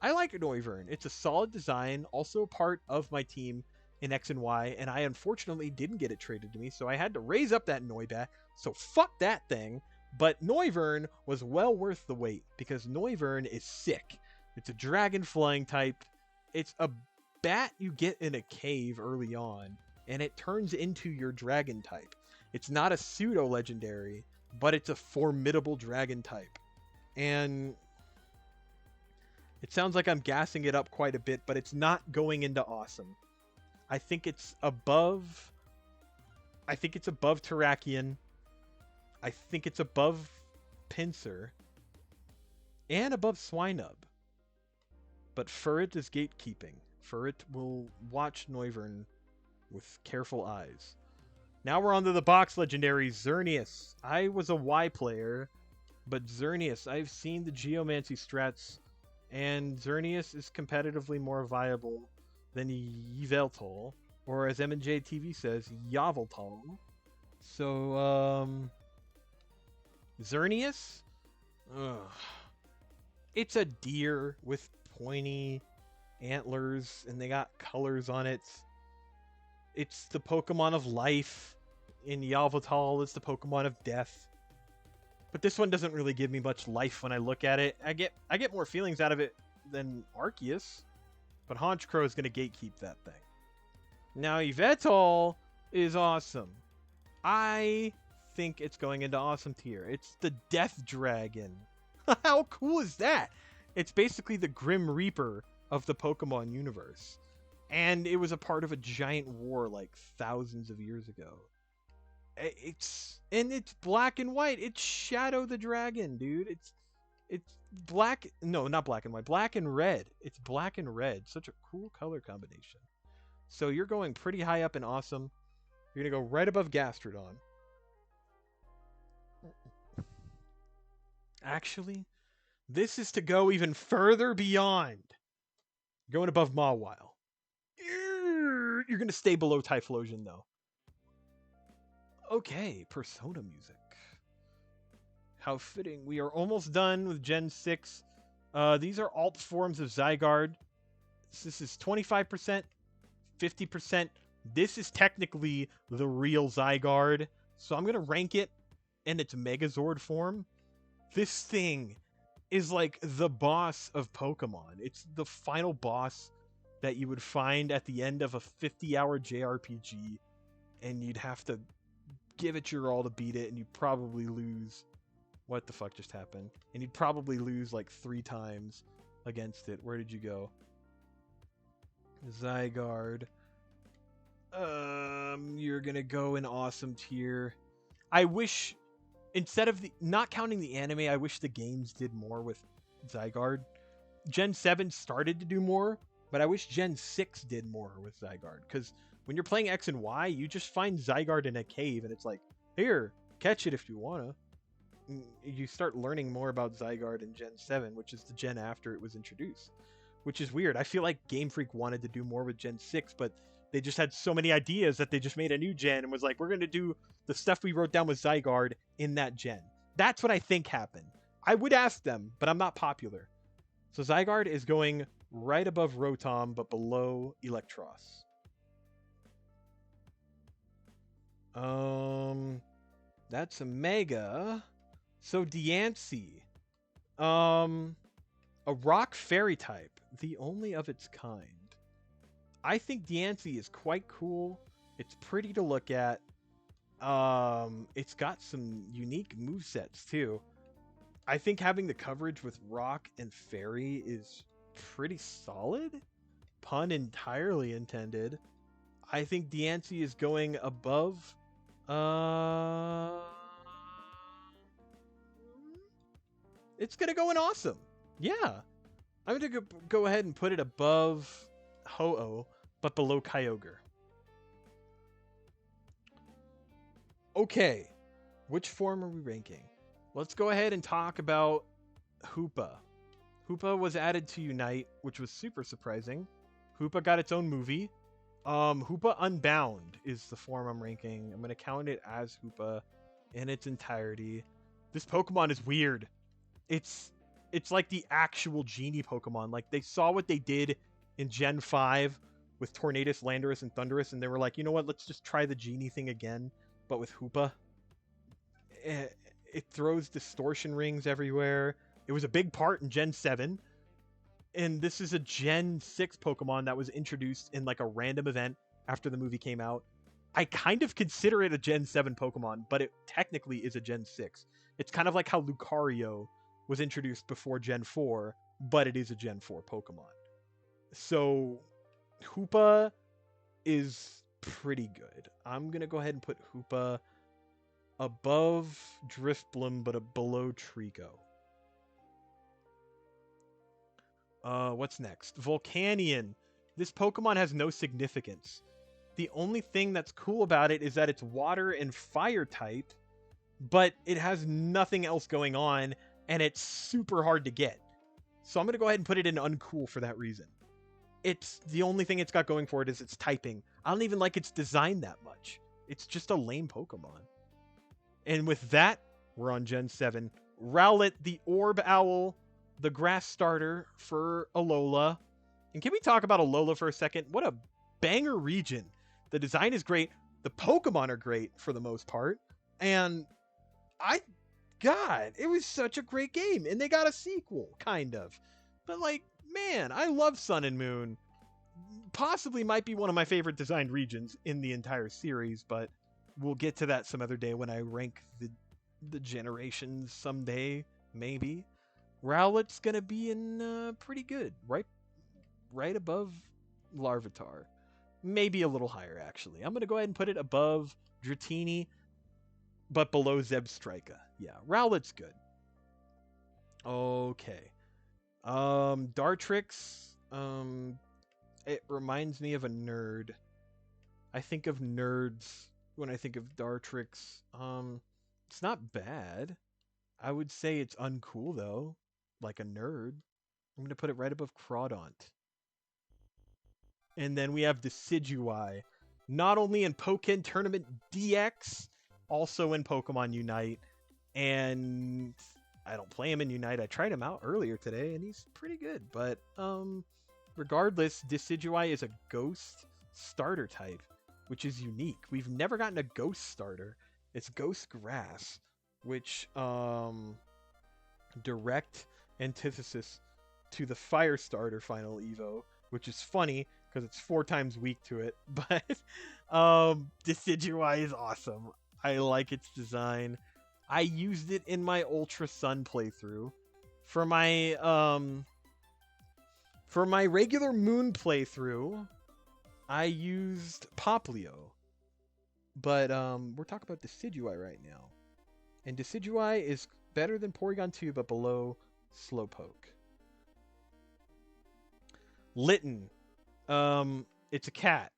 I like a Noivern. It's a solid design, also part of my team in X and Y, and I unfortunately didn't get it traded to me, so I had to raise up that Noibat, so fuck that thing. But Noivern was well worth the wait, because Noivern is sick. It's a dragon flying type. It's a bat you get in a cave early on, and it turns into your dragon type. It's not a pseudo legendary, but it's a formidable dragon type. And it sounds like I'm gassing it up quite a bit, but it's not going into awesome. I think it's above Terrakion. I think it's above Pinsir and above Swinub. But Furret is gatekeeping. Furret will watch Noivern with careful eyes. Now we're on to the box legendary Xerneas. I was a Y player, but Xerneas, I've seen the Geomancy strats, and Xerneas is competitively more viable than Yveltal, or as M&J TV says, Yveltal. So, Xerneas? Ugh. It's a deer with pointy antlers, and they got colors on it. It's the Pokemon of life. In Yveltal, it's the Pokemon of death. But this one doesn't really give me much life when I look at it. I get more feelings out of it than Arceus. But Honchkrow is going to gatekeep that thing. Now, Yveltal is awesome. I think it's going into awesome tier. It's the Death Dragon. How cool is that? It's basically the Grim Reaper of the Pokemon universe. And it was a part of a giant war like thousands of years ago. It's black and white. It's Shadow the Dragon, dude. It's black. No, not black and white. Black and red. It's black and red. Such a cool color combination. So you're going pretty high up in awesome. You're going to go right above Gastrodon. Actually, this is to go even further beyond. Going above Mawile. You're going to stay below Typhlosion, though. Okay, Persona music. How fitting. We are almost done with Gen 6. These are alt forms of Zygarde. This is 25%, 50%. This is technically the real Zygarde. So I'm going to rank it in its Megazord form. This thing is like the boss of Pokemon. It's the final boss that you would find at the end of a 50-hour JRPG, and you'd have to give it your all to beat it, and you'd probably lose. What the fuck just happened? And you'd probably lose like 3 times against it. Where did you go? Zygarde. You're gonna go in awesome tier. I wish, instead of not counting the anime, I wish the games did more with Zygarde. Gen 7 started to do more, but I wish Gen 6 did more with Zygarde, because when you're playing X and Y, you just find Zygarde in a cave, and it's like, here, catch it if you wanna. You start learning more about Zygarde in Gen 7, which is the gen after it was introduced, which is weird. I feel like Game Freak wanted to do more with Gen 6, but they just had so many ideas that they just made a new gen and was like, we're going to do the stuff we wrote down with Zygarde in that gen. That's what I think happened. I would ask them, but I'm not popular. So Zygarde is going right above Rotom, but below Electros. That's a Mega. So Diancie. A rock fairy type, the only of its kind. I think Diancie is quite cool. It's pretty to look at. It's got some unique movesets too. I think having the coverage with rock and fairy is pretty solid. Pun entirely intended. I think Diancie is going above. It's gonna go in awesome. Yeah, I'm gonna go ahead and put it above Ho-Oh, but below Kyogre. Okay, which form are we ranking? Let's go ahead and talk about Hoopa. Hoopa was added to Unite, which was super surprising. Hoopa got its own movie. Hoopa Unbound is the form I'm ranking. I'm going to count it as Hoopa in its entirety. This Pokemon is weird. It's like the actual Genie Pokemon. Like, they saw what they did in Gen 5 with Tornadus, Landorus, and Thundurus, and they were like, you know what, let's just try the Genie thing again, but with Hoopa. It throws distortion rings everywhere. It was a big part in Gen 7. And this is a Gen 6 Pokemon that was introduced in like a random event after the movie came out. I kind of consider it a Gen 7 Pokemon, but it technically is a Gen 6. It's kind of like how Lucario was introduced before Gen 4, but it is a Gen 4 Pokemon. So Hoopa is pretty good. I'm going to go ahead and put Hoopa above Drifblim, but below Trico. What's next? Volcanion. This Pokemon has no significance. The only thing that's cool about it is that it's water and fire type, but it has nothing else going on, and it's super hard to get. So I'm going to go ahead and put it in uncool for that reason. It's the only thing it's got going for it is its typing. I don't even like its design that much. It's just a lame Pokemon. And with that, we're on Gen 7. Rowlet, the Orb Owl, the grass starter for Alola. And can we talk about Alola for a second? What a banger region. The design is great. The Pokemon are great for the most part. And God, it was such a great game. And they got a sequel, kind of. But like, man, I love Sun and Moon. Possibly might be one of my favorite designed regions in the entire series, but we'll get to that some other day when I rank the generations someday, maybe. Rowlet's gonna be in pretty good, right above Larvitar. Maybe a little higher, actually. I'm gonna go ahead and put it above Dratini, but below Zebstrika. Yeah, Rowlet's good. Okay. Dartrix, it reminds me of a nerd. I think of nerds when I think of Dartrix. It's not bad. I would say it's uncool, though. Like a nerd. I'm going to put it right above Crawdaunt. And then we have Decidueye. Not only in Pokken Tournament DX, also in Pokemon Unite. And I don't play him in Unite. I tried him out earlier today, and he's pretty good. But regardless, Decidueye is a ghost starter type, which is unique. We've never gotten a ghost starter. It's Ghost Grass, which direct antithesis to the Fire Starter Final Evo, which is funny because it's 4 times weak to it. But Decidueye is awesome. I like its design. I used it in my Ultra Sun playthrough. For my regular Moon playthrough, I used Poplio. But we're talking about Decidueye right now. And Decidueye is better than Porygon 2, but below Slowpoke. Litten. It's a cat.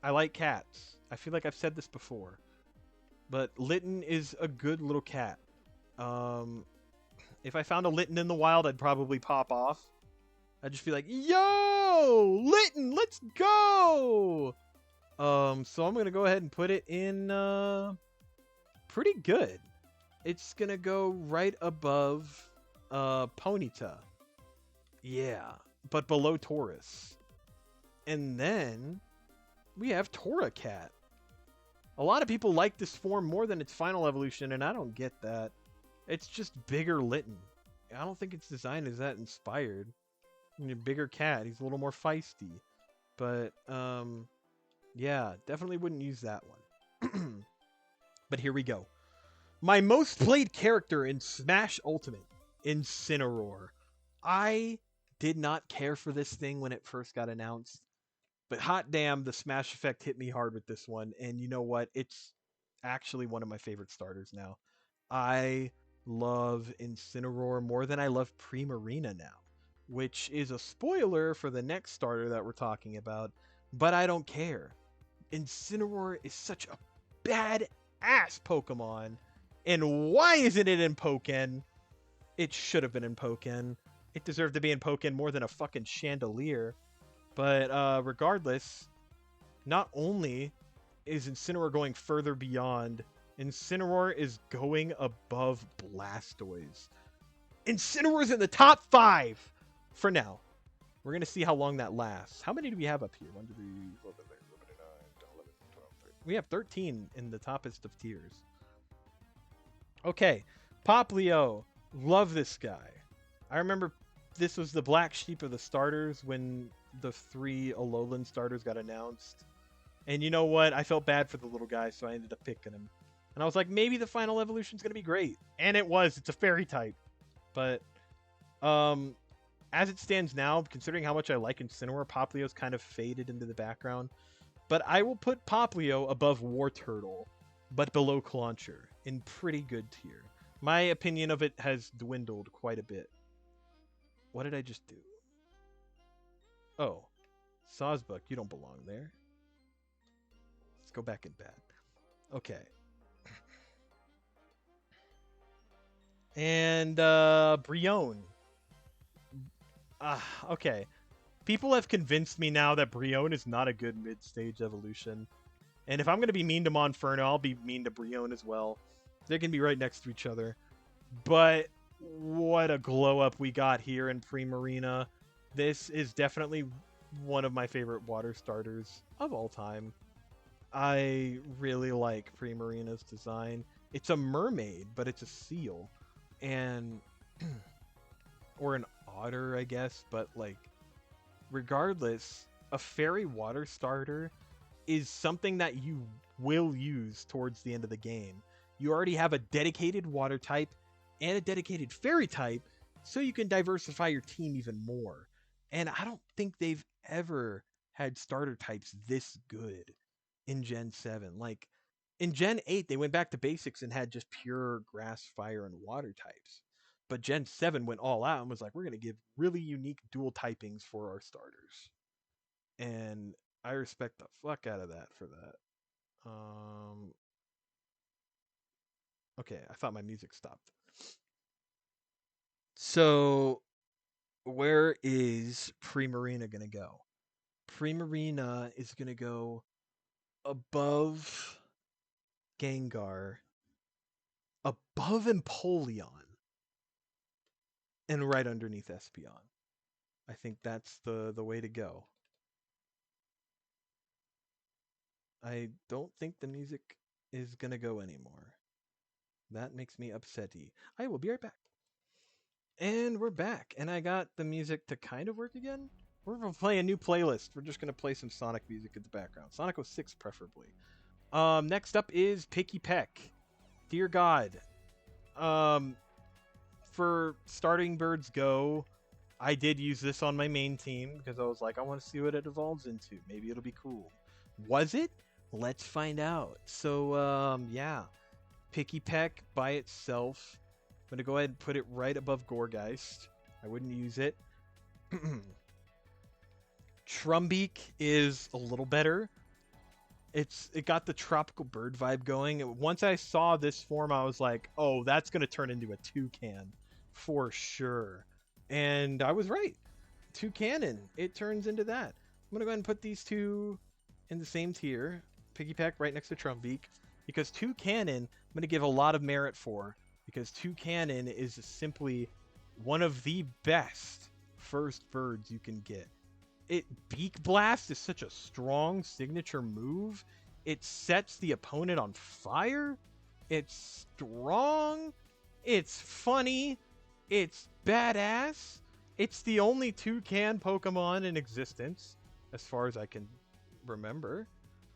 I like cats. I feel like I've said this before. But Litten is a good little cat. If I found a Litten in the wild, I'd probably pop off. I'd just be like, yo, Litten, let's go! So I'm going to go ahead and put it in pretty good. It's going to go right above Ponyta. Yeah, but below Taurus. And then we have Torracat. A lot of people like this form more than its final evolution, and I don't get that. It's just bigger Litten. I don't think its design is that inspired. I mean, a bigger cat, he's a little more feisty. But, yeah, definitely wouldn't use that one. But here we go. My most played character in Smash Ultimate, Incineroar. I did not care for this thing when it first got announced. But hot damn, the Smash effect hit me hard with this one. And you know what? It's actually one of my favorite starters now. I love Incineroar more than I love Primarina now, which is a spoiler for the next starter that we're talking about, but I don't care. Incineroar is such a badass Pokemon, and why isn't it in Pokken? It should have been in Pokken. It deserved to be in Pokken more than a fucking chandelier. But regardless, not only is Incineroar going further beyond, Incineroar is going above Blastoise. Incineroar's in the top 5 for now. We're going to see how long that lasts. How many do we have up here? 1, 2, 3, 4, 5, 6, 7, 8, 9, 10, 11, 12, 13. We have 13 in the toppest of tiers. Okay, Poplio. Love this guy. I remember this was the black sheep of the starters when the 3 Alolan starters got announced. And you know what? I felt bad for the little guy, so I ended up picking him. And I was like, maybe the final evolution's going to be great. And it was. It's a fairy type. But as it stands now, considering how much I like Incineroar, Poplio's kind of faded into the background. But I will put Poplio above Wartortle, but below Clauncher, in pretty good tier. My opinion of it has dwindled quite a bit. What did I just do? Oh, Sawsbuck, you don't belong there. Let's go back in bed. Okay. And Brion. Okay. People have convinced me now that Brion is not a good mid-stage evolution. And if I'm going to be mean to Monferno, I'll be mean to Brion as well. They can be right next to each other. But what a glow-up we got here in Primarina. This is definitely one of my favorite water starters of all time. I really like Primarina's design. It's a mermaid, but it's a seal. And... or an otter, I guess. But, like, regardless, a fairy water starter is something that you will use towards the end of the game. You already have a dedicated water type and a dedicated fairy type, so you can diversify your team even more. And I don't think they've ever had starter types this good in Gen 7. Like, in Gen 8, they went back to basics and had just pure grass, fire, and water types. But Gen 7 went all out and was like, we're going to give really unique dual typings for our starters. And I respect the fuck out of that for that. Okay, I thought my music stopped. So, where is Primarina going to go? Primarina is going to go above Gengar, above Empoleon, and right underneath Espeon. I think that's the way to go. I don't think the music is going to go anymore. That makes me upsetty. I will be right back. And we're back. And I got the music to kind of work again. We're going to play a new playlist. We're just going to play some Sonic music in the background. Sonic 06 preferably. Next up is Picky Peck. Dear God. For Starting Birds Go, I did use this on my main team because I was like, I want to see what it evolves into. Maybe it'll be cool. Was it? Let's find out. So, yeah. Picky Peck by itself. I'm going to go ahead and put it right above Gourgeist. I wouldn't use it. Trumbeak is a little better. It got the tropical bird vibe going. Once I saw this form, I was like, oh, that's going to turn into a toucan for sure. And I was right. Toucanon. It turns into that. I'm going to go ahead and put these two in the same tier. Picky Peck right next to Trumbeak. Because Toucanon, I'm going to give a lot of merit for. Because Toucanon is simply one of the best first birds you can get. Beak Blast is such a strong signature move. It sets the opponent on fire. It's strong. It's funny. It's badass. It's the only toucan Pokemon in existence, as far as I can remember.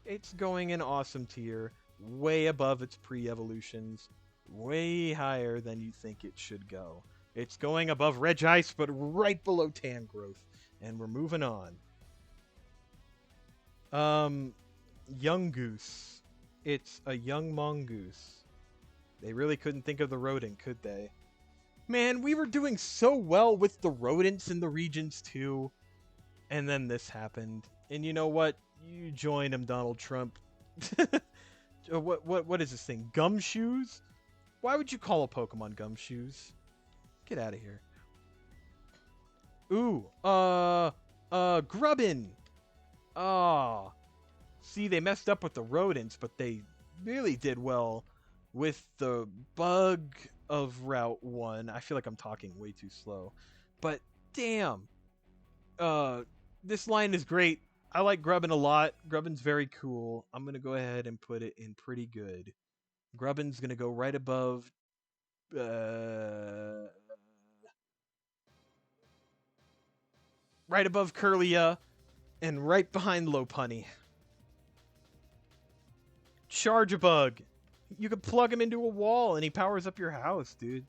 It's going in awesome tier, way above its pre-evolutions, way higher than you think it should go. It's going above Regice, but right below Tangrowth. And we're moving on. Young Goose. It's a young mongoose. They really couldn't think of the rodent, could they? Man, we were doing so well with the rodents in the regions too. And then this happened. And you know what? You joined him, Donald Trump. What is this thing? Gumshoes? Why would you call a Pokemon Gumshoes? Get out of here. Ooh, Grubbin. Ah. See, they messed up with the rodents, but they really did well with the bug of Route 1. I feel like I'm talking way too slow. But damn. This line is great. I like Grubbin a lot. Grubbin's very cool. I'm going to go ahead and put it in pretty good. Grubbin's going to go right above Curlia and right behind Lopunny. Charge-a-Bug. You could plug him into a wall and he powers up your house, dude.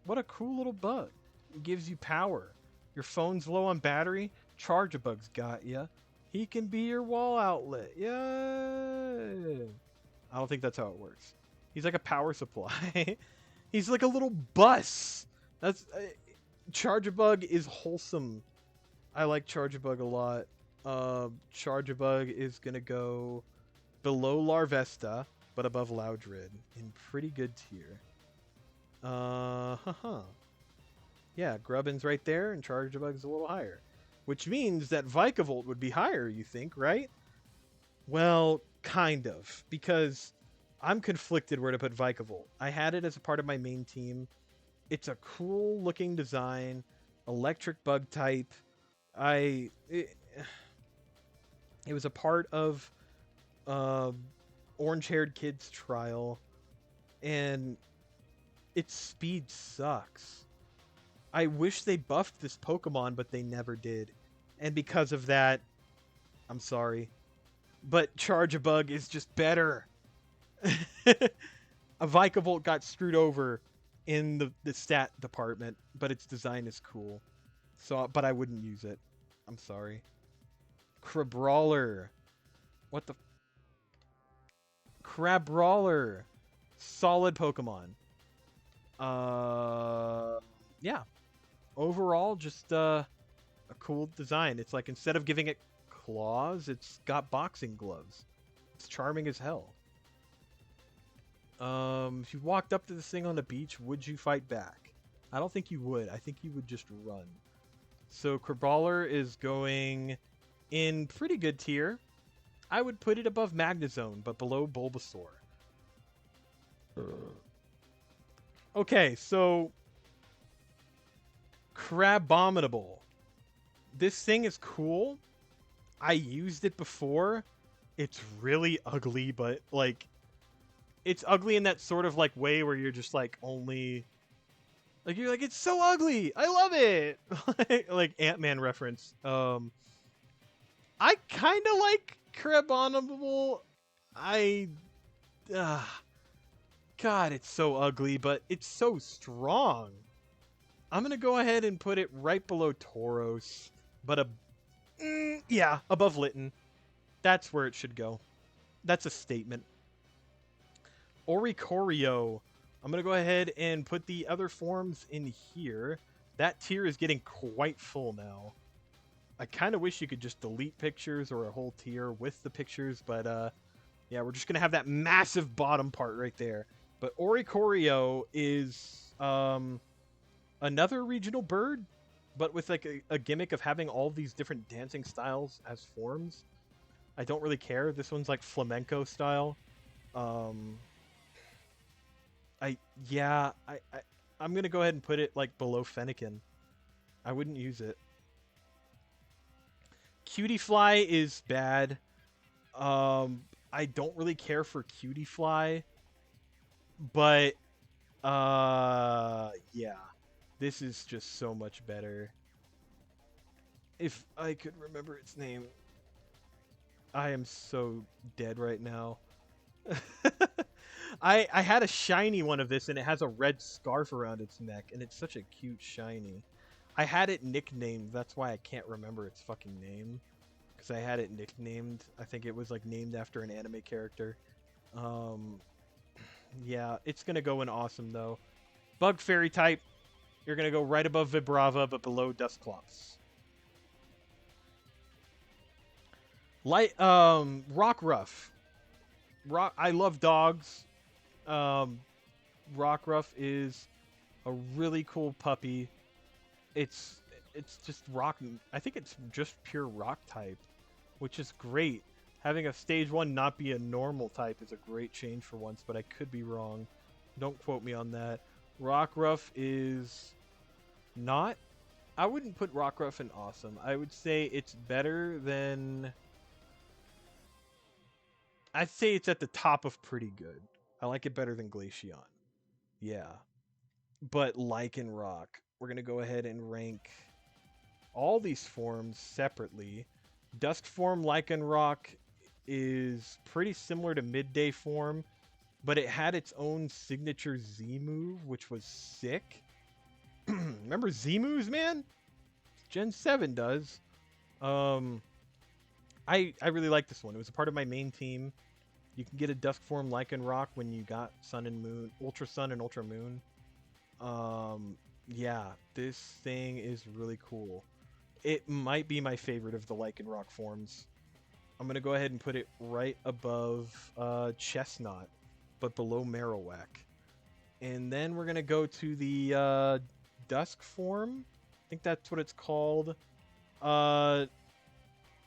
What a cool little bug. It gives you power. Your phone's low on battery. Charge-a-Bug's got ya. He can be your wall outlet. Yeah. I don't think that's how it works. He's like a power supply. He's like a little bus. That's Charge-a-Bug is wholesome. I like Charge-a-Bug a lot. Charge-a-Bug is gonna go below Larvesta, but above Loudred in pretty good tier. Yeah, Grubbin's right there, and Charge-a-Bug's a little higher. Which means that Vikavolt would be higher, you think, right? Well, kind of. Because I'm conflicted where to put Vikavolt. I had it as a part of my main team. It's a cool looking design. Electric bug type. It was a part of orange-haired kid's trial. And its speed sucks. I wish they buffed this Pokemon, but they never did. And because of that, I'm sorry. But Charge-a-Bug is just better. A Vikavolt got screwed over in the stat department, but its design is cool. So, but I wouldn't use it. I'm sorry. Crabrawler. What the... Crabrawler. Solid Pokemon. Yeah. Overall, just a cool design. It's like instead of giving it claws, it's got boxing gloves. It's charming as hell. If you walked up to this thing on the beach, would you fight back? I don't think you would. I think you would just run. So Crabrawler is going in pretty good tier. I would put it above Magnezone, but below Bulbasaur. Okay, so Crabominable. This thing is cool. I used it before. It's really ugly, but like it's ugly in that sort of like way where you're just like only like you're like it's so ugly. I love it. Like Ant-Man reference. I kind of like Crabominable. God, it's so ugly, but it's so strong. I'm going to go ahead and put it right below Tauros, but yeah, above Litten. That's where it should go. That's a statement. Oricorio. I'm going to go ahead and put the other forms in here. That tier is getting quite full now. I kind of wish you could just delete pictures or a whole tier with the pictures, but yeah, we're just going to have that massive bottom part right there. But Oricorio is another regional bird, but with like a gimmick of having all these different dancing styles as forms. I don't really care. This one's like flamenco style. I'm gonna go ahead and put it like below Fennekin. I wouldn't use it. Cutie Fly is bad. I don't really care for Cutie Fly, but yeah, this is just so much better. If I could remember its name, I am so dead right now. I had a shiny one of this, and it has a red scarf around its neck, and it's such a cute shiny. I had it nicknamed. That's why I can't remember its fucking name. Because I had it nicknamed. I think it was like named after an anime character. Um, yeah, it's gonna go in awesome though. Bug Fairy type. You're gonna go right above Vibrava, but below Dusclops. Rockruff. I love dogs. Um, Rockruff is a really cool puppy. It's it's just rock. I think it's just pure rock type, which is great. Having a stage 1 not be a normal type is a great change for once, but I could be wrong. Don't quote me on that. Rockruff is not. I wouldn't put Rockruff in awesome. I would say it's better than. I'd say it's at the top of pretty good. I like it better than Glaceon. Yeah. But Lycanroc, we're going to go ahead and rank all these forms separately. Dusk form Lycanroc is pretty similar to Midday form, but it had its own signature Z move, which was sick. Remember Z moves, man? Gen 7 does. I really like this one. It was a part of my main team. You can get a Dusk form Lycanroc when you got Sun and Moon, Ultra Sun and Ultra Moon. Yeah, this thing is really cool. It might be my favorite of the Lycanroc forms. I'm gonna go ahead and put it right above Chestnut, but below Marowak. And then we're gonna go to the Dusk form. I think that's what it's called. Uh,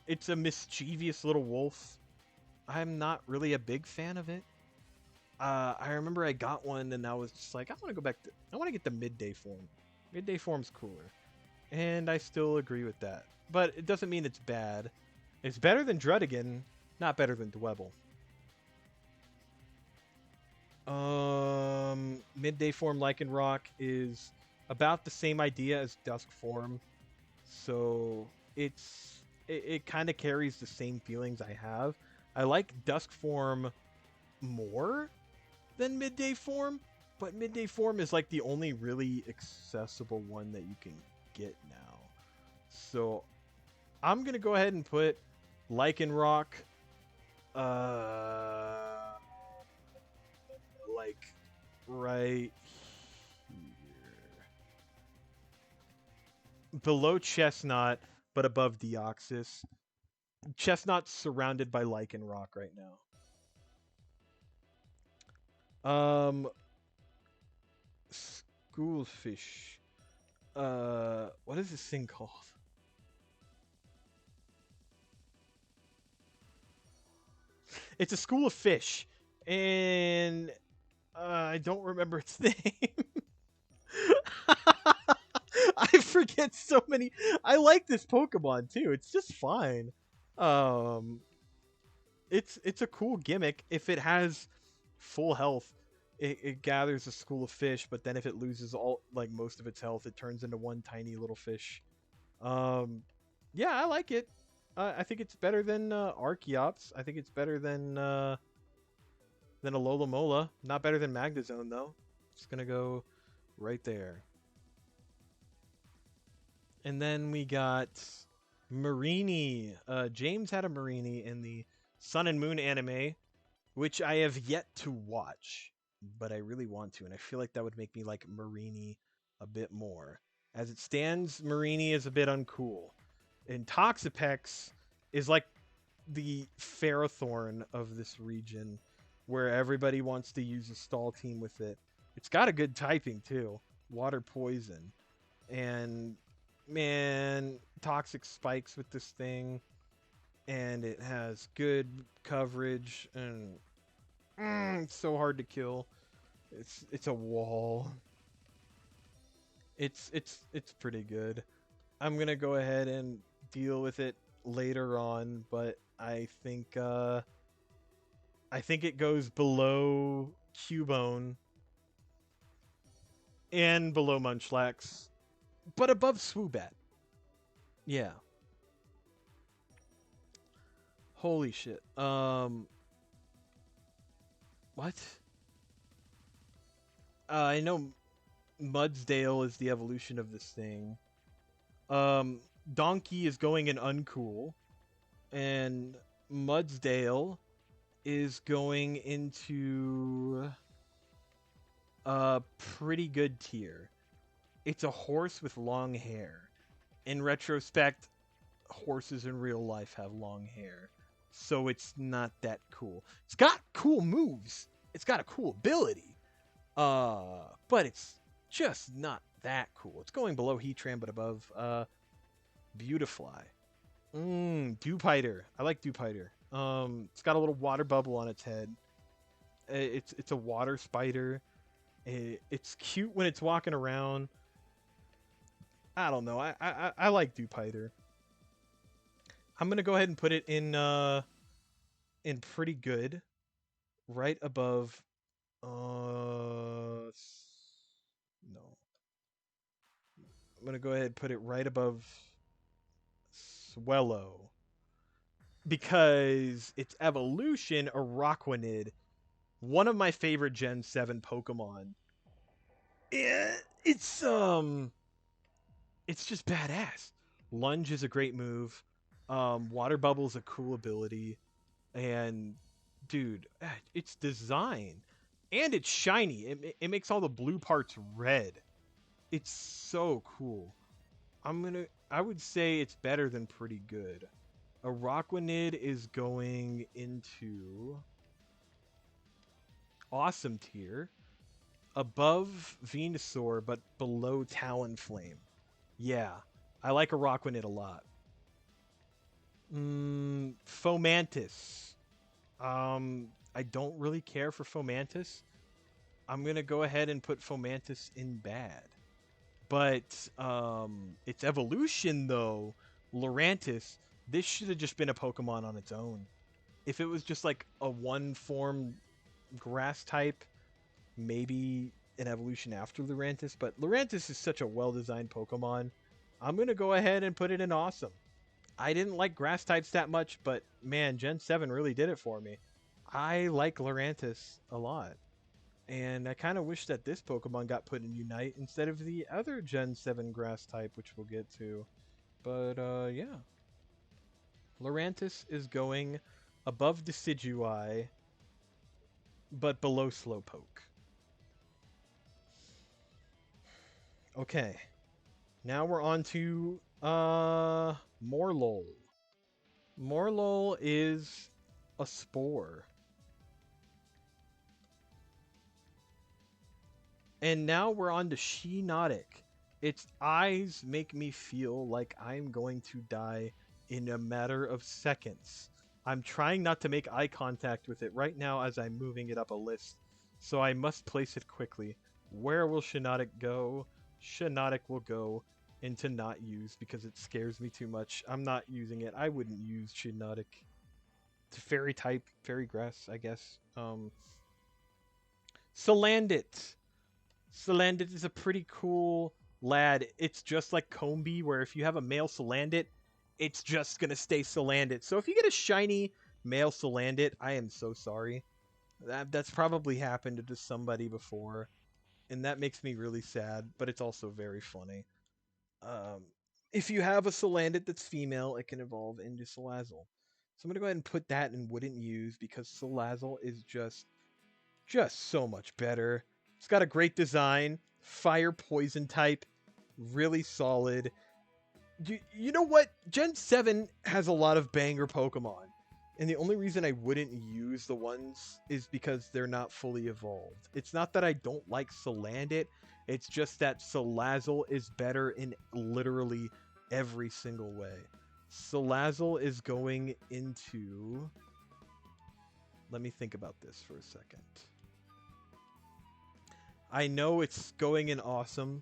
it's a mischievous little wolf. I'm not really a big fan of it. I remember I got one and I was just like, I want to go back to. I want to get the Midday form. Midday form's cooler, and I still agree with that. But it doesn't mean it's bad. It's better than Druddigan, not better than Dwebble. Midday form Lycanroc is about the same idea as Dusk form, so it kind of carries the same feelings I have. I like Dusk form more than Midday form, but Midday form is like the only really accessible one that you can get now. So I'm gonna go ahead and put Lycanroc, like right here, below Chestnut, but above Deoxys. Chestnut's surrounded by Lycanroc right now. Schoolfish. What is this thing called? It's a school of fish, and I don't remember its name. I forget so many. I like this Pokemon too. It's just fine. Um, it's a cool gimmick. If it has full health, it gathers a school of fish. But then if it loses all like most of its health, it turns into one tiny little fish. Um, yeah, I like it. I think it's better than Archeops. I think it's better than a Alola. Not better than Magnezone though. It's gonna go right there. And then we got Marini. James had a Marini in the Sun and Moon anime, which I have yet to watch, but I really want to, and I feel like that would make me like Marini a bit more. As it stands, Marini is a bit uncool. And Toxapex is like the Ferrothorn of this region, where everybody wants to use a stall team with it. It's got a good typing too, water poison, and man, toxic spikes with this thing, and it has good coverage, and it's so hard to kill. It's a wall. It's pretty good. I'm gonna go ahead and deal with it later on, but I think it goes below Cubone and below Munchlax, but above Swoobat. Yeah. Holy shit. What? I know Mudsdale is the evolution of this thing. Donkey is going in uncool, and Mudsdale is going into a pretty good tier. It's a horse with long hair. In retrospect, horses in real life have long hair, so it's not that cool. It's got cool moves. It's got a cool ability. But it's just not that cool. It's going below Heatran, but above Beautifly. Dewpider. I like Dewpider. It's got a little water bubble on its head. It's a water spider. It's cute when it's walking around. I don't know. I like Dewpider. I'm gonna go ahead and put it in pretty good, right above. No. I'm gonna go ahead and put it right above Swellow because its evolution, Araquanid, one of my favorite Gen 7 Pokemon. It's it's just badass. Lunge is a great move. Water Bubble is a cool ability, and dude, its design and it's shiny. It makes all the blue parts red. It's so cool. I would say it's better than pretty good. Araquanid is going into awesome tier, above Venusaur but below Talonflame. Yeah, I like Araquanid a lot. Fomantis. I don't really care for Fomantis. I'm gonna go ahead and put Fomantis in bad. But its evolution, though, Lurantis, this should have just been a Pokemon on its own. If it was just like a one-form grass type, maybe an evolution after Lurantis. But Lurantis is such a well-designed Pokemon. I'm going to go ahead and put it in awesome. I didn't like grass types that much, but man, Gen 7 really did it for me. I like Lurantis a lot. And I kind of wish that this Pokemon got put in Unite instead of the other Gen 7 grass type, which we'll get to. But, yeah. Lurantis is going above Decidueye, but below Slowpoke. Okay. Now we're on to, Morlul. Morlul is a spore. And now we're on to Shiinotic. Its eyes make me feel like I'm going to die in a matter of seconds. I'm trying not to make eye contact with it right now as I'm moving it up a list, so I must place it quickly. Where will Shiinotic go? Shiinotic will go into not use because it scares me too much. I'm not using it. I wouldn't use Shiinotic. It's a fairy type, fairy grass, I guess. Salandit. Salandit is a pretty cool lad. It's just like Combee, where if you have a male Salandit, it's just going to stay Salandit. So if you get a shiny male Salandit, I am so sorry. That's probably happened to somebody before, and that makes me really sad, but it's also very funny. If you have a Salandit that's female, it can evolve into Salazzle. So I'm going to go ahead and put that in wouldn't use because Salazzle is just so much better. It's got a great design, fire poison type, really solid. You know what? Gen 7 has a lot of banger Pokemon. And the only reason I wouldn't use the ones is because they're not fully evolved. It's not that I don't like Salandit, it's just that Salazzle is better in literally every single way. Salazzle is going into... Let me think about this for a second. I know it's going in awesome,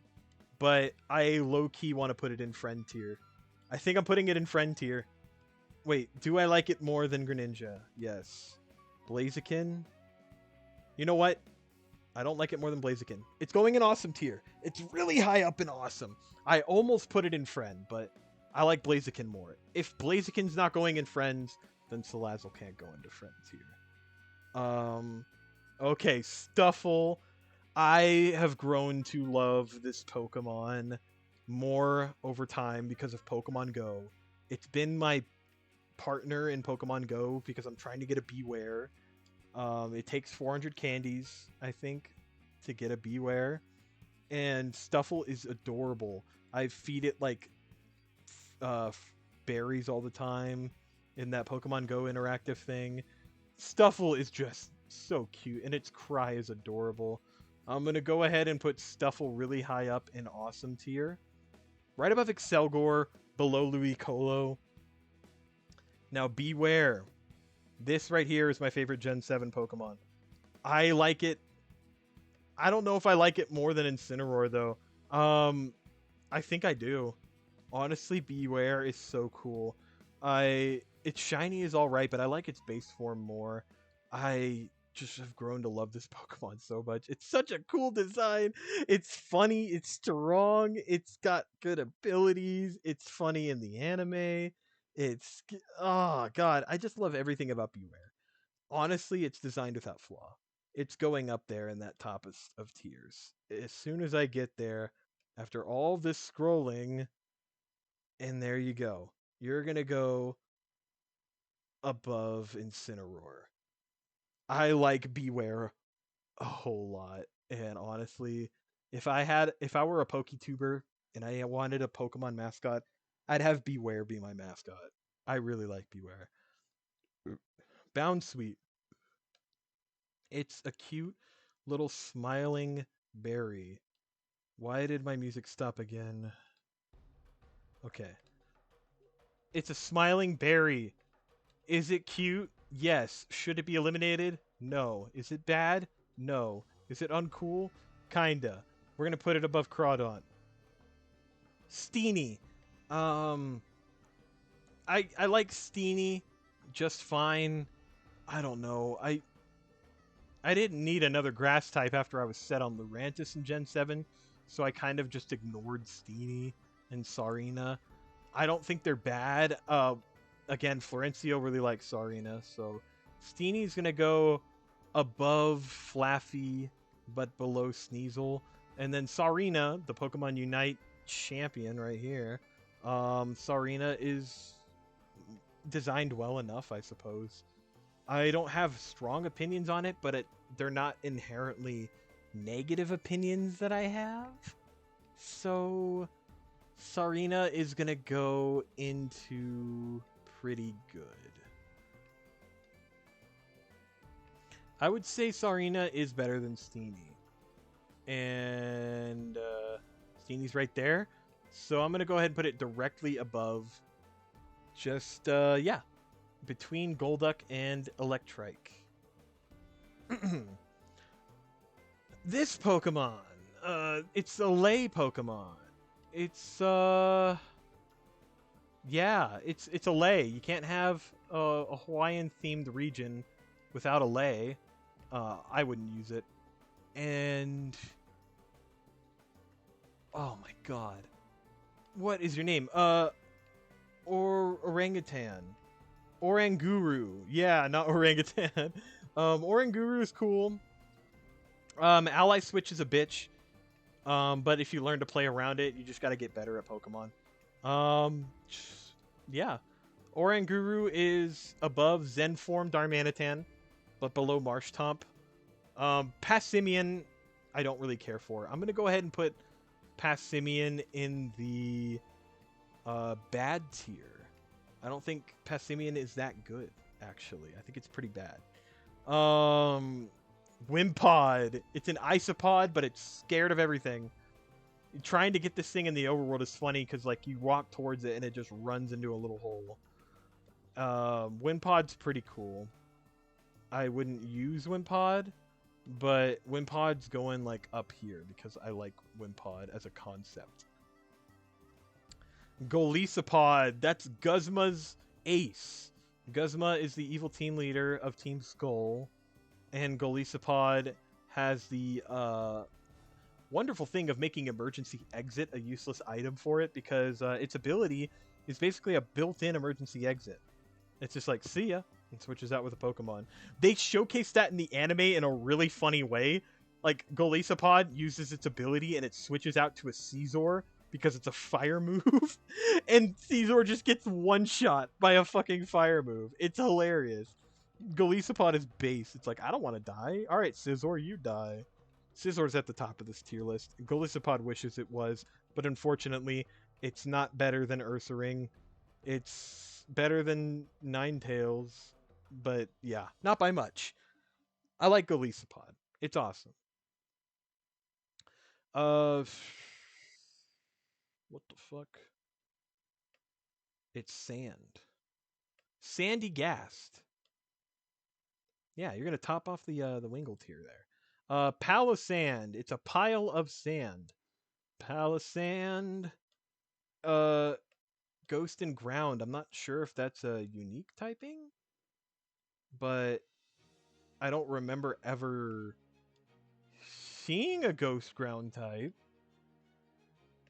but I low-key want to put it in friend tier. I think I'm putting it in friend tier. Wait, do I like it more than Greninja? Yes. Blaziken? You know what? I don't like it more than Blaziken. It's going in awesome tier. It's really high up in awesome. I almost put it in friend, but I like Blaziken more. If Blaziken's not going in friends, then Salazzle can't go into friend tier. Okay, Stuffle. I have grown to love this Pokemon more over time because of Pokemon Go. It's been my partner in Pokemon Go because I'm trying to get a Beware. It takes 400 candies, I think, to get a Beware. And Stuffle is adorable. I feed it like berries all the time in that Pokemon Go interactive thing. Stuffle is just so cute, and its cry is adorable. I'm going to go ahead and put Stuffle really high up in awesome tier. Right above Excelgor, below Louis Colo. Now, Beware. This right here is my favorite Gen 7 Pokemon. I like it. I don't know if I like it more than Incineroar, though. I think I do. Honestly, Beware is so cool. Its shiny is alright, but I like its base form more. I just have grown to love this Pokemon so much. It's such a cool design. It's funny. It's strong. It's got good abilities. It's funny in the anime. It's... Oh, God. I just love everything about Beware. Honestly, it's designed without flaw. It's going up there in that top of tiers. As soon as I get there, after all this scrolling, and there you go. You're going to go above Incineroar. I like Beware a whole lot, and honestly, if I were a Pokétuber and I wanted a Pokemon mascot, I'd have Beware be my mascot. I really like Beware. Bounsweet. It's a cute little smiling berry. Why did my music stop again? Okay. It's a smiling berry. Is it cute? Yes. Should it be eliminated? No. Is it bad? No. Is it uncool? Kinda. We're gonna put it above Crawdaunt. Steenie. I like Steenie just fine. I don't know. I didn't need another grass type after I was set on Lurantis in Gen 7, so I kind of just ignored Steenie and Sarina. I don't think they're bad. Again, Florencio really likes Sarina, so Steenie's gonna go above Flaffy, but below Sneasel. And then Sarina, the Pokemon Unite champion right here. Sarina is designed well enough, I suppose. I don't have strong opinions on it, but they're not inherently negative opinions that I have. So Sarina is going to go into pretty good. I would say Sarina is better than Steenie. And Steenie's right there. So I'm going to go ahead and put it directly above. Just, yeah. Between Golduck and Electrike. This Pokemon. It's a lay Pokemon. It's, yeah. It's a lay. You can't have a Hawaiian-themed region without a lay. I wouldn't use it. And... Oh my god. What is your name? Orangutan. Oranguru. Yeah, not orangutan. Oranguru is cool. Ally Switch is a bitch. But if you learn to play around it, you just gotta get better at Pokemon. Yeah. Oranguru is above Zenform Darmanitan, but below Marshtomp. Passimian, I don't really care for. I'm gonna go ahead and put Passimian in the bad tier. I don't think Passimian is that good, actually. I think it's pretty bad. Wimpod. It's an isopod, but it's scared of everything. Trying to get this thing in the overworld is funny because, like, you walk towards it and it just runs into a little hole. Wimpod's pretty cool. I wouldn't use Wimpod, but Wimpod's going like up here because I like Wimpod as a concept. Golisopod, that's Guzma's ace. Guzma is the evil team leader of Team Skull, and Golisopod has the wonderful thing of making emergency exit a useless item for it, because its ability is basically a built-in emergency exit. It's just like, see ya, and switches out with a Pokemon. They showcase that in the anime in a really funny way. Like, Golisopod uses its ability and it switches out to a Scizor because it's a fire move, and Scizor just gets one-shot by a fucking fire move. It's hilarious. Golisopod is base. It's like, I don't want to die. All right, Scizor, you die. Scizor's at the top of this tier list. Golisopod wishes it was, but unfortunately, it's not better than Ursaring. It's better than Ninetales, but yeah, not by much. I like Golisopod. It's awesome. What the fuck? It's sand. Sandy Gast. Yeah, you're gonna top off the Wingle tier there. Palisand. It's a pile of sand. Palisand. Uh, Ghost and Ground. I'm not sure if that's a unique typing, but I don't remember ever seeing a Ghost Ground type.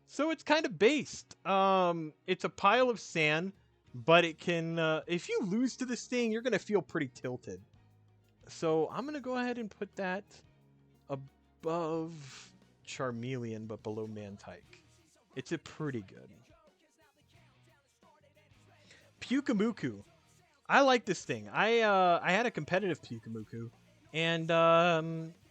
So it's kind of based. It's a pile of sand, but it can. If you lose to this thing, you're gonna feel pretty tilted. So I'm gonna go ahead and put that above Charmeleon, but below Mantike. It's a pretty good. Pyukumuku. I like this thing. I had a competitive Pyukumuku, and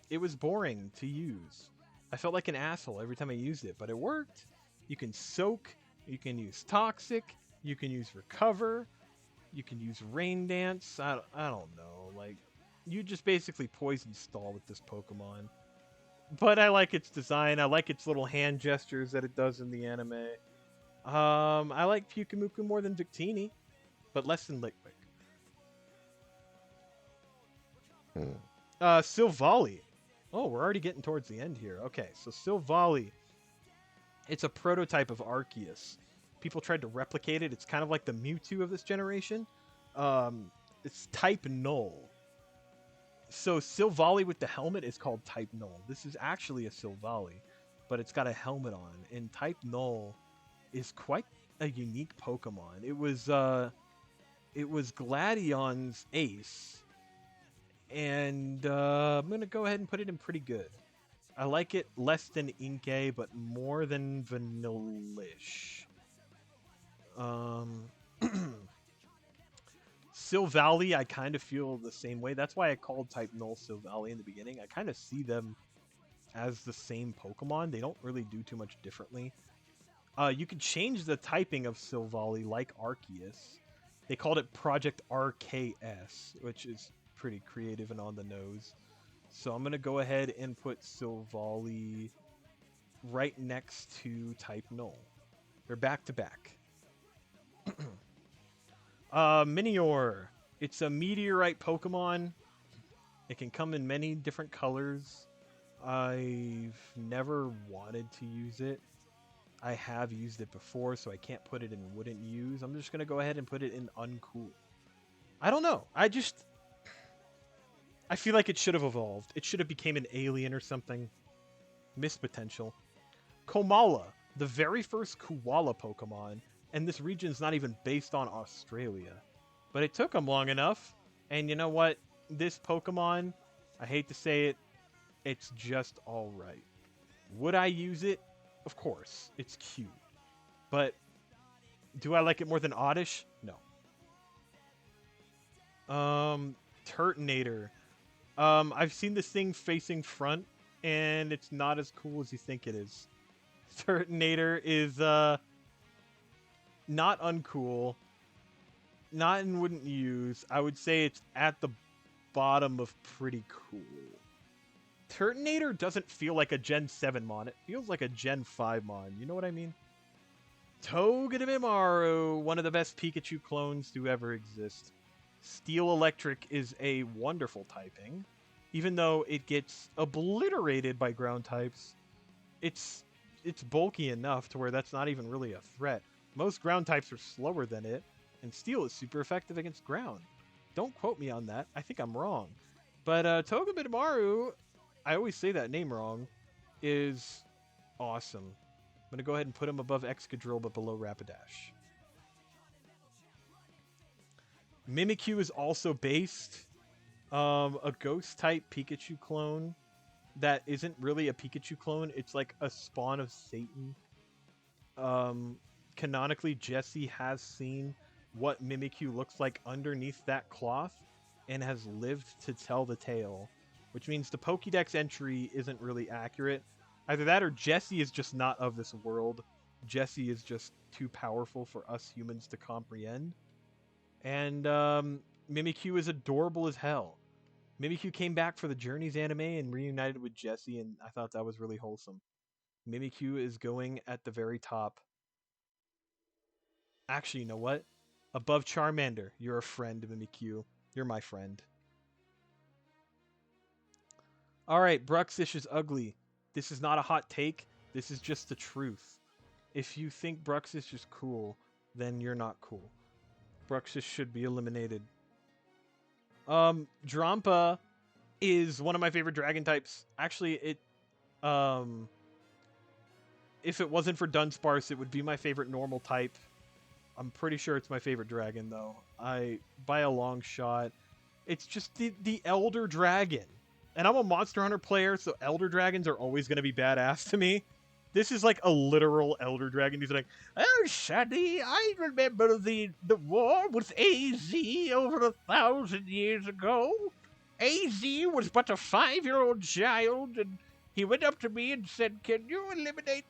it was boring to use. I felt like an asshole every time I used it, but it worked. You can soak, you can use toxic, you can use recover, you can use rain dance. I don't know. Like, you just basically poison stall with this Pokemon. But I like its design. I like its little hand gestures that it does in the anime. I like Pyukumuku more than Victini, but less than Litwick. Silvally. Oh, we're already getting towards the end here. Okay, so Silvally. It's a prototype of Arceus. People tried to replicate it. It's kind of like the Mewtwo of this generation. It's type Null. So Silvally with the helmet is called type Null. This is actually a Silvally, but it's got a helmet on. And type Null is quite a unique Pokemon. It was Gladion's ace. And I'm going to go ahead and put it in pretty good. I like it less than Inkay, but more than Vanillish. Silvally, I kind of feel the same way. That's why I called type Null Silvally in the beginning. I kind of see them as the same Pokemon. They don't really do too much differently. You could change the typing of Silvally like Arceus. They called it Project RKS, which is pretty creative and on the nose. So I'm going to go ahead and put Silvally right next to type Null. They're back to back. Minior. It's a meteorite Pokemon. It can come in many different colors. I've never wanted to use it. I have used it before, so I can't put it in wouldn't use. I'm just going to go ahead and put it in uncool. I don't know. I feel like it should have evolved. It should have became an alien or something. Missed potential. Komala, the very first koala Pokemon, and this region's not even based on Australia. But it took them long enough, and you know what? This Pokemon, I hate to say it, it's just alright. Would I use it? Of course. It's cute. But do I like it more than Oddish? No. Turtonator. I've seen this thing facing front, and it's not as cool as you think it is. Turtonator is, not uncool. Not and wouldn't use. I would say it's at the bottom of pretty cool. Turtonator doesn't feel like a Gen 7 Mon. It feels like a Gen 5 Mon. You know what I mean? Togedemaru, one of the best Pikachu clones to ever exist. Steel Electric is a wonderful typing. even though it gets obliterated by ground types, it's bulky enough to where that's not even really a threat. Most ground types are slower than it, and Steel is super effective against ground. Don't quote me on that. I think I'm wrong. But Togedemaru, I always say that name wrong, is awesome. I'm going to go ahead and put him above Excadrill but below Rapidash. Mimikyu is also based a ghost-type Pikachu clone that isn't really a Pikachu clone. It's like a spawn of Satan. Canonically, Jesse has seen what Mimikyu looks like underneath that cloth and has lived to tell the tale, which means the Pokédex entry isn't really accurate. Either that or Jesse is just not of this world. Jesse is just too powerful for us humans to comprehend. And Mimikyu is adorable as hell. Mimikyu came back for the Journeys anime and reunited with Jesse, and I thought that was really wholesome. Mimikyu is going at the very top. Actually, you know what? Above Charmander. You're a friend, Mimikyu. You're my friend. Alright, Bruxish is ugly. This is not a hot take. This is just the truth. If you think Bruxish is cool, then you're not cool. Bruxish should be eliminated. Drampa is one of my favorite dragon types. Actually, if it wasn't for Dunsparce, it would be my favorite normal type. I'm pretty sure it's my favorite dragon, though. By a long shot. It's just the Elder Dragon. And I'm a Monster Hunter player, so Elder Dragons are always going to be badass to me. This is like a literal Elder Dragon. He's like, oh, Shadi, I remember the war with AZ over 1,000 years ago. AZ was but a 5-year-old child, and he went up to me and said, can you eliminate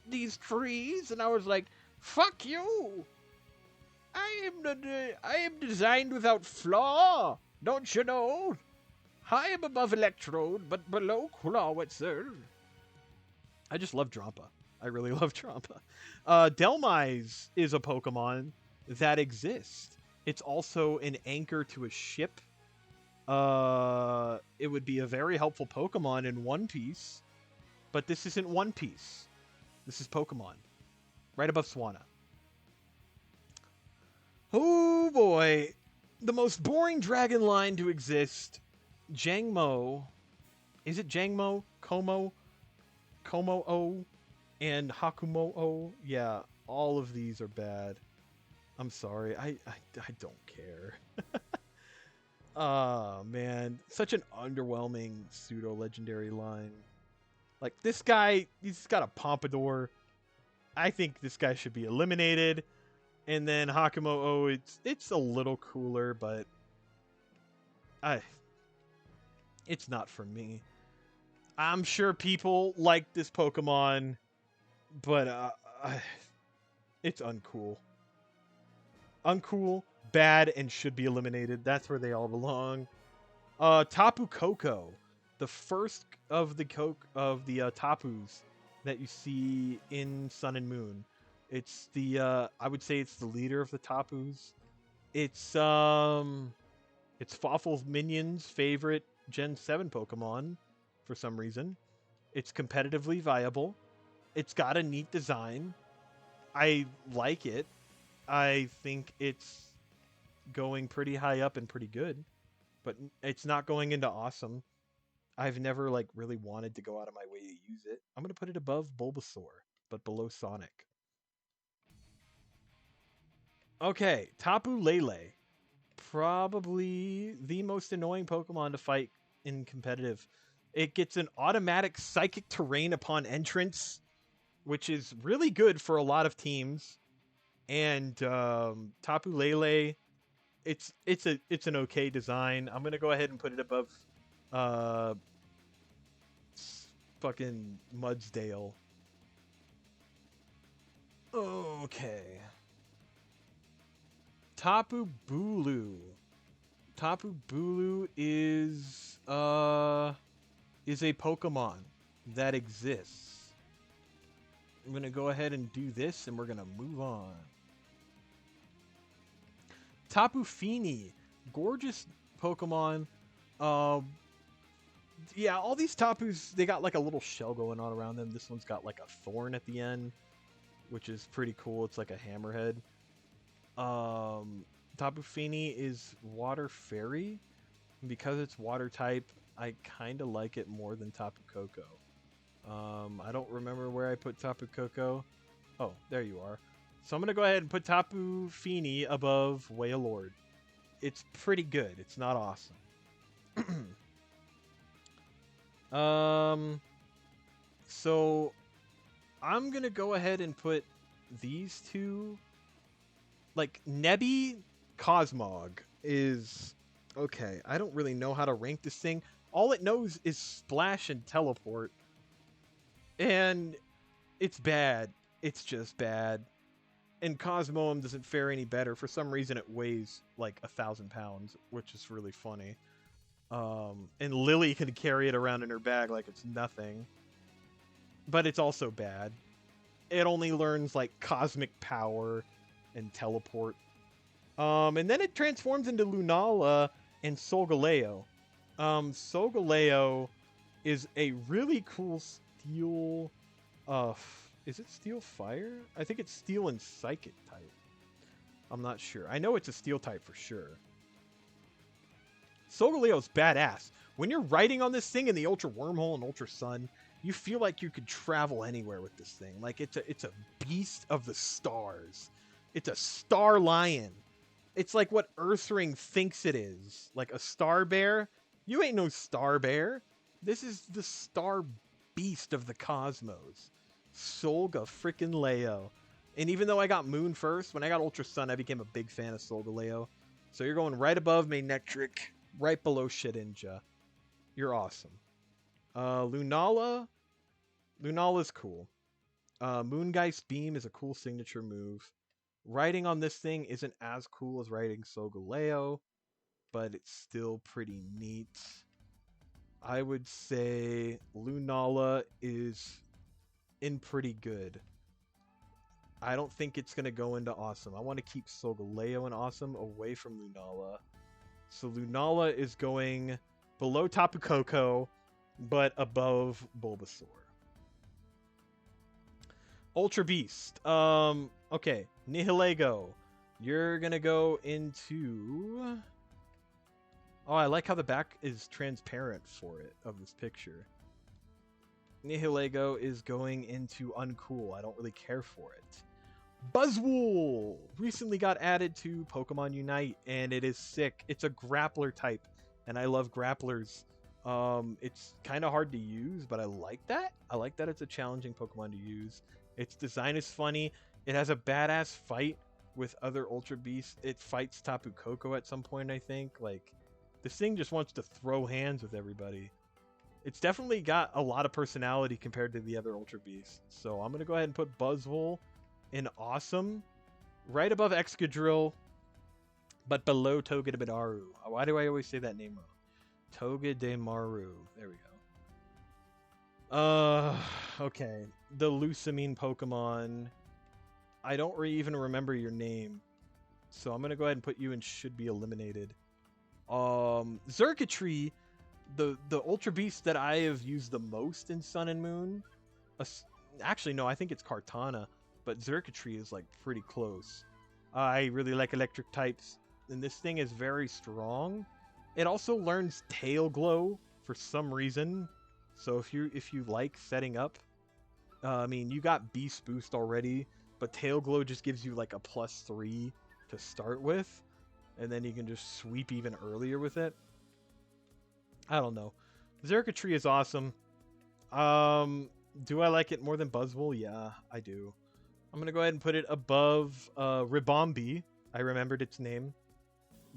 these trees? And I was like, fuck you. I am designed without flaw. Don't you know? I am above Electrode, but below Clawitzer. I just love Drampa. I really love Drampa. Delmise is a Pokemon that exists. It's also an anchor to a ship. It would be a very helpful Pokemon in One Piece, but this isn't One Piece. This is Pokemon. Right above Swanna. Oh boy. The most boring dragon line to exist. Jangmo. Is it Jangmo? Komo-o, and Hakumo-o. Yeah, all of these are bad. I'm sorry. I don't care. Oh, man. Such an underwhelming pseudo-legendary line. Like, this guy, he's got a pompadour. I think this guy should be eliminated. And then Hakumo-o, it's a little cooler, but it's not for me. I'm sure people like this Pokemon, but it's uncool. Uncool, bad, and should be eliminated. That's where they all belong. Tapu Koko, the first of the Tapus that you see in Sun and Moon. It's I would say it's the leader of the Tapus. It's Fawful's Minion's favorite Gen 7 Pokemon for some reason. It's competitively viable. It's got a neat design. I like it. I think it's going pretty high up and pretty good, but it's not going into awesome. I've never really wanted to go out of my way to use it. I'm going to put it above Bulbasaur, but below Sonic. Okay, Tapu Lele. Probably the most annoying Pokemon to fight in competitive. It gets an automatic Psychic Terrain upon entrance, which is really good for a lot of teams. And Tapu Lele, it's an okay design. I'm gonna go ahead and put it above fucking Mudsdale. Okay. Tapu Bulu. Tapu Bulu is a Pokemon that exists. I'm gonna go ahead and do this, and we're gonna move on. Tapu Fini, gorgeous Pokemon Um, yeah, all these Tapus, they got like a little shell going on around them. This one's got like a thorn at the end, which is pretty cool. It's like a hammerhead. Um, Tapu Fini is water fairy. And because it's water type, I kind of like it more than Tapu Koko. I don't remember where I put Tapu Koko. Oh, there you are. So I'm gonna go ahead and put Tapu Fini above Wailord. It's pretty good. It's not awesome. um, so I'm gonna go ahead and put these two. Like Nebby Cosmog is okay. I don't really know how to rank this thing. All it knows is splash and teleport, and it's bad. It's just bad. And Cosmoem doesn't fare any better. For some reason, it weighs like 1,000 pounds, which is really funny. And Lily can carry it around in her bag like it's nothing. But it's also bad. It only learns like cosmic power and teleport. And then it transforms into Lunala and Solgaleo. Solgaleo is a really cool steel. Is it steel fire? I think it's steel and psychic type. I'm not sure. I know it's a steel type for sure. Solgaleo's badass. When you're riding on this thing in the Ultra Wormhole and Ultra Sun, you feel like you could travel anywhere with this thing. Like it's a beast of the stars. It's a star lion. It's like what Earthring thinks it is. Like a star bear. You ain't no star bear. This is the star beast of the cosmos. Solga frickin' Leo. And even though I got Moon first, when I got Ultra Sun, I became a big fan of Solgaleo. So you're going right above Manectric, right below Shedinja. You're awesome. Lunala. Lunala's cool. Moongeist Beam is a cool signature move. Riding on this thing isn't as cool as riding Solgaleo, but it's still pretty neat. I would say Lunala is in pretty good. I don't think it's going to go into awesome. I want to keep Solgaleo and awesome away from Lunala. So Lunala is going below Tapu Koko, but above Bulbasaur. Ultra Beast. Okay. Nihilego. You're going to go into... Oh, I like how the back is transparent for it, of this picture. Nihilego is going into Uncool. I don't really care for it. Buzzwool recently got added to Pokemon Unite, and it is sick. It's a grappler type, and I love grapplers. It's kind of hard to use, but I like that. I like that it's a challenging Pokemon to use. Its design is funny. It has a badass fight with other Ultra Beasts. It fights Tapu Koko at some point, I think. Like, this thing just wants to throw hands with everybody. It's definitely got a lot of personality compared to the other Ultra Beasts. So I'm going to go ahead and put Buzzwole in Awesome, right above Excadrill, but below Togedemaru. Why do I always say that name wrong? Togedemaru. There we go. Okay. The Lucamine Pokemon. I don't even remember your name. So I'm going to go ahead and put you in should be eliminated. Xurkitree, the Ultra Beast that I have used the most in Sun and Moon. Actually, no, I think it's Kartana, but Xurkitree is like pretty close. I really like electric types, and this thing is very strong. It also learns Tail Glow for some reason. So if you like setting up, I mean, you got Beast Boost already, but Tail Glow just gives you like a +3 to start with, and then you can just sweep even earlier with it. I don't know. Xurkitree is awesome. Do I like it more than Buzzwole? Yeah, I do. I'm going to go ahead and put it above Ribombee. I remembered its name.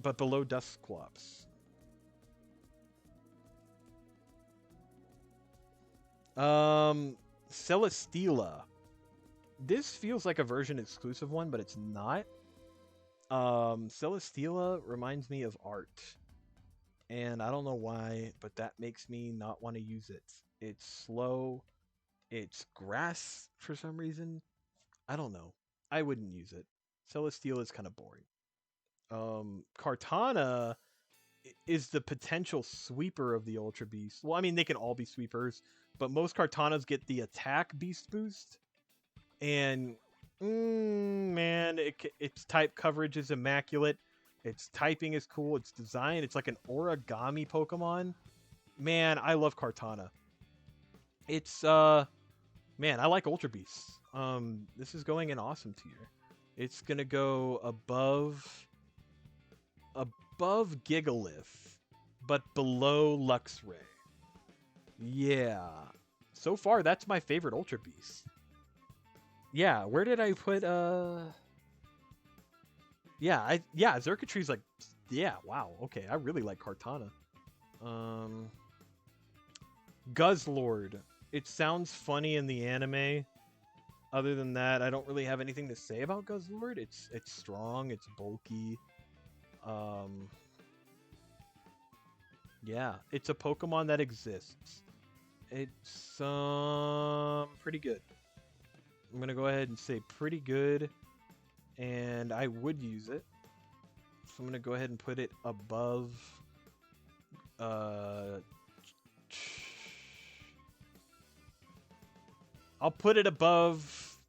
But below Dusclops. Celesteela. This feels like a version exclusive one, but it's not. Celesteela reminds me of Art. And I don't know why, but that makes me not want to use it. It's slow. It's grass for some reason. I don't know. I wouldn't use it. Celesteela is kind of boring. Kartana is the potential sweeper of the Ultra Beast. Well, I mean, they can all be sweepers, but most Kartanas get the attack beast boost. And, man, its type coverage is immaculate. Its typing is cool. Its design, it's like an origami Pokemon. Man, I love Kartana. It's, man, I like Ultra Beasts. This is going in awesome tier. It's gonna go above Gigalith, but below Luxray. Yeah. So far, that's my favorite Ultra Beast. Yeah, where did I put yeah, Xurkitree's like, yeah, wow, okay, I really like Kartana. Guzzlord. It sounds funny in the anime. Other than that, I don't really have anything to say about Guzzlord. It's strong, it's bulky. Yeah, it's a Pokemon that exists. It's pretty good. I'm gonna go ahead and say pretty good, and I would use it. So I'm gonna go ahead and put it above. I'll put it above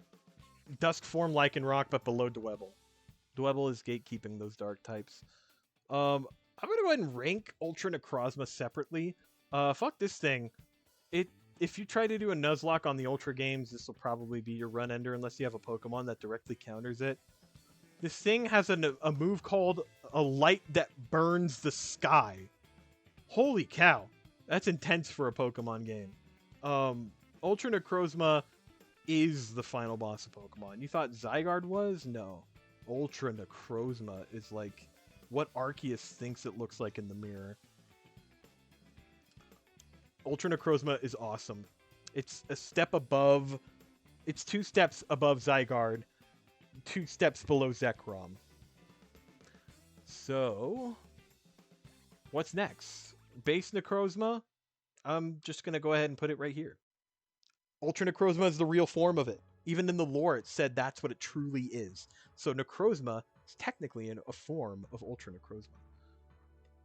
Dusk Form Lycanroc, but below Dwebble. Dwebble is gatekeeping those dark types. I'm gonna go ahead and rank Ultra Necrozma separately. Fuck this thing. If you try to do a Nuzlocke on the Ultra games, this will probably be your run ender unless you have a Pokemon that directly counters it. This thing has a move called a light that burns the sky. Holy cow. That's intense for a Pokemon game. Ultra Necrozma is the final boss of Pokemon. You thought Zygarde was? No. Ultra Necrozma is like what Arceus thinks it looks like in the mirror. Ultra Necrozma is awesome. It's a step above... It's 2 steps above Zygarde, 2 steps below Zekrom. So, what's next? Base Necrozma? I'm just going to go ahead and put it right here. Ultra Necrozma is the real form of it. Even in the lore, it said that's what it truly is. So Necrozma is technically a form of Ultra Necrozma.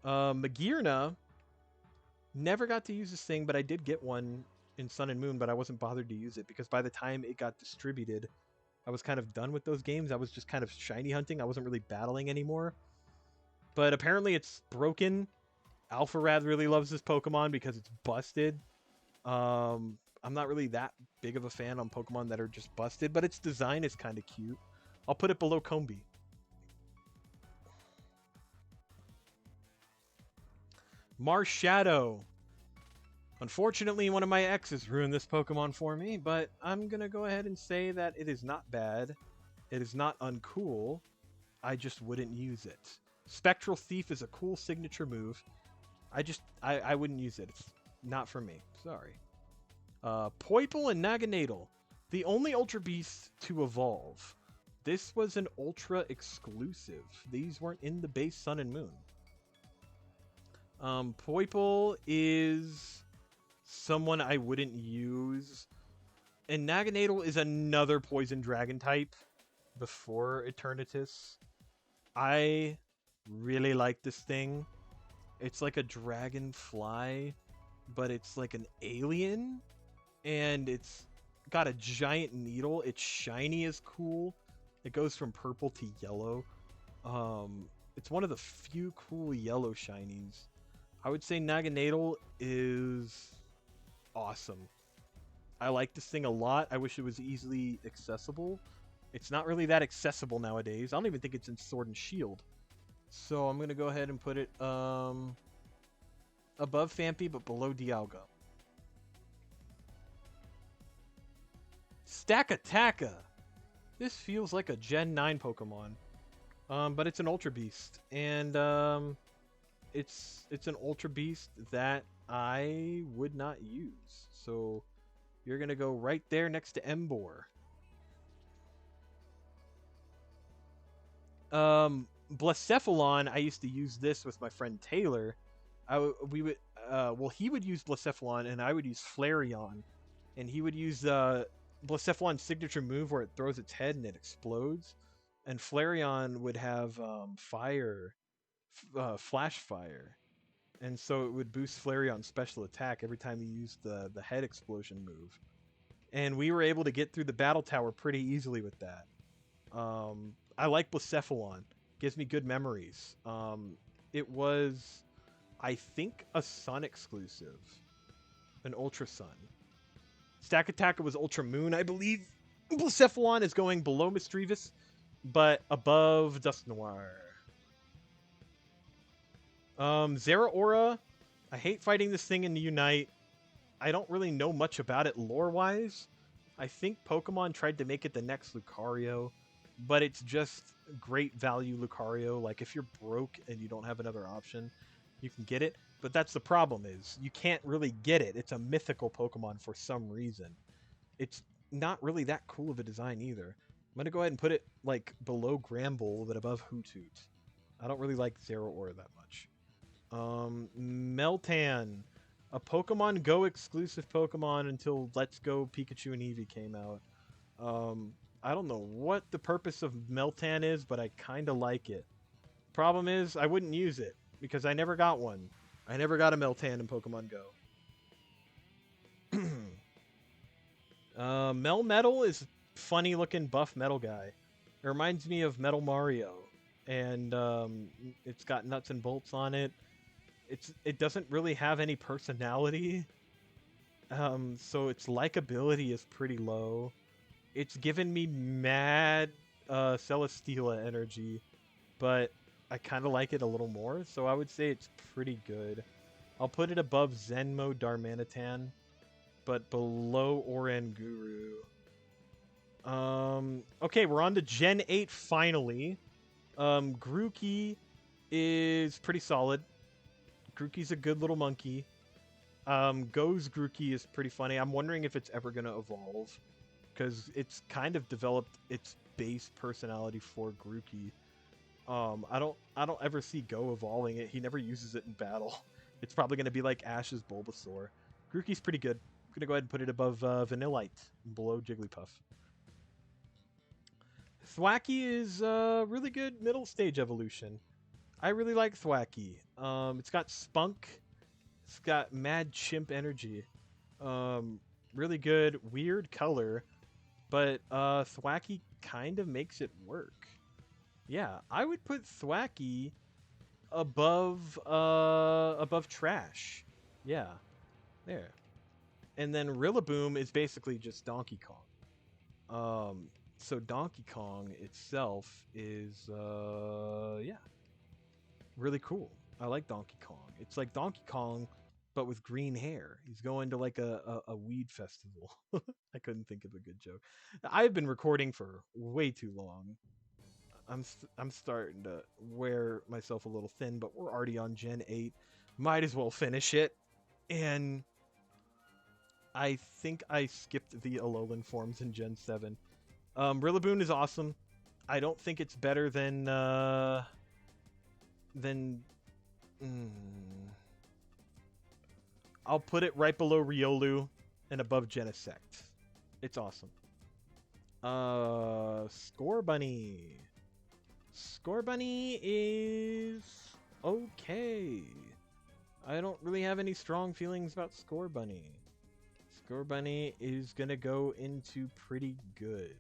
Magearna, never got to use this thing, but I did get one in Sun and Moon, but I wasn't bothered to use it because by the time it got distributed, I was kind of done with those games. I was just kind of shiny hunting. I wasn't really battling anymore. But apparently it's broken. Alpharad really loves this Pokemon because it's busted. I'm not really that big of a fan on Pokemon that are just busted, but its design is kind of cute. I'll put it below Combee. Marshadow. Unfortunately, one of my exes ruined this Pokemon for me, but I'm going to go ahead and say that it is not bad. It is not uncool. I just wouldn't use it. Spectral Thief is a cool signature move. I wouldn't use it. It's not for me. Sorry. Poipole and Naganadel. The only Ultra Beasts to evolve. This was an Ultra exclusive. These weren't in the base Sun and Moon. Poipole is someone I wouldn't use. And Naganadel is another Poison Dragon type before Eternatus. I really like this thing. It's like a dragonfly, but it's like an alien. And it's got a giant needle. It's shiny as cool. It goes from purple to yellow. It's one of the few cool yellow shinies. I would say Naganadel is awesome. I like this thing a lot. I wish it was easily accessible. It's not really that accessible nowadays. I don't even think it's in Sword and Shield. So I'm going to go ahead and put it above Phanpy, but below Dialga. Stakataka. This feels like a Gen 9 Pokemon. But it's an Ultra Beast. And it's an Ultra Beast that I would not use. So you're going to go right there next to Emboar. Blacephalon, I used to use this with my friend Taylor. He would use Blacephalon and I would use Flareon. And he would use Blacephalon's signature move where it throws its head and it explodes. And Flareon would have Flash Fire. and so it would boost Flareon's special attack every time you used the head explosion move. And we were able to get through the battle tower pretty easily with that. I like Blacephalon. Gives me good memories. It was, I think, a Sun exclusive. An Ultra Sun. Stack Attacker was Ultra Moon, I believe. Blacephalon is going below Misdreavus, but above Dust Noir. Zeraora. I hate fighting this thing in the Unite. I don't really know much about it lore-wise. I think Pokemon tried to make it the next Lucario, but it's just great value Lucario. Like, if you're broke and you don't have another option, you can get it. But that's the problem, is you can't really get it. It's a mythical Pokemon for some reason. It's not really that cool of a design either. I'm going to go ahead and put it, like, below Gramble, but above Hoothoot. I don't really like Zeraora that much. Meltan. A Pokemon Go exclusive Pokemon until Let's Go Pikachu and Eevee came out. I don't know what the purpose of Meltan is, but I kind of like it. Problem is, I wouldn't use it, because I never got one. I never got a Meltan in Pokemon Go. Melmetal is a funny looking buff metal guy. It reminds me of Metal Mario. And it's got nuts and bolts on it. It doesn't really have any personality. So its likability is pretty low. It's given me mad Celesteela energy, but I kind of like it a little more, so I would say it's pretty good. I'll put it above Zenmo Darmanitan, but below Oranguru. Okay, we're on to Gen 8 finally. Grookey is pretty solid. Grookey's a good little monkey. Go's Grookey is pretty funny. I'm wondering if it's ever going to evolve, because it's kind of developed its base personality for Grookey. I don't ever see Go evolving it. He never uses it in battle. It's probably going to be like Ash's Bulbasaur. Grookey's pretty good. I'm going to go ahead and put it above Vanillite, below Jigglypuff. Thwackey is a really good middle stage evolution. I really like Thwackey. It's got spunk. It's got mad chimp energy. Really good, weird color. But Thwackey kind of makes it work. Yeah, I would put Thwackey above Trash. Yeah, there. And then Rillaboom is basically just Donkey Kong. So Donkey Kong itself is yeah, really cool. I like Donkey Kong. It's like Donkey Kong, but with green hair. He's going to like a weed festival. I couldn't think of a good joke. I've been recording for way too long. I'm starting to wear myself a little thin, but we're already on Gen 8. Might as well finish it. And I think I skipped the Alolan forms in Gen 7. Rillaboom is awesome. I don't think it's better than I'll put it right below Riolu and above Genesect. It's awesome. Scorbunny. Scorbunny is okay. I don't really have any strong feelings about Scorbunny. Scorbunny is gonna go into pretty good.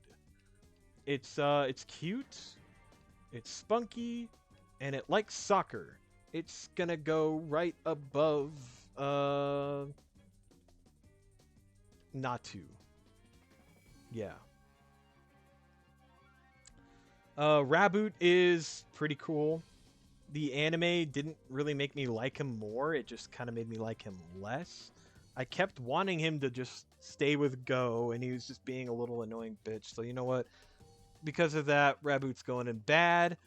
It's cute, it's spunky, and it likes soccer. It's gonna go right above Natu. Yeah. Raboot is pretty cool. The anime didn't really make me like him more. It just kind of made me like him less. I kept wanting him to just stay with Go, and he was just being a little annoying bitch. So you know what? Because of that, Raboot's going in bad.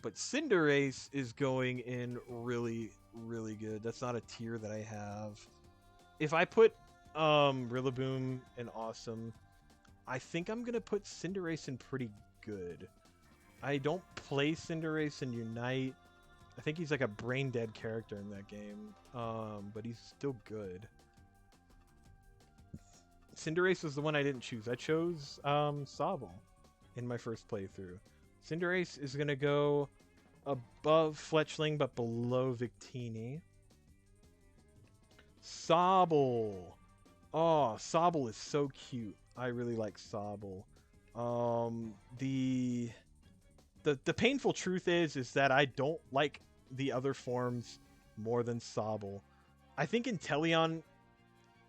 But Cinderace is going in really, really good. That's not a tier that I have. If I put Rillaboom in Awesome, I think I'm going to put Cinderace in pretty good. I don't play Cinderace in Unite. I think he's like a brain dead character in that game. But he's still good. Cinderace was the one I didn't choose. I chose Sobble in my first playthrough. Cinderace is going to go above Fletchling but below Victini. Sobble. Oh, Sobble is so cute. I really like Sobble. Um, the the painful truth is that I don't like the other forms more than Sobble. I think Inteleon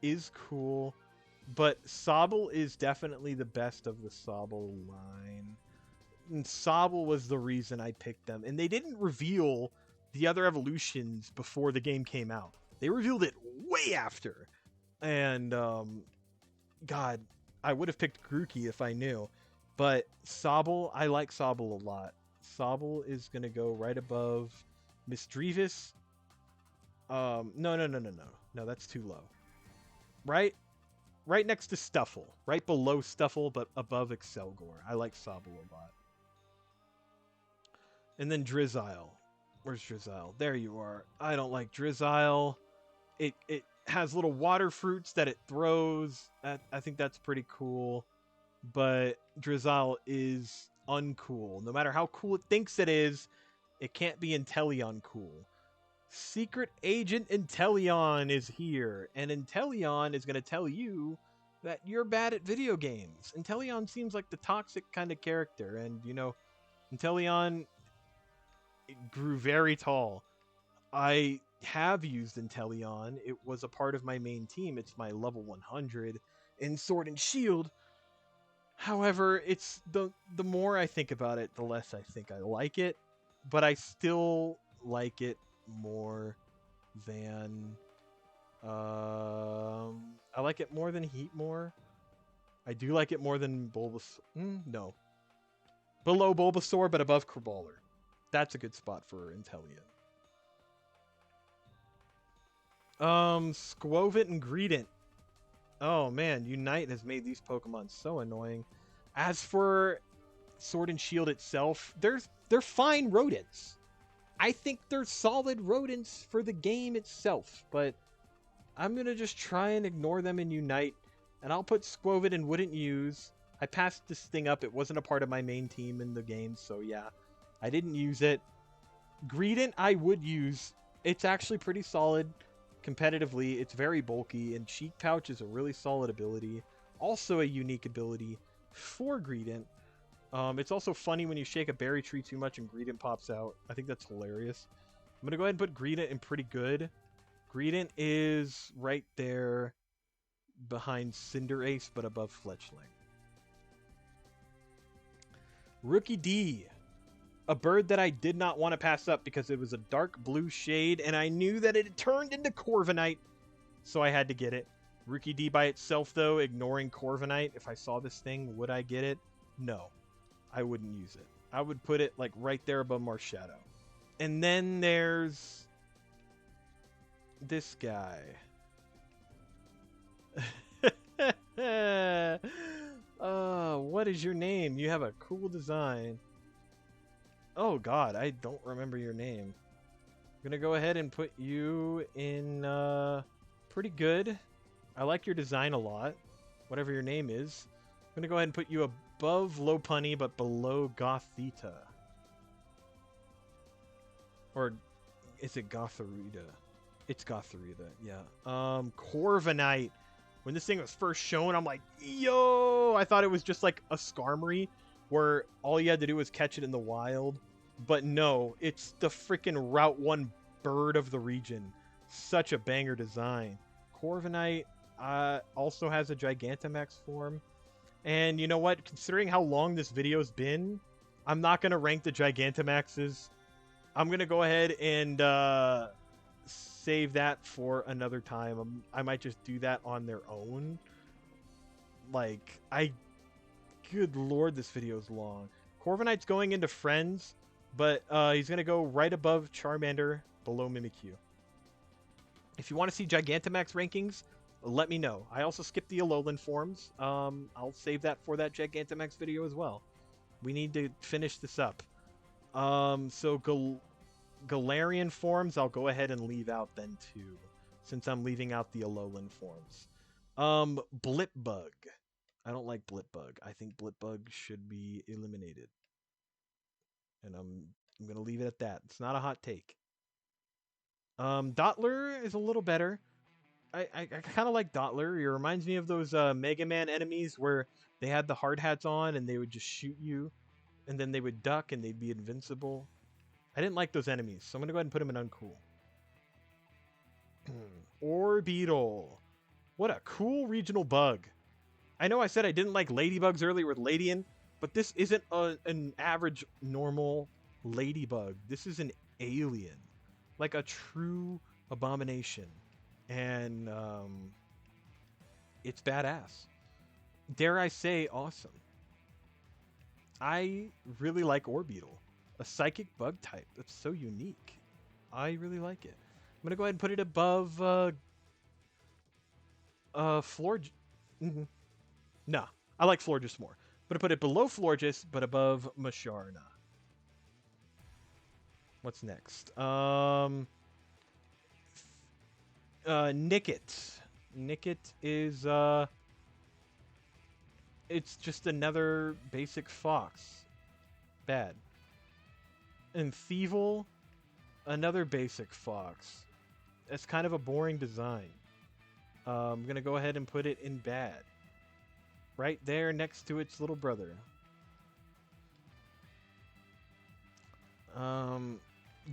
is cool, but Sobble is definitely the best of the Sobble line. And Sobble was the reason I picked them. And they didn't reveal the other evolutions before the game came out. They revealed it way after. And God, I would have picked Grookey if I knew. But Sobble, I like Sobble a lot. Sobble is gonna go right above Misdreavus. No, that's too low. Right next to Stuffle, right below Stuffle, but above Excelgor. I like Sobble a lot. And then Drizzile. Where's Drizzile? There you are. I don't like Drizzile. It has little water fruits that it throws. I think that's pretty cool. But Drizzile is uncool. No matter how cool it thinks it is, it can't be Inteleon cool. Secret Agent Inteleon is here, and Inteleon is going to tell you that you're bad at video games. Inteleon seems like the toxic kind of character, and you know, Inteleon grew very tall. I have used Inteleon. It was a part of my main team. It's my level 100 in Sword and Shield. However, it's the more I think about it, the less I think I like it, but I still like it more than I like it more than Heatmore. I do like it more than Bulbasaur. No. Below Bulbasaur, but above Crabrawler. That's a good spot for Inteleon. Squovit and Greedent. Oh man, Unite has made these Pokemon so annoying. As for Sword and Shield itself, they're fine rodents. I think they're solid rodents for the game itself, but I'm gonna just try and ignore them in Unite, and I'll put Squovit in Wouldn't Use. I passed this thing up. It wasn't a part of my main team in the game, so yeah, I didn't use it. Greedent I would use. It's actually pretty solid competitively. It's very bulky, and Cheek Pouch is a really solid ability. Also a unique ability for Greedent. It's also funny when you shake a berry tree too much and Greedent pops out. I think that's hilarious. I'm going to go ahead and put Greedent in pretty good. Greedent is right there behind Cinderace, but above Fletchling. Rookie D. A bird that I did not want to pass up because it was a dark blue shade, and I knew that it had turned into Corviknight, so I had to get it. Rookie D by itself, though, ignoring Corviknight, if I saw this thing, would I get it? No. I wouldn't use it. I would put it like right there above Marshadow. And then there's this guy. What is your name? You have a cool design. Oh god, I don't remember your name. I'm gonna go ahead and put you in pretty good. I like your design a lot. Whatever your name is. I'm gonna go ahead and put you above Lopunny, but below Gothita. Or is it Gothorita? It's Gothorita, yeah. Corviknight. When this thing was first shown, I'm like, yo! I thought it was just like a Skarmory, where all you had to do was catch it in the wild. But no, it's the freaking Route 1 bird of the region. Such a banger design. Corviknight also has a Gigantamax form. And you know what? Considering how long this video's been, I'm not going to rank the Gigantamaxes. I'm going to go ahead and save that for another time. I might just do that on their own. Like, good lord, this video's long. Corviknight's going into Friends, but he's going to go right above Charmander, below Mimikyu. If you want to see Gigantamax rankings, let me know. I also skipped the Alolan forms. I'll save that for that Gigantamax video as well. We need to finish this up. So Galarian forms, I'll go ahead and leave out then too, since I'm leaving out the Alolan forms. Blipbug. I don't like Blipbug. I think Blipbug should be eliminated. And I'm going to leave it at that. It's not a hot take. Dottler is a little better. I kind of like Dottler. He reminds me of those Mega Man enemies where they had the hard hats on and they would just shoot you, and then they would duck and they'd be invincible. I didn't like those enemies, so I'm gonna go ahead and put him in uncool. Orbeetle. What a cool regional bug. I know I said I didn't like ladybugs earlier with Ladian, but this isn't an average normal ladybug. This is an alien, like a true abomination, and it's badass. Dare I say, awesome. I really like Orbeetle, a psychic bug type. That's so unique. I really like it. I'm gonna go ahead and put it above Florges. Nah, I like Florges more. I'm gonna put it below Florges, but above Masharna. What's next? Nickit. Nickit is it's just another basic fox. Bad. And Thievel, another basic fox. It's kind of a boring design. I'm gonna go ahead and put it in bad. Right there next to its little brother.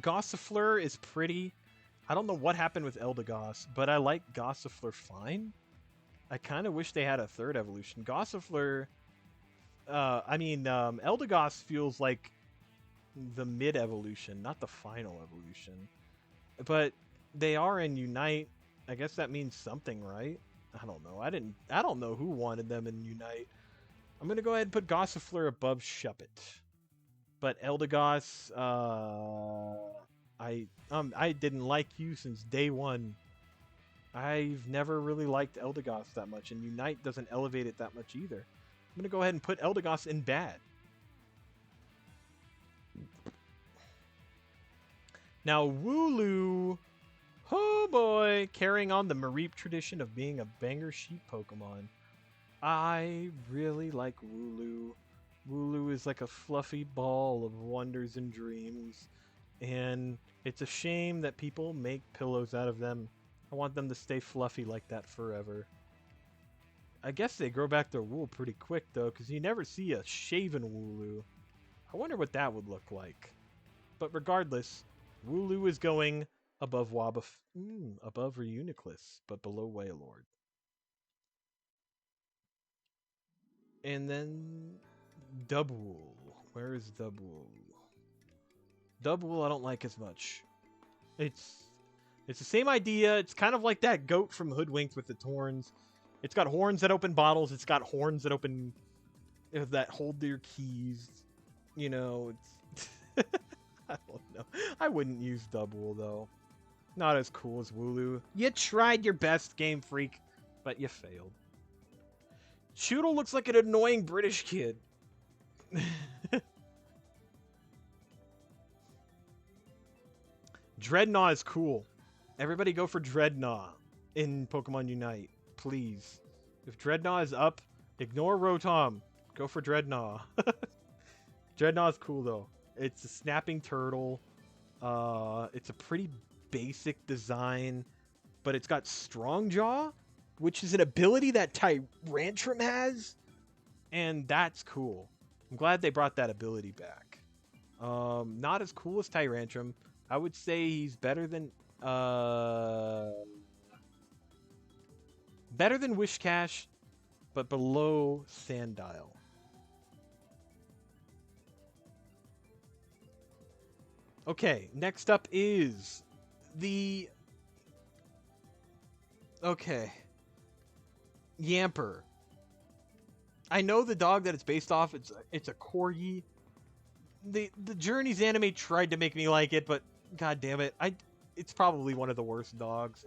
Gossifleur is pretty. I don't know what happened with Eldegoss, but I like Gossifleur fine. I kind of wish they had a third evolution. Gossifleur, Eldegoss feels like the mid-evolution, not the final evolution. But they are in Unite. I guess that means something, right? I don't know. I don't know who wanted them in Unite. I'm gonna go ahead and put Gossifleur above Shuppet. But Eldegoss, I didn't like you since day one. I've never really liked Eldegoss that much, and Unite doesn't elevate it that much either. I'm gonna go ahead and put Eldegoss in bad. Now Wooloo, oh boy, carrying on the Mareep tradition of being a banger sheep Pokemon. I really like Wooloo. Wooloo is like a fluffy ball of wonders and dreams, and it's a shame that people make pillows out of them. I want them to stay fluffy like that forever. I guess they grow back their wool pretty quick though, because you never see a shaven Wooloo. I wonder what that would look like. But regardless, Wooloo is going above above Reuniclus, but below Wailord. And then Dubwool. Where is Dubwool? Dubwool I don't like as much. It's the same idea. It's kind of like that goat from Hoodwinked with its horns. It's got horns that open bottles. It's got horns that open that hold your keys. You know, it's I don't know. I wouldn't use Dubwool though. Not as cool as Wooloo. You tried your best, Game Freak, but you failed. Choodle looks like an annoying British kid. Dreadnought is cool. Everybody go for Dreadnought in Pokemon Unite, please. If Dreadnought is up, ignore Rotom. Go for Dreadnought. Dreadnought is cool though. It's a snapping turtle. It's a pretty basic design, but it's got Strong Jaw, which is an ability that Tyrantrum has, and that's cool. I'm glad they brought that ability back. Not as cool as Tyrantrum. I would say he's better than Wishcash, but below Sandile. Okay, next up is the Yamper. I know the dog that it's based off. It's a corgi. The Journeys anime tried to make me like it, but god damn it, it's probably one of the worst dogs.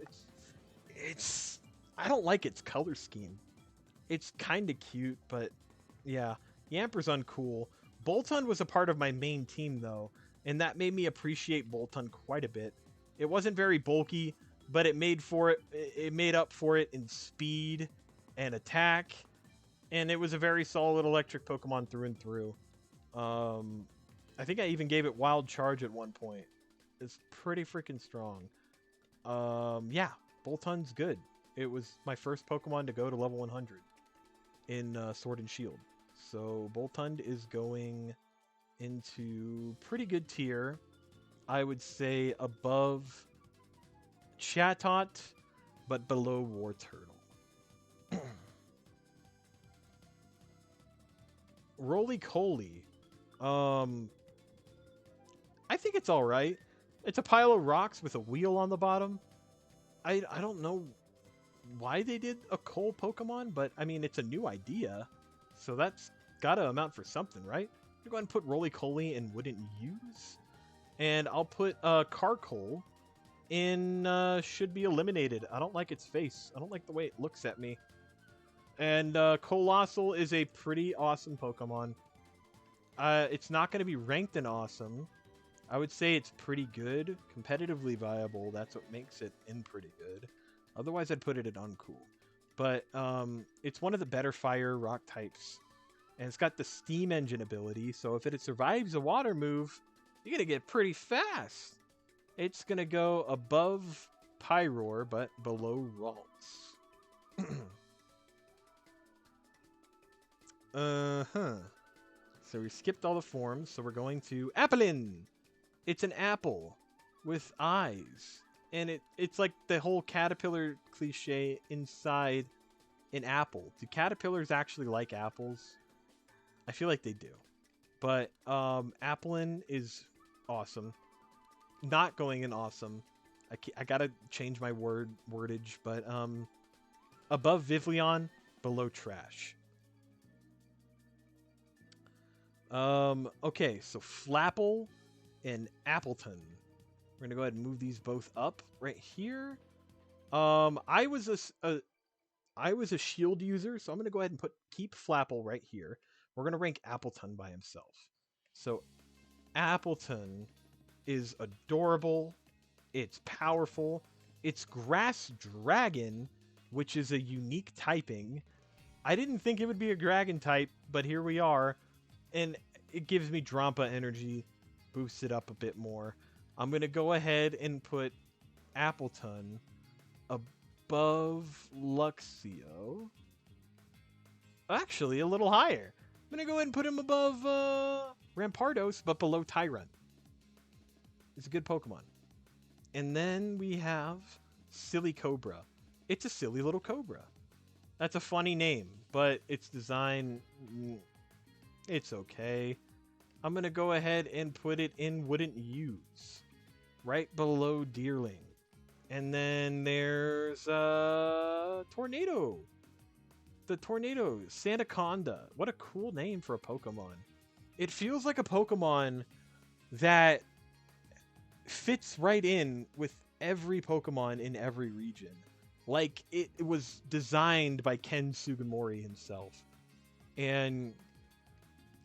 I don't like its color scheme. It's kind of cute, but yeah, Yamper's uncool. Boltund was a part of my main team though, and that made me appreciate Boltund quite a bit. It wasn't very bulky, but it made up for it in speed and attack, and it was a very solid electric Pokemon through and through. I think I even gave it Wild Charge at one point. It's pretty freaking strong. Yeah, Boltund's good. It was my first Pokemon to go to level 100 in Sword and Shield. So Boltund is going into pretty good tier. I would say above Chatot, but below War Turtle. Roly-Coly. I think it's alright. It's a pile of rocks with a wheel on the bottom. I don't know why they did a coal Pokemon, but I mean, it's a new idea. So that's gotta amount for something, right? I'm gonna go ahead and put Roly-Coly in Wouldn't Use. And I'll put Carcoal in Should Be Eliminated. I don't like its face. I don't like the way it looks at me. And Colossal is a pretty awesome Pokemon. It's not going to be ranked in awesome. I would say it's pretty good. Competitively viable. That's what makes it in pretty good. Otherwise, I'd put it in uncool. But it's one of the better fire rock types. And it's got the steam engine ability. So if it survives a water move, you're going to get pretty fast. It's going to go above Pyroar, but below Ralts. So we skipped all the forms, so we're going to Applin. It's an apple with eyes. And it's like the whole caterpillar cliche inside an apple. Do caterpillars actually like apples? I feel like they do. But Applin is awesome. Not going in awesome. I gotta change my wordage, but above Vivillon, below trash. Okay, so Flapple and Appleton. We're gonna go ahead and move these both up right here. I was a shield user, so I'm gonna go ahead and keep Flapple right here. We're gonna rank Appleton by himself. So Appleton is adorable. It's powerful. It's Grass Dragon, which is a unique typing. I didn't think it would be a dragon type, but here we are. And it gives me Drampa energy, boosts it up a bit more. I'm going to go ahead and put Appleton above Luxio. Actually, a little higher. I'm going to go ahead and put him above Rampardos, but below Tyrant. It's a good Pokemon. And then we have Silly Cobra. It's a silly little cobra. That's a funny name, but its design, it's okay. I'm going to go ahead and put it in Wouldn't Use. Right below Deerling. And then there's Tornado. The Tornado, Sandaconda. What a cool name for a Pokemon. It feels like a Pokemon that fits right in with every Pokemon in every region. Like, it was designed by Ken Sugimori himself. And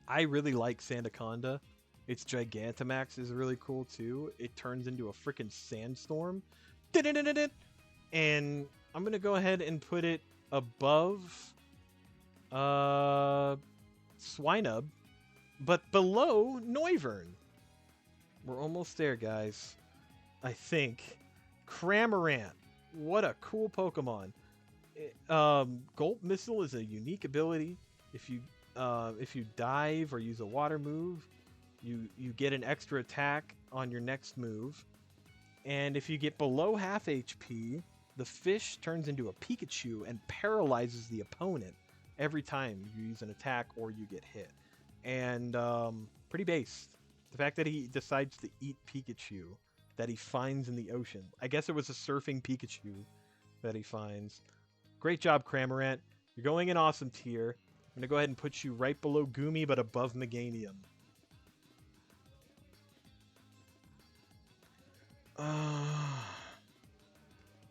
I really like Sandaconda. Its Gigantamax is really cool too. It turns into a freaking sandstorm. And I'm going to go ahead and put it above Swinub, but below Noivern. We're almost there, guys. I think. Cramorant. What a cool Pokemon. Gulp Missile is a unique ability. If you dive or use a water move, you get an extra attack on your next move. And if you get below half HP, the fish turns into a Pikachu and paralyzes the opponent every time you use an attack or you get hit. And pretty based. The fact that he decides to eat Pikachu that he finds in the ocean. I guess it was a surfing Pikachu that he finds. Great job, Cramorant. You're going in awesome tier. I'm going to go ahead and put you right below Goomy, but above Meganium.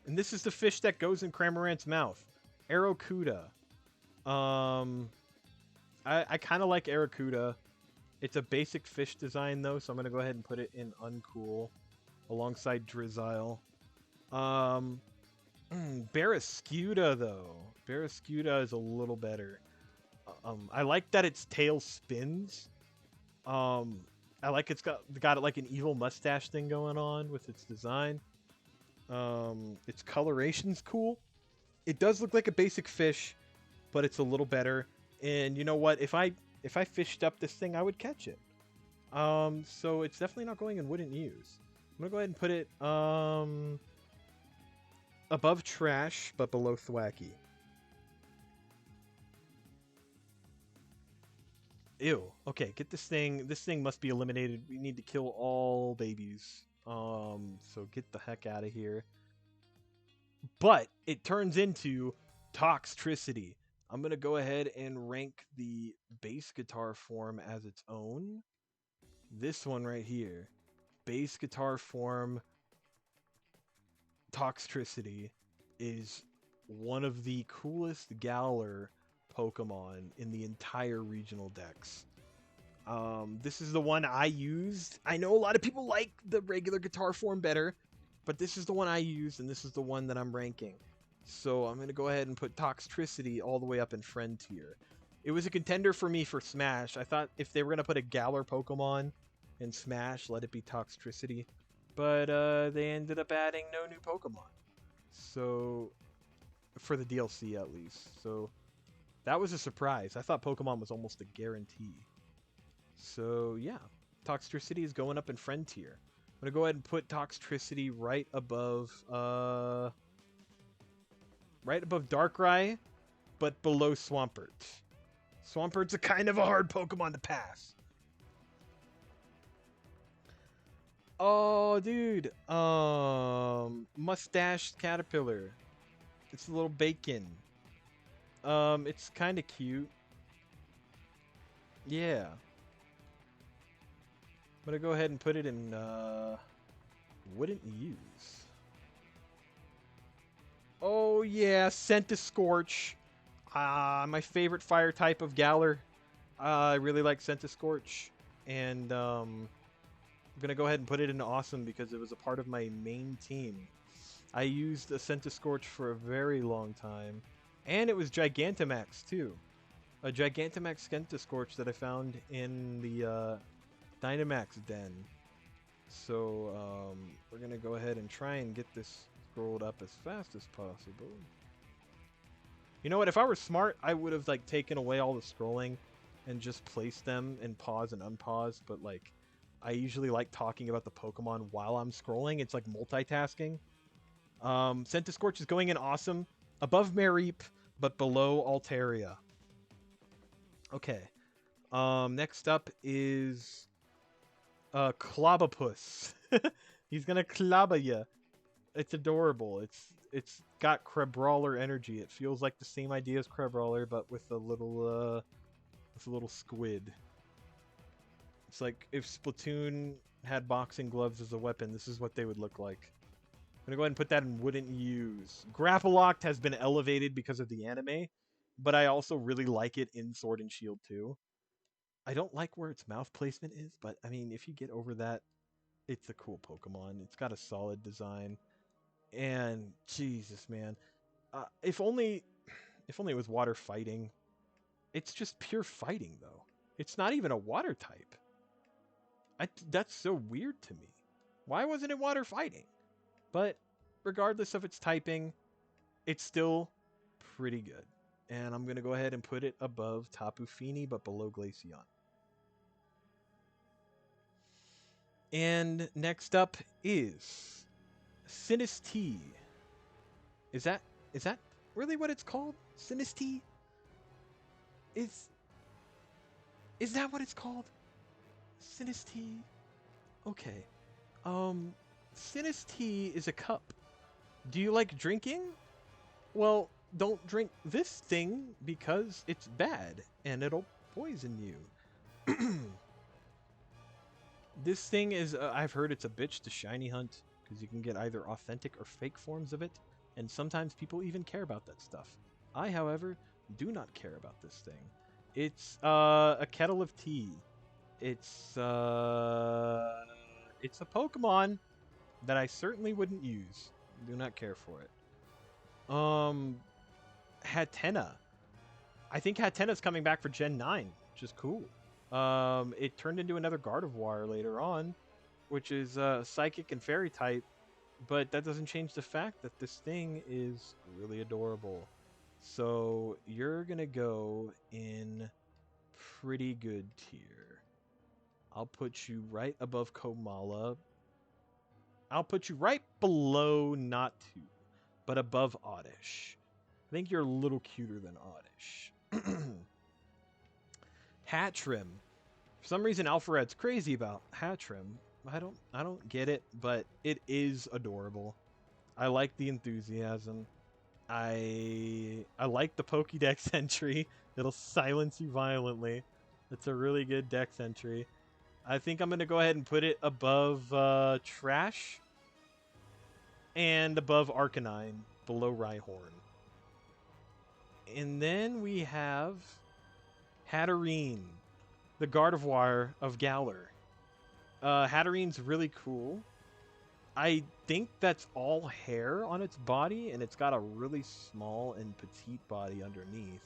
And this is the fish that goes in Cramorant's mouth. Arrokuda. I kind of like Arrokuda. It's a basic fish design, though, so I'm going to go ahead and put it in Uncool alongside Drizzile. Barrascuda, though. Barrascuda is a little better. I like that its tail spins. I like it's got like an evil mustache thing going on with its design. Its coloration's cool. It does look like a basic fish, but it's a little better. And you know what? If I fished up this thing, I would catch it. So it's definitely not going in wouldn't use. I'm gonna go ahead and put it above trash, but below thwacky. Ew. Okay, get this thing. This thing must be eliminated. We need to kill all babies. So get the heck out of here. But it turns into Toxtricity. I'm gonna go ahead and rank the bass guitar form as its own. This one right here, bass guitar form Toxtricity, is one of the coolest Galar Pokemon in the entire regional dex. This is the one I used. I know a lot of people like the regular guitar form better, but this is the one I used, and this is the one that I'm ranking. So I'm going to go ahead and put Toxtricity all the way up in friend tier. It was a contender for me for Smash. I thought if they were going to put a Galar Pokemon in Smash, let it be Toxtricity. But they ended up adding no new Pokemon. So, for the DLC at least. So, that was a surprise. I thought Pokemon was almost a guarantee. So, yeah. Toxtricity is going up in friend tier. I'm going to go ahead and put Toxtricity right above Darkrai, but below Swampert. Swampert's a kind of a hard Pokemon to pass. Oh, dude. Mustached Caterpillar. It's a little bacon. It's kind of cute. Yeah. I'm gonna go ahead and put it in, wouldn't use. Oh, yeah, Scentiscorch. My favorite fire type of Galar. I really like Scentiscorch. And, I'm gonna go ahead and put it in awesome because it was a part of my main team. I used a Scentiscorch for a very long time, and it was Gigantamax too. A Gigantamax Scentiscorch that I found in the Dynamax den. So we're gonna go ahead and try and get this scrolled up as fast as possible. You know what? If I were smart, I would have like taken away all the scrolling and just placed them in pause and unpause. But like, I usually like talking about the Pokemon while I'm scrolling. It's like multitasking. Scentiscorch is going in awesome. Above Mareep, but below Altaria. Okay. Next up is Clobopus. He's gonna clobber ya. It's adorable. It's got Crabrawler energy. It feels like the same idea as Crabrawler, but with a little squid. It's like if Splatoon had boxing gloves as a weapon, this is what they would look like. I'm gonna go ahead and put that in wouldn't use. Grapploct has been elevated because of the anime, but I also really like it in Sword and Shield too. I don't like where its mouth placement is, but I mean, if you get over that, it's a cool Pokemon. It's got a solid design. And Jesus, man, if only it was water fighting. It's just pure fighting, though. It's not even a water type. That's so weird to me. Why wasn't it water fighting? But regardless of its typing, it's still pretty good. And I'm gonna go ahead and put it above Tapu Fini, but below Glaceon. And next up is Sinistee. Is that really what it's called? Sinistee? Is that what it's called? Sinistee? Okay. Sinistee is a cup. Do you like drinking? Well, don't drink this thing because it's bad and it'll poison you. This thing is, I've heard it's a bitch to shiny hunt because you can get either authentic or fake forms of it, and sometimes people even care about that stuff. I, however, do not care about this thing. It's a kettle of tea. It's a Pokemon that I certainly wouldn't use. Do not care for it. Hatena. I think Hatena's coming back for Gen 9, which is cool. It turned into another Gardevoir later on, which is Psychic and Fairy type. But that doesn't change the fact that this thing is really adorable. So you're gonna go in pretty good tier. I'll put you right above Komala. I'll put you right below not two, but above Oddish. I think you're a little cuter than Oddish. Hatchrim. For some reason, Alphared's crazy about Hatchrim. I don't get it, but it is adorable. I like the enthusiasm. I like the Pokédex entry. It'll silence you violently. It's a really good dex entry. I think I'm gonna go ahead and put it above Trash and above Arcanine, below Rhyhorn. And then we have Hatterene, the Gardevoir of Galar. Hatterene's really cool. I think that's all hair on its body, and it's got a really small and petite body underneath.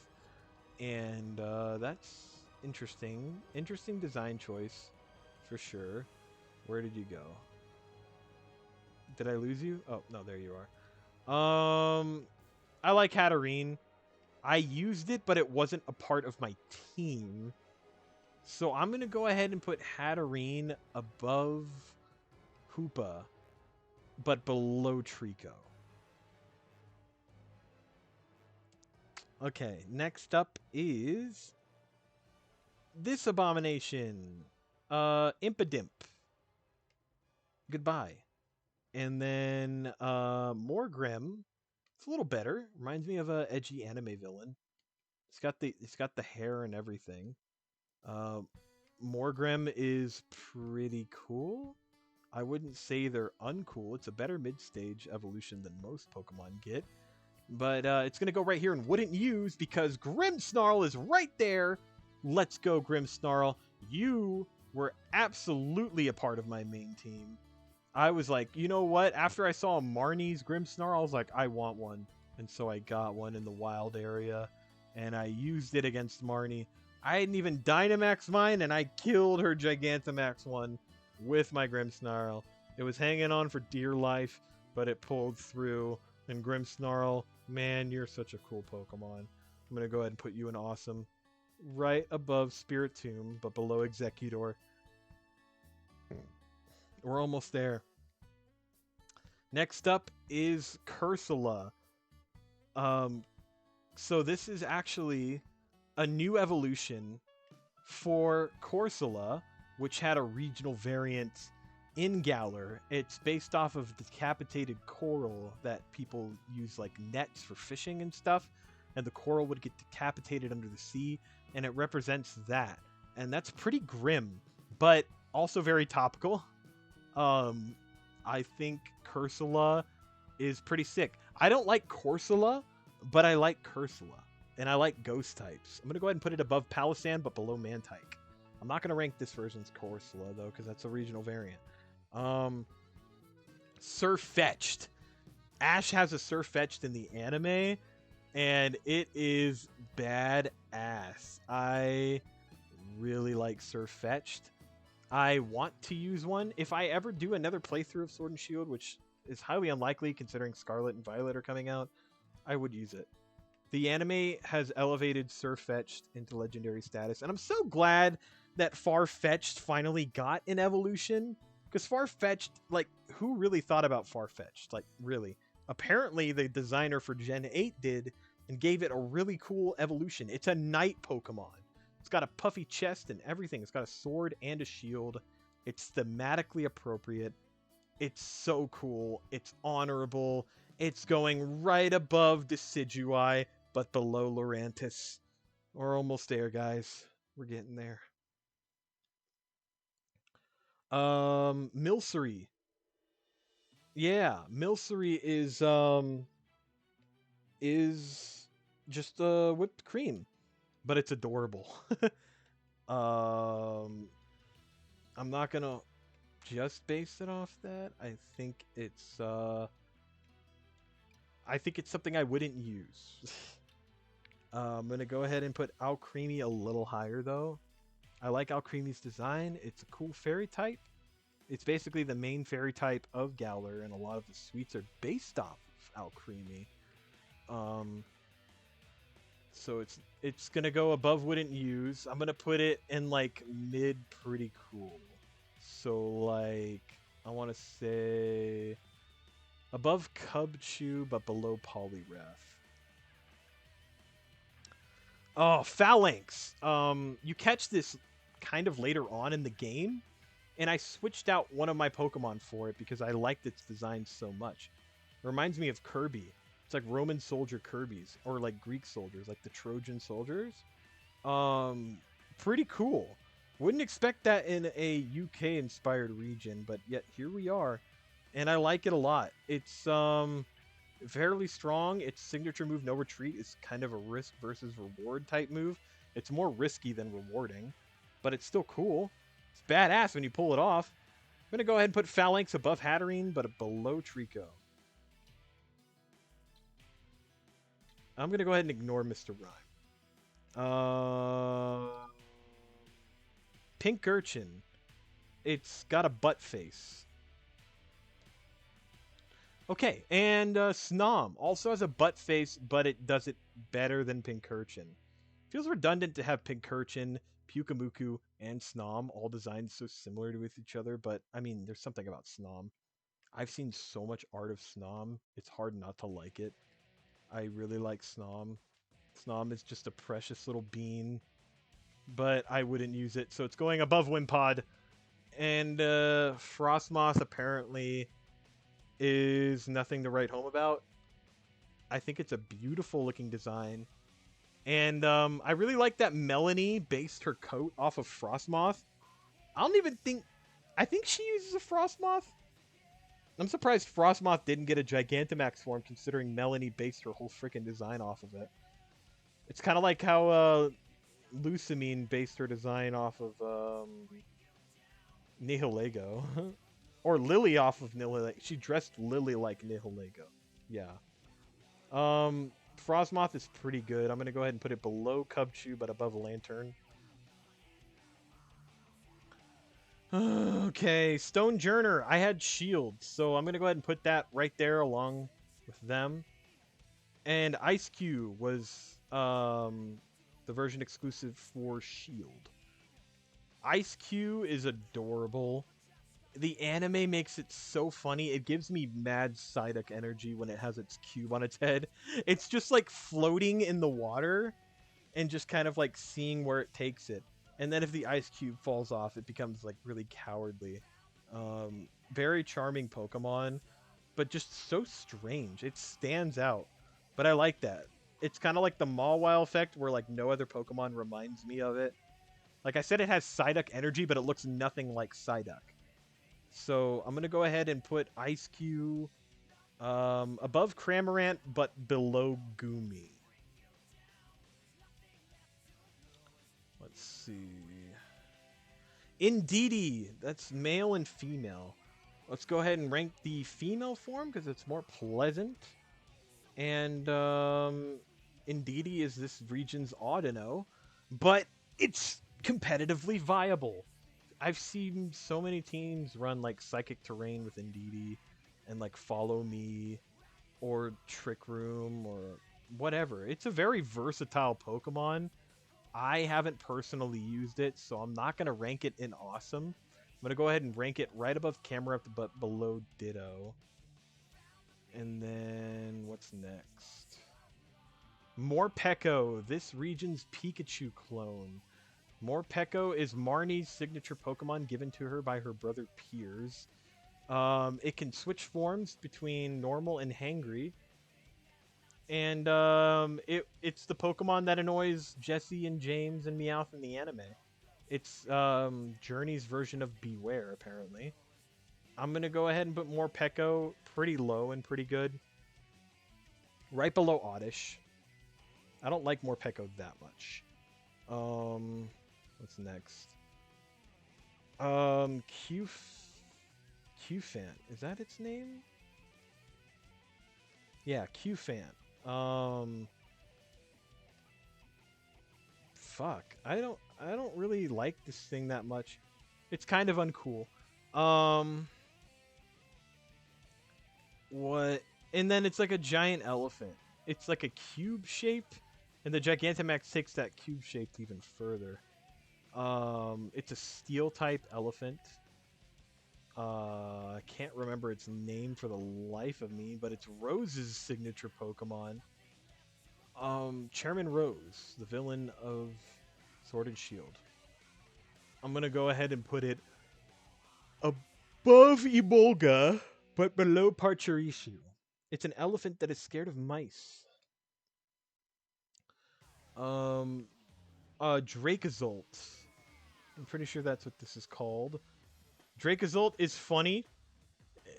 And that's interesting. Interesting design choice, for sure. Where did you go? Did I lose you? Oh, no, there you are. I like Hatterene. I used it, but it wasn't a part of my team. So I'm going to go ahead and put Hatterene above Hoopa, but below Trico. Okay, next up is this abomination. Impidimp. Goodbye. And then Morgrim. It's a little better. Reminds me of a edgy anime villain. It's got the hair and everything. Morgrim is pretty cool. I wouldn't say they're uncool. It's a better mid-stage evolution than most Pokemon get. But it's going to go right here and wouldn't use because Grimmsnarl is right there. Let's go, Grimmsnarl. You were absolutely a part of my main team. I was like, you know what? After I saw Marnie's Grimmsnarl, I was like, I want one. And so I got one in the wild area. And I used it against Marnie. I hadn't even Dynamaxed mine, and I killed her Gigantamax one with my Grimmsnarl. It was hanging on for dear life, but it pulled through. And Grimmsnarl, man, you're such a cool Pokemon. I'm going to go ahead and put you in awesome. Right above Spiritomb, but below Executor. We're almost there. Next up is Cursula. So this is actually a new evolution for Corsola, which had a regional variant in Galar. It's based off of decapitated coral that people use like nets for fishing and stuff, and the coral would get decapitated under the sea, and it represents that. And that's pretty grim, but also very topical. I think Cursula is pretty sick. I don't like Corsola, but I like Cursula. And I like ghost types. I'm going to go ahead and put it above Palossand, but below Mantike. I'm not going to rank this version's Corsola, though, because that's a regional variant. Surfetched. Ash has a Surfetched in the anime, and it is badass. I really like Surfetched. I want to use one. If I ever do another playthrough of Sword and Shield, which is highly unlikely considering Scarlet and Violet are coming out, I would use it. The anime has elevated Surfetch'd into legendary status, and I'm so glad that Farfetch'd finally got an evolution, because Farfetch'd, like, who really thought about Farfetch'd? Like, really? Apparently, the designer for Gen 8 did, and gave it a really cool evolution. It's a night Pokemon. It's got a puffy chest and everything. It's got a sword and a shield. It's thematically appropriate. It's so cool. It's honorable. It's going right above Decidueye, but below Lurantis. We're almost there, guys. We're getting there. Milcery. Yeah, Milcery is just whipped cream, but it's adorable. I'm not gonna just base it off that. I think it's something I wouldn't use. I'm gonna go ahead and put Alcremie a little higher though. I like Alcremie's design. It's a cool fairy type. It's basically the main fairy type of Galar, and a lot of the suites are based off of Alcremie. Um, so it's gonna go above wouldn't use. I'm gonna put it in like mid pretty cool. So like I want to say above Cubchoo but below Poliwrath. Oh, Phalanx. You catch this kind of later on in the game, and I switched out one of my Pokemon for it because I liked its design so much. It reminds me of Kirby. It's like Roman soldier Kirby's, or like Greek soldiers, like the Trojan soldiers. Um, Pretty cool. Wouldn't expect that in a UK inspired region, but yet here we are, and I like it a lot. It's fairly strong. Its signature move, No Retreat, is kind of a risk versus reward type move. It's more risky than rewarding, but it's still cool. It's badass when you pull it off. I'm gonna go ahead and put Phalanx above Hatterene, but below Trico. I'm gonna go ahead and ignore Mr. Rhyme. Pink Urchin. It's got a butt face. Okay, and Snom also has a butt face, but it does it better than Pincurchin. Feels redundant to have Pincurchin, Pyukumuku, and Snom all designed so similar to each other, but I mean, there's something about Snom. I've seen so much art of Snom, it's hard not to like it. I really like Snom. Snom is just a precious little bean, but I wouldn't use it, so it's going above Wimpod. And Frostmoth apparently is nothing to write home about. I think it's a beautiful looking design. And I really like that Melanie based her coat off of Frostmoth. I don't even think... I think she uses a Frostmoth. I'm surprised Frostmoth didn't get a Gigantamax form considering Melanie based her whole freaking design off of it. It's kind of like how Lucamine based her design off of Nihilego. Or Lily off of Nihilego. She dressed Lily like Nihilego. Yeah. Frostmoth is pretty good. I'm going to go ahead and put it below Cubchoo, but above Lantern. Okay, Stonejourner. I had Shield, so I'm going to go ahead and put that right there along with them. And Ice Cube was the version exclusive for Shield. Ice Cube is adorable. The anime makes it so funny. It gives me mad Psyduck energy when it has its cube on its head. It's just like floating in the water and just kind of like seeing where it takes it. And then if the ice cube falls off, it becomes like really cowardly. Very charming Pokemon, but just so strange. It stands out. But I like that. It's kind of like the Mawile effect where like no other Pokemon reminds me of it. Like I said, it has Psyduck energy, but it looks nothing like Psyduck. So I'm going to go ahead and put Ice Cube above Cramorant, but below Goomy. Let's see. Indeedee. That's male and female. Let's go ahead and rank the female form because it's more pleasant. And Indeedee is this region's Audino, but it's competitively viable. I've seen so many teams run like Psychic Terrain with Indeedee and like Follow Me or Trick Room or whatever. It's a very versatile Pokemon. I haven't personally used it, so I'm not going to rank it in awesome. I'm going to go ahead and rank it right above Camerupt but below Ditto. And then what's next? Morpeko, this region's Pikachu clone. Morpeko is Marnie's signature Pokemon given to her by her brother Piers. It can switch forms between normal and hangry. And it's the Pokemon that annoys Jesse and James and Meowth in the anime. It's Journey's version of Beware, apparently. I'm going to go ahead and put Morpeko pretty low and pretty good. Right below Oddish. I don't like Morpeko that much. What's next? Qfant. Is that its name? Yeah, Qfant. Fuck. I don't really like this thing that much. It's kind of uncool. Um, what? And then it's like a giant elephant. It's like a cube shape, and the Gigantamax takes that cube shape even further. It's a steel type elephant. I can't remember its name for the life of me, but it's Rose's signature Pokemon. Chairman Rose, the villain of Sword and Shield. I'm gonna go ahead and put it above Emolga, but below Parcherishu. It's an elephant that is scared of mice. Um, Dracozolt. I'm pretty sure that's what this is called. Dracozolt is funny.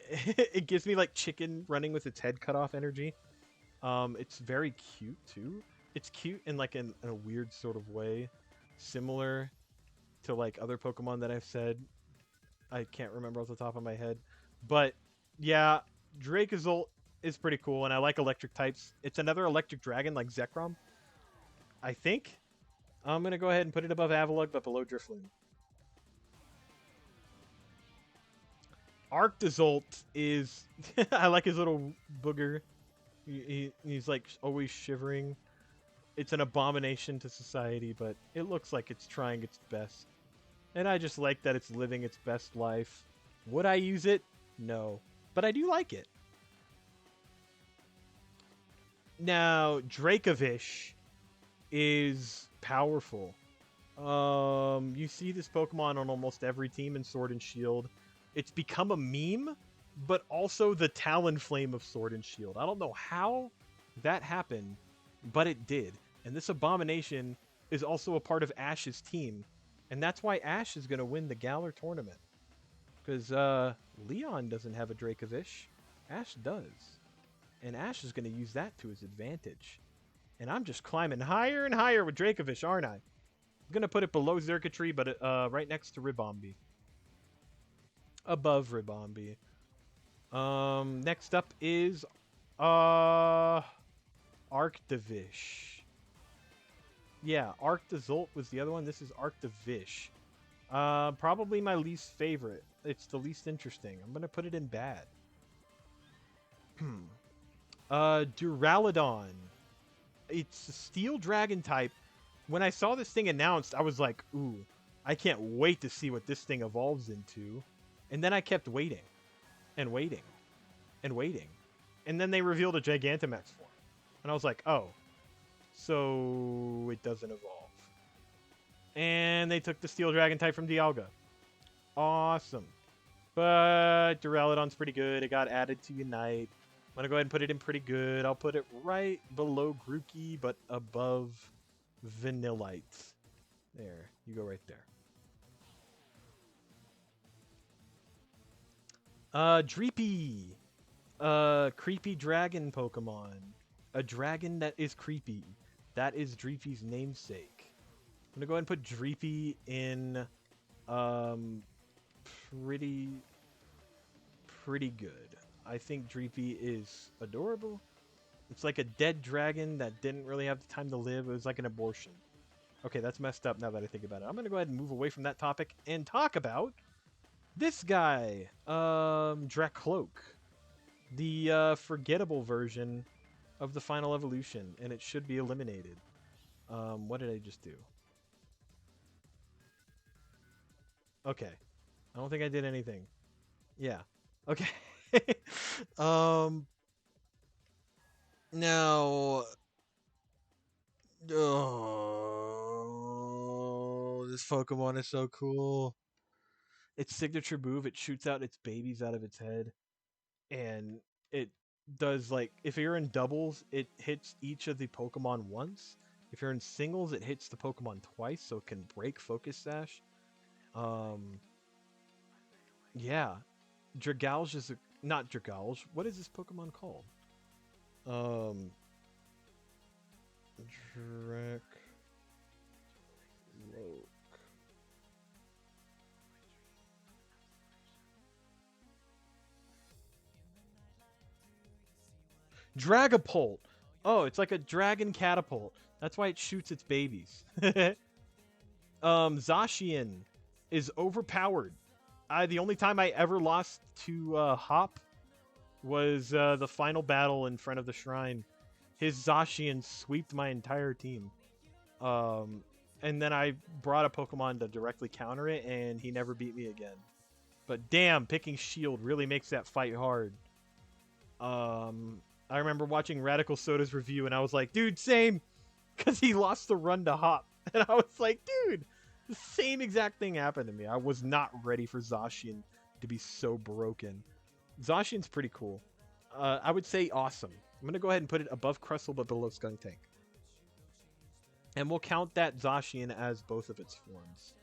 It gives me like chicken running with its head cut off energy. It's very cute too. It's cute in like in a weird sort of way, similar to like other Pokemon that I've said. I can't remember off the top of my head, but yeah, Dracozolt is pretty cool, and I like electric types. It's another electric dragon like Zekrom, I think. I'm gonna go ahead and put it above Avalugg, but below Drifloon. Arctozolt is I like his little booger. He's like always shivering. It's an abomination to society, but it looks like it's trying its best. And I just like that it's living its best life. Would I use it? No. But I do like it. Now, Dracovish is powerful. You see this Pokemon on almost every team in Sword and Shield. It's become a meme, but also the Talonflame of Sword and Shield. I don't know how that happened, but it did. And this abomination is also a part of Ash's team. And that's why Ash is going to win the Galar tournament. Because Leon doesn't have a Dracovish. Ash does. And Ash is going to use that to his advantage. And I'm just climbing higher and higher with Dracovish, aren't I? I'm going to put it below Xurkitree, but right next to Ribombee. Above Ribombee. Next up is Arctovish. Yeah, Arctozolt was the other one. This is Arctovish. Probably my least favorite. It's the least interesting. I'm gonna put it in bad. Duraludon. It's a steel dragon type. When I saw this thing announced, I was like, ooh, I can't wait to see what this thing evolves into. And then I kept waiting. And waiting. And waiting. And then they revealed a Gigantamax form. And I was like, oh. So it doesn't evolve. And they took the Steel Dragon type from Dialga. Awesome. But Duraludon's pretty good. It got added to Unite. I'm going to go ahead and put it in pretty good. I'll put it right below Grookey, but above Vanillite. There. You go right there. Dreepy. Creepy dragon Pokemon. A dragon that is creepy. That is Dreepy's namesake. I'm gonna go ahead and put Dreepy in pretty good. I think Dreepy is adorable. It's like a dead dragon that didn't really have the time to live. It was like an abortion. Okay, that's messed up now that I think about it. I'm gonna go ahead and move away from that topic and talk about this guy, Dracloak. The forgettable version of the final evolution, and it should be eliminated. What did I just do? Okay. I don't think I did anything. Yeah. Okay. Now... Oh, this Pokemon is so cool. Its signature move, it shoots out its babies out of its head. And it does like if you're in doubles, it hits each of the Pokemon once. If you're in singles, it hits the Pokemon twice, so it can break Focus Sash. Yeah, Dragalge is not Dragalge. What is this Pokemon called? Dracloak. Dragapult. Oh, it's like a dragon catapult. That's why it shoots its babies. Zacian is overpowered. The only time I ever lost to Hop was the final battle in front of the shrine. His Zacian sweeped my entire team. Um, and then I brought a Pokemon to directly counter it, and he never beat me again. But damn, picking Shield really makes that fight hard. I remember watching Radical Soda's review, and I was like, dude, same, because he lost the run to Hop. And I was like, dude, the same exact thing happened to me. I was not ready for Zacian to be so broken. Zacian's pretty cool. I would say awesome. I'm going to go ahead and put it above Crustle but below Skuntank. And we'll count that Zacian as both of its forms.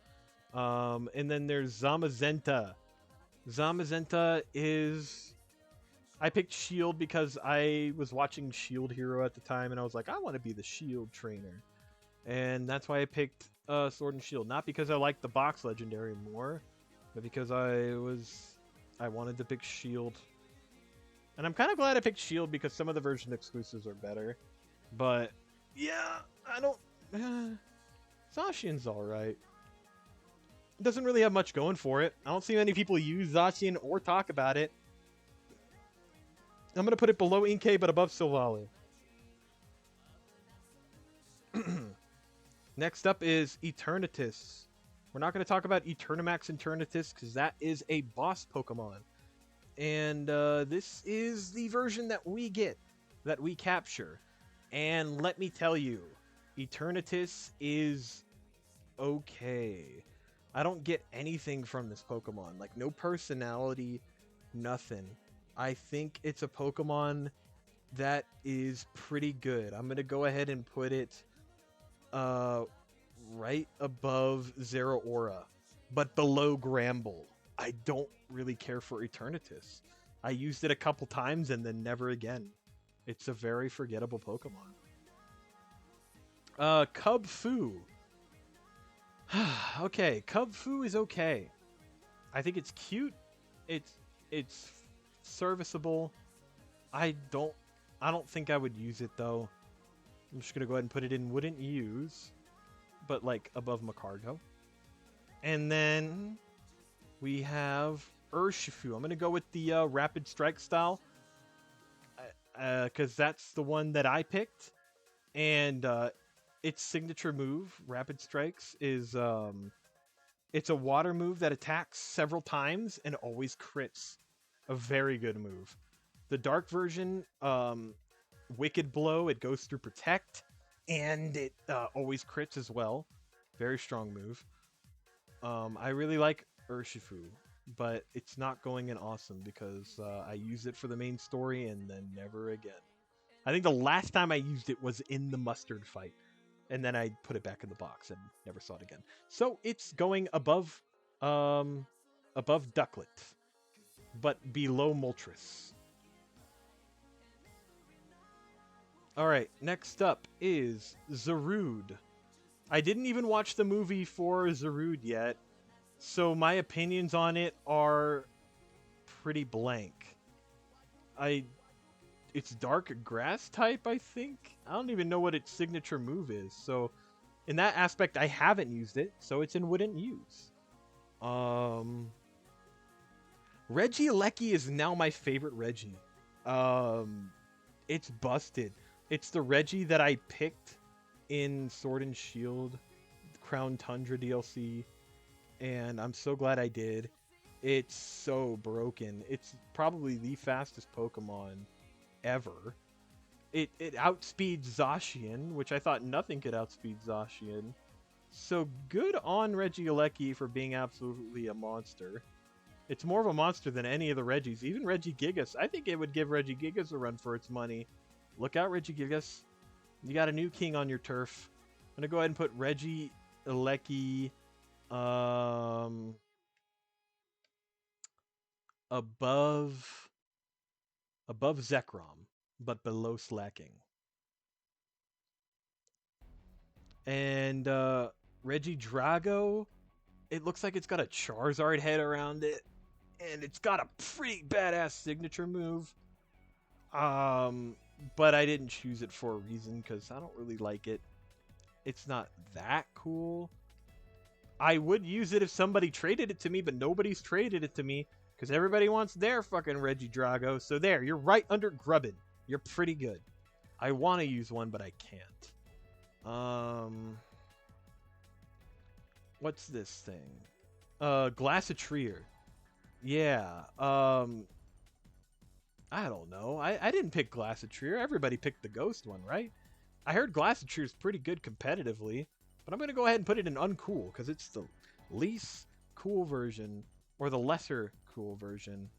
And then there's Zamazenta. Zamazenta is... I picked Shield because I was watching Shield Hero at the time, and I was like, I want to be the Shield trainer. And that's why I picked Sword and Shield. Not because I liked the box legendary more, but because I wanted to pick Shield. And I'm kind of glad I picked Shield because some of the version exclusives are better. But, yeah, I don't... Zacian's alright. It doesn't really have much going for it. I don't see many people use Zacian or talk about it. I'm going to put it below Inkay but above Silvally. Next up is Eternatus. We're not going to talk about Eternamax Eternatus because that is a boss Pokemon. And this is the version that we get, that we capture. And let me tell you, Eternatus is okay. I don't get anything from this Pokemon. Like, no personality, nothing. I think it's a Pokemon that is pretty good. I'm going to go ahead and put it right above Zeraora, but below Gramble. I don't really care for Eternatus. I used it a couple times and then never again. It's a very forgettable Pokemon. Cub Fu. Okay, Cub Fu is okay. I think it's cute. It's serviceable. I don't think I would use it though. I'm just gonna go ahead and put it in wouldn't use, but like above Macargo. And then we have Urshifu. I'm gonna go with the Rapid Strike style, because that's the one that I picked, and its signature move, Rapid Strikes, is it's a water move that attacks several times and always crits. A very good move. The dark version, Wicked Blow, it goes through Protect, and it always crits as well. Very strong move. I really like Urshifu, but it's not going in Awesome because I use it for the main story and then never again. I think the last time I used it was in the Mustard fight, and then I put it back in the box and never saw it again. So it's going above Ducklet, but below Moltres. Alright, next up is Zarude. I didn't even watch the movie for Zarude yet, so my opinions on it are pretty blank. It's dark grass type, I think? I don't even know what its signature move is, so in that aspect I haven't used it, so it's in wouldn't use. Regieleki is now my favorite Reggie. It's busted. It's the Reggie that I picked in Sword and Shield, Crown Tundra DLC, and I'm so glad I did. It's so broken. It's probably the fastest Pokemon ever. It outspeeds Zacian, which I thought nothing could outspeed Zacian. So good on Regieleki for being absolutely a monster. It's more of a monster than any of the Reggies. Even Regigigas. I think it would give Regigigas a run for its money. Look out, Regigigas. You got a new king on your turf. I'm going to go ahead and put Regieleki above Zekrom, but below Slacking. And Regidrago, it looks like it's got a Charizard head around it, and it's got a pretty badass signature move. But I didn't choose it for a reason, because I don't really like it. It's not that cool. I would use it if somebody traded it to me, but nobody's traded it to me because everybody wants their fucking Regidrago. So there, you're right under Grubbin. You're pretty good. I want to use one, but I can't. What's this thing? Glacitrier. Yeah. I don't know. I didn't pick Glacitrier. Everybody picked the ghost one, right? I heard Glacitrier is pretty good competitively, but I'm going to go ahead and put it in uncool because it's the least cool version, or the lesser cool version,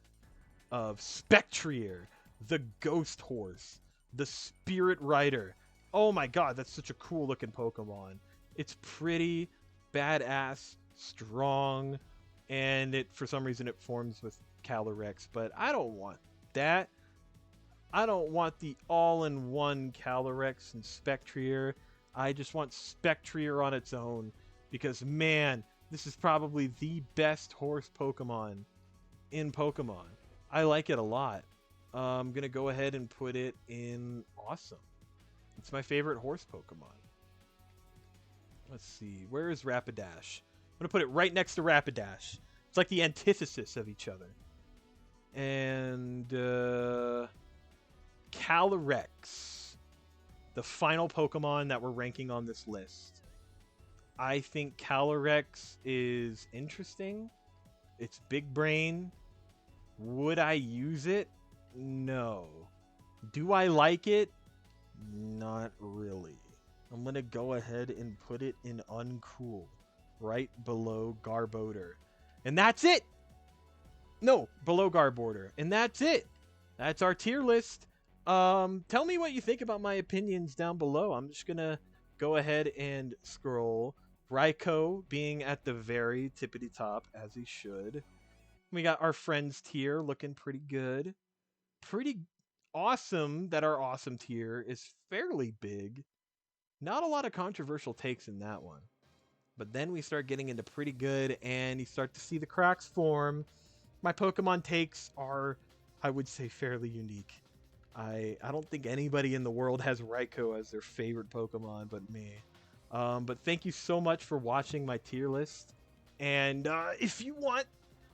of Spectrier, the ghost horse, the spirit rider. Oh my god, that's such a cool looking Pokemon. It's pretty, badass, strong, and it, for some reason, it forms with Calyrex, but I don't want that. I don't want the all-in-one Calyrex and Spectrier. I just want Spectrier on its own because, man, this is probably the best horse Pokemon in Pokemon. I like it a lot. I'm going to go ahead and put it in Awesome. It's my favorite horse Pokemon. Let's see. Where is Rapidash? I'm going to put it right next to Rapidash. It's like the antithesis of each other. And Calyrex, the final Pokemon that we're ranking on this list. I think Calyrex is interesting. It's big brain. Would I use it? No. Do I like it? Not really. I'm going to go ahead and put it in uncool, right below Garbodor. And that's it! No, below Garbodor. And that's it! That's our tier list. Tell me what you think about my opinions down below. I'm just going to go ahead and scroll. Raikou being at the very tippity top, as he should. We got our friends tier looking pretty good. Pretty awesome that our awesome tier is fairly big. Not a lot of controversial takes in that one. But then we start getting into pretty good, and you start to see the cracks form. My Pokemon takes are, I would say, fairly unique. I don't think anybody in the world has Raikou as their favorite Pokemon but me. But thank you so much for watching my tier list. And if you want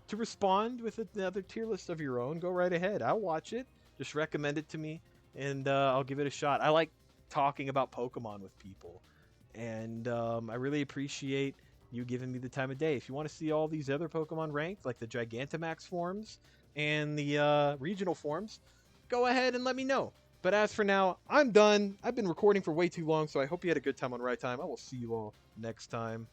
to respond with another tier list of your own, go right ahead. I'll watch it. Just recommend it to me, and I'll give it a shot. I like talking about Pokemon with people, and I really appreciate you giving me the time of day. If you want to see all these other Pokemon ranked, like the Gigantamax forms and the regional forms, go ahead and let me know. But as for now, I'm done. I've been recording for way too long, so I hope you had a good time on Right Time. I will see you all next time.